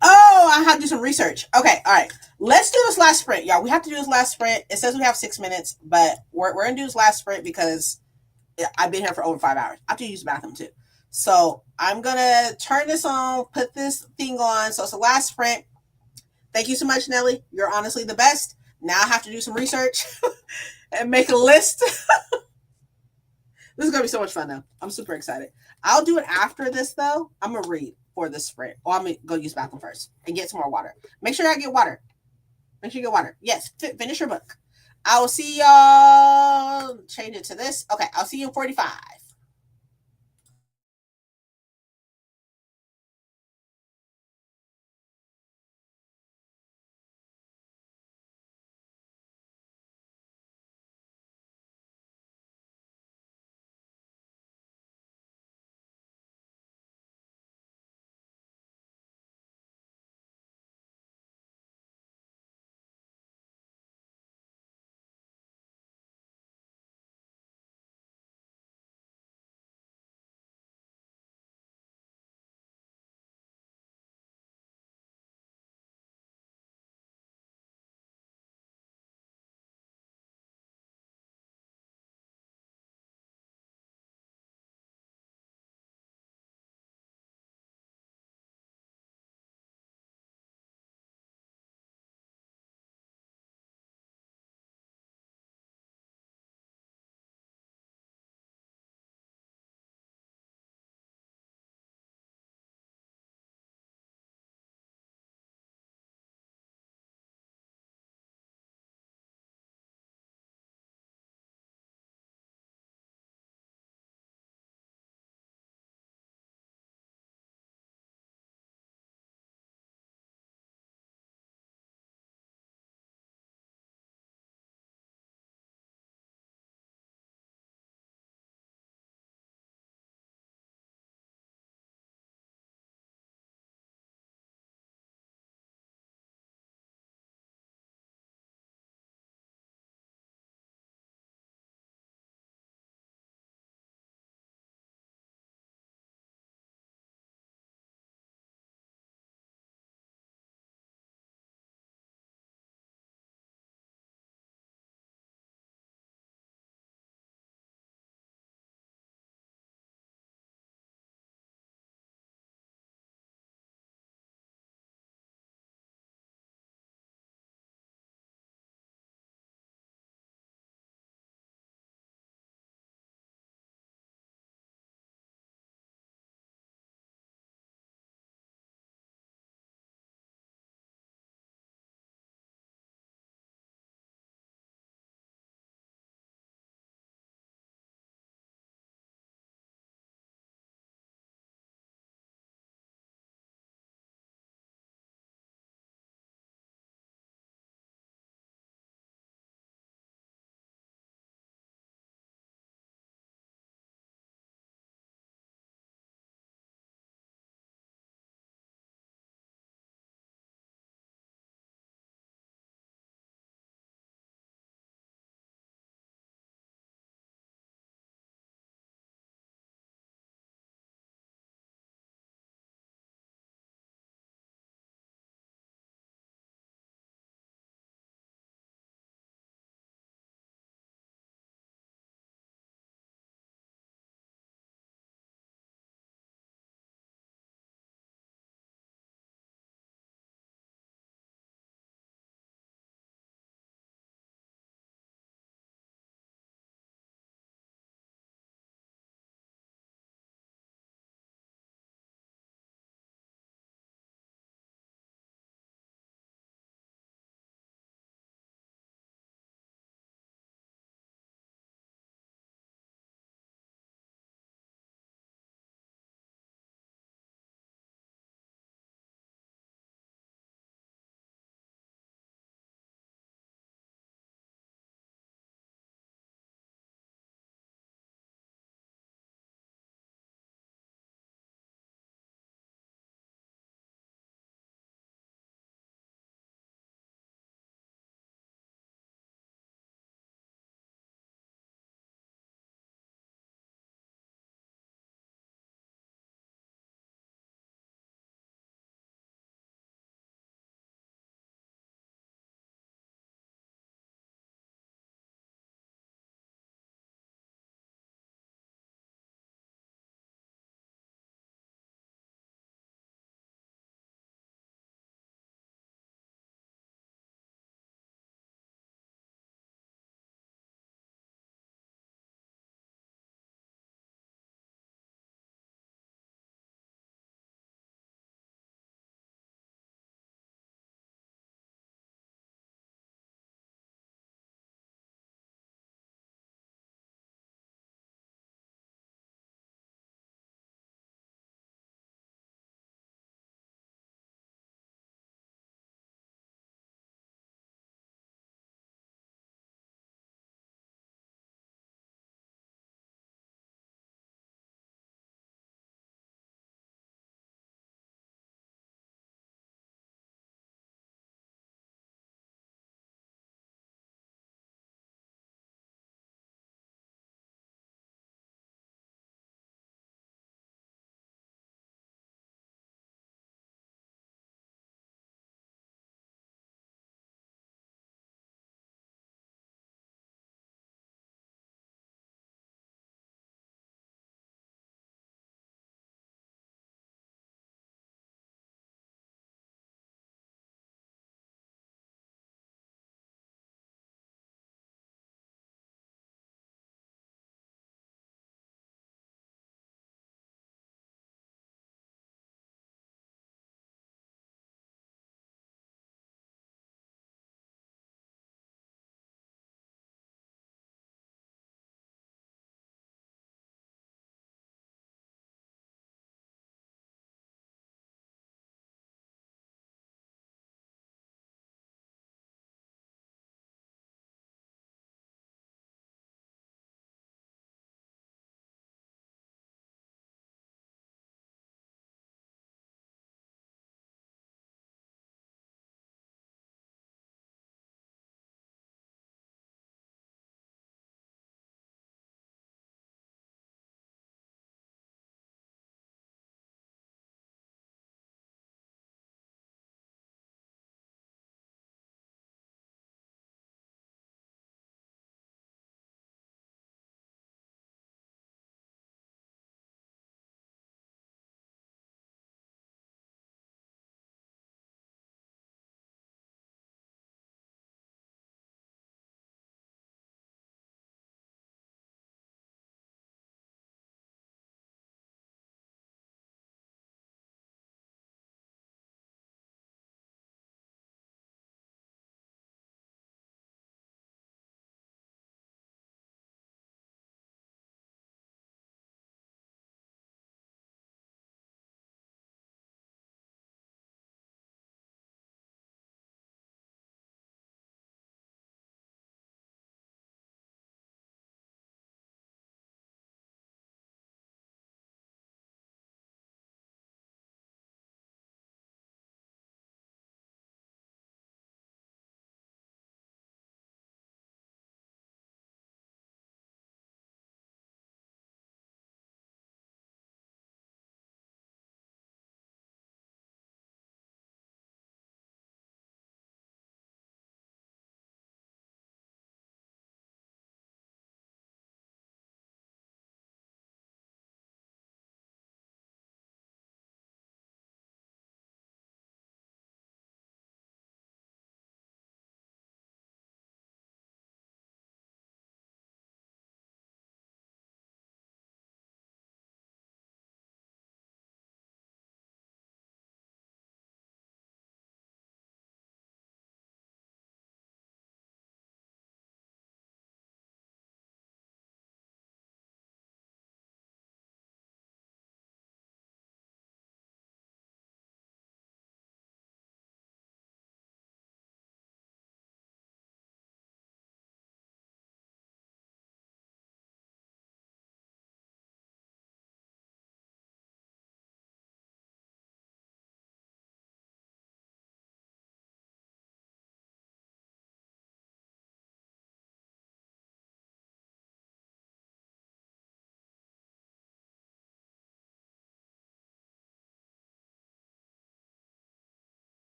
[SPEAKER 1] Oh, I have to do some research. Okay, all right. Let's do this last sprint, y'all. We have to do this last sprint. It says we have 6 minutes, but we're gonna do this last sprint because I've been here for over 5 hours. I have to use the bathroom too. So I'm gonna turn this on, put this thing on. So it's the last sprint. Thank you so much, Nelly. You're honestly the best. Now I have to do some research and make a list. This is gonna be so much fun though. I'm super excited. I'll do it after this though. I'm gonna read for this sprint. Or I'm gonna go use the bathroom first and get some more water. Make sure I get water. Make sure you get water. Yes, finish your book. I will see y'all. Change it to this. Okay, I'll see you in 45.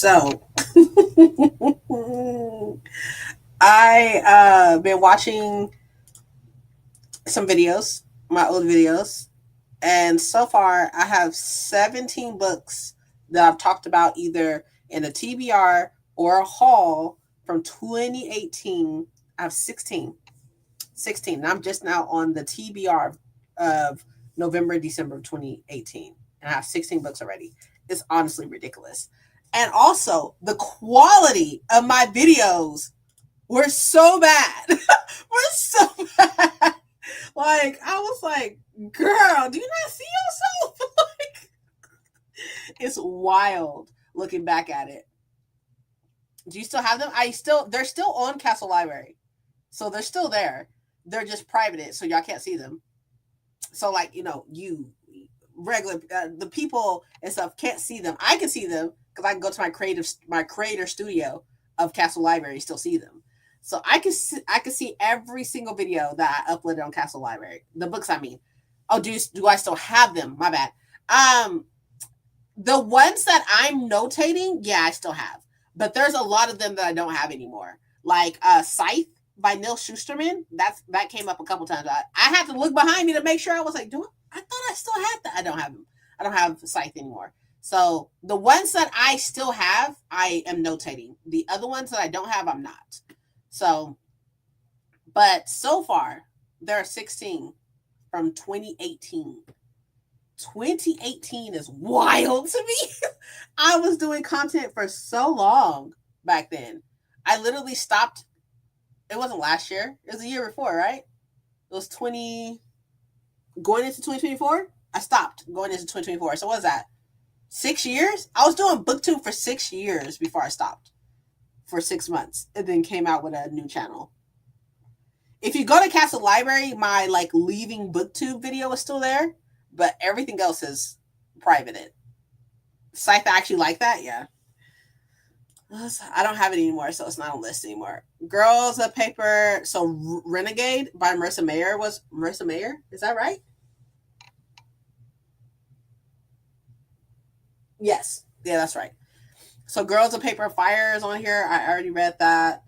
[SPEAKER 1] So I been watching some videos, my old videos, and so far I have 17 books that I've talked about either in a TBR or a haul from 2018. I have 16. And I'm just now on the TBR of November, December of 2018. And I have 16 books already. It's honestly ridiculous. And also, the quality of my videos were so bad. were so bad. Like, I was like, girl, do you not see yourself? Like, it's wild looking back at it. Do you still have them? They're still on Castle Library. So they're still there. They're just privated, so y'all can't see them. So, like, you regular the people and stuff can't see them. I can see them because I can go to my creator studio of Castle Library, still see them. So I can see every single video that I uploaded on Castle Library. The books, I mean. Oh, do I still have them? My bad. The ones that I'm notating, yeah, I still have. But there's a lot of them that I don't have anymore. Like Scythe by Neil Shusterman. That came up a couple times. I had to look behind me to make sure. I was like, I thought I still had that. I don't have them. I don't have Scythe anymore. So the ones that I still have, I am notating. The other ones that I don't have, I'm not. So, but so far, there are 16 from 2018. 2018 is wild to me. I was doing content for so long back then. I literally stopped. It wasn't last year. It was the year before, right? It was going into 2024. I stopped going into 2024. So what was that? 6 years? I was doing BookTube for 6 years before I stopped for 6 months and then came out with a new channel. If you go to Castle Library, my leaving BookTube video is still there, but everything else is privated. Scythe actually like that, yeah. I don't have it anymore, so it's not on the list anymore. Girls of Paper. So Renegade by Marissa Mayer was Marissa Mayer. Is that right? Yes. Yeah, that's right. So Girls of Paper and Fire is on here. I already read that.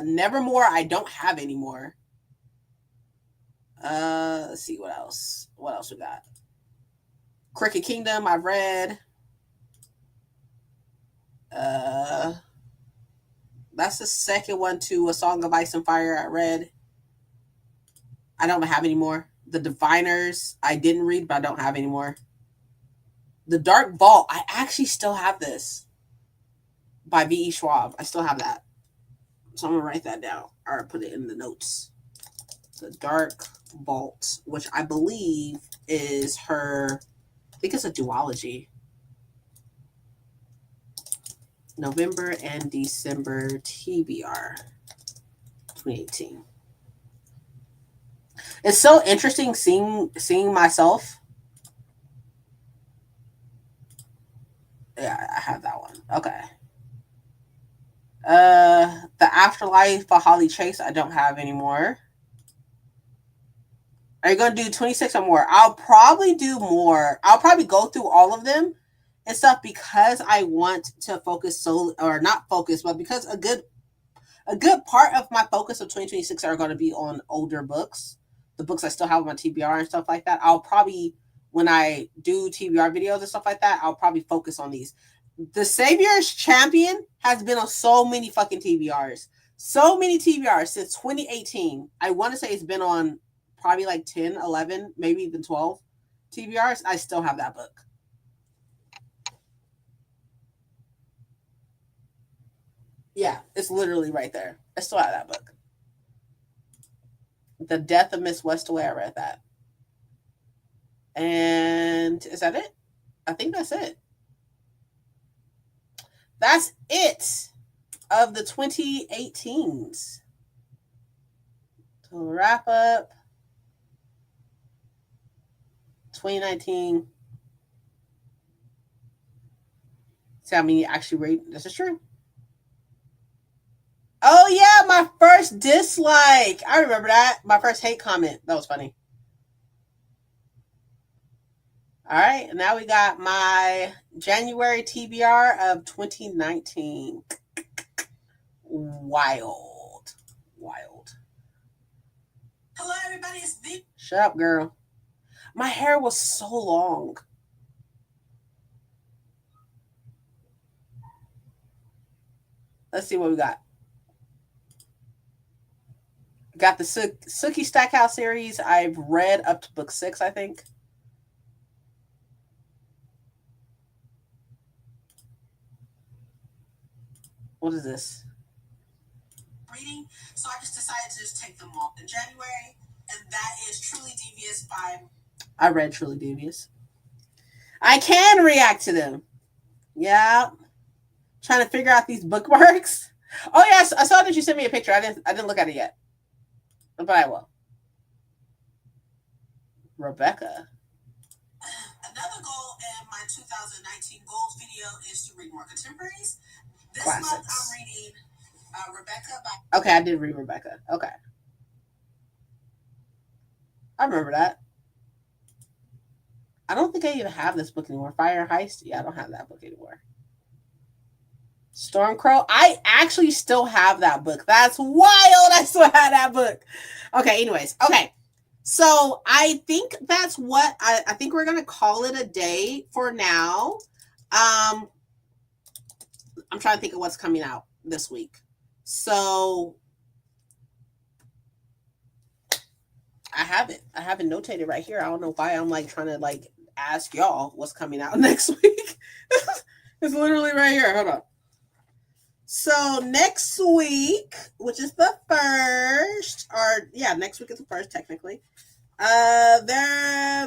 [SPEAKER 1] Nevermore, I don't have anymore. Let's see what else. What else we got? Cricket Kingdom, I've read. That's the second one to A Song of Ice and Fire I read. I don't have anymore. The Diviners, I didn't read, but I don't have anymore. The Dark Vault, I actually still have this by V.E. Schwab. I still have that. So I'm going to write that down or put it in the notes. The Dark Vault, which I believe is her, I think it's a duology. November and December TBR 2018. It's so interesting seeing myself. Yeah, I have that one. Okay. The Afterlife by Holly Chase, I don't have anymore. Are you gonna do 26 or more? I'll probably do more. I'll probably go through all of them and stuff because I want to focus not focus, but because a good part of my focus of 2026 are going to be on older books, the books I still have on my TBR and stuff like that. I'll probably, when I do TBR videos and stuff like that, I'll probably focus on these. The Savior's Champion has been on so many fucking TBRs. So many TBRs since 2018. I want to say it's been on probably 10, 11, maybe even 12 TBRs. I still have that book. Yeah, it's literally right there. I still have that book. The Death of Miss Westaway, I read that. And is that it? I think that's it. That's it of the 2018s. To wrap up 2019. See how many actually rate. This is true. Oh, yeah, my first dislike. I remember that. My first hate comment. That was funny. All right, now we got my January TBR of 2019. Wild.
[SPEAKER 5] Hello, everybody. It's V.
[SPEAKER 1] Shut up, girl. My hair was so long. Let's see what we got. Got the Sookie Stackhouse series. I've read up to book 6, I think. What is this?
[SPEAKER 5] Reading, so I just decided to just take them all in January, and that is Truly Devious by.
[SPEAKER 1] I read Truly Devious. I can react to them. Yeah. Trying to figure out these bookmarks. Oh yes, I saw that you sent me a picture. I didn't look at it yet. But I will. Rebecca.
[SPEAKER 5] Another goal in my 2019 goals video is to read more contemporaries. This
[SPEAKER 1] Classics.
[SPEAKER 5] month I'm reading Rebecca by.
[SPEAKER 1] Okay, I did read Rebecca. Okay. I remember that. I don't think I even have this book anymore. Fire Heist? Yeah, I don't have that book anymore. Stormcrow? I actually still have that book. That's wild. I still have that book. Okay, anyways. Okay. So I think that's what I think we're gonna call it a day for now. I'm trying to think of what's coming out this week. So I have it notated right here. I don't know why I'm like trying to like ask y'all what's coming out next week. It's literally right here. Hold on. So next week, which is the first, or yeah, next week is the first technically. The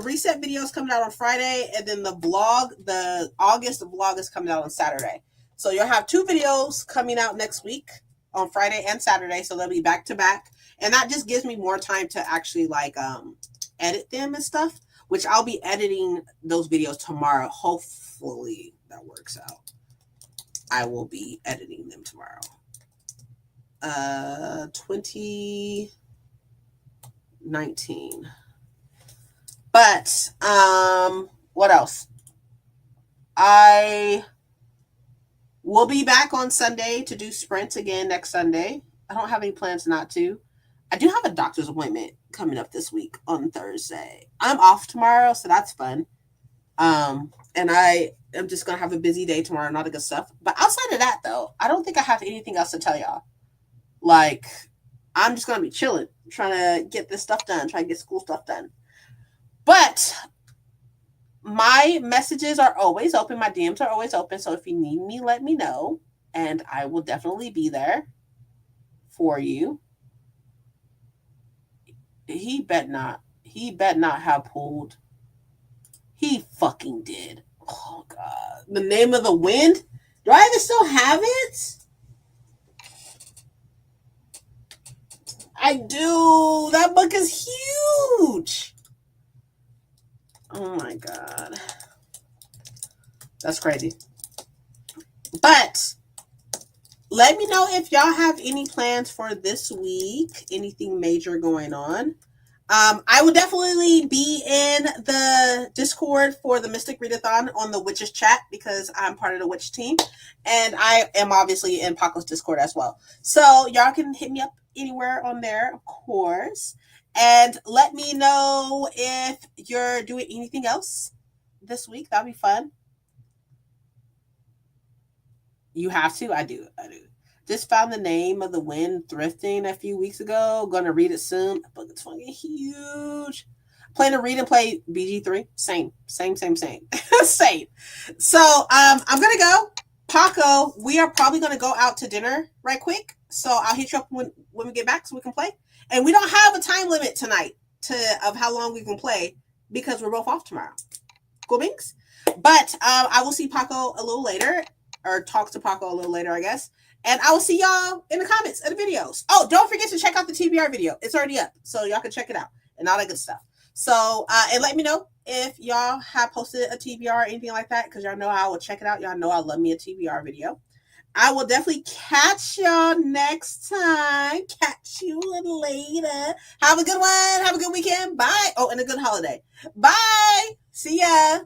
[SPEAKER 1] reset video is coming out on Friday, and then the August vlog is coming out on Saturday. So you'll have 2 videos coming out next week on Friday and Saturday. So they'll be back to back, and that just gives me more time to actually like edit them and stuff. Which I'll be editing those videos tomorrow. Hopefully that works out. I will be editing them tomorrow. 2019. But what else? I will be back on Sunday to do sprints again next Sunday. I don't have any plans not to. I do have a doctor's appointment coming up this week on Thursday. I'm off tomorrow, so that's fun. And I am just gonna have a busy day tomorrow, not a good stuff. But outside of that, though, I don't think I have anything else to tell y'all. Like, I'm just gonna be chilling, trying to get this stuff done, trying to get school stuff done. But my messages are always open, my DMs are always open. So if you need me, let me know, and I will definitely be there for you. He bet not have pulled. He fucking did. Oh God. The Name of the Wind? Do I even still have it? I do. That book is huge. Oh my God. That's crazy. But let me know if y'all have any plans for this week. Anything major going on. I will definitely be in the Discord for the Mystic Readathon on the Witches chat because I'm part of the Witch team. And I am obviously in Paco's Discord as well. So y'all can hit me up anywhere on there, of course. And let me know if you're doing anything else this week. That'll be fun. You have to? I do. Just found The Name of the Wind thrifting a few weeks ago. Gonna read it soon. The book is fucking huge. Plan to read and play BG3. Same. Same. So I'm gonna go. Paco, we are probably gonna go out to dinner right quick. So I'll hit you up when we get back so we can play. And we don't have a time limit tonight of how long we can play because we're both off tomorrow. Cool beans? But I will see Paco a little later, or talk to Paco a little later, I guess. And I will see y'all in the comments of the videos. Oh, don't forget to check out the TBR video. It's already up, so y'all can check it out and all that good stuff. So, and let me know if y'all have posted a TBR or anything like that, because y'all know I will check it out. Y'all know I love me a TBR video. I will definitely catch y'all next time. Catch you later. Have a good one. Have a good weekend. Bye. Oh, and a good holiday. Bye. See ya.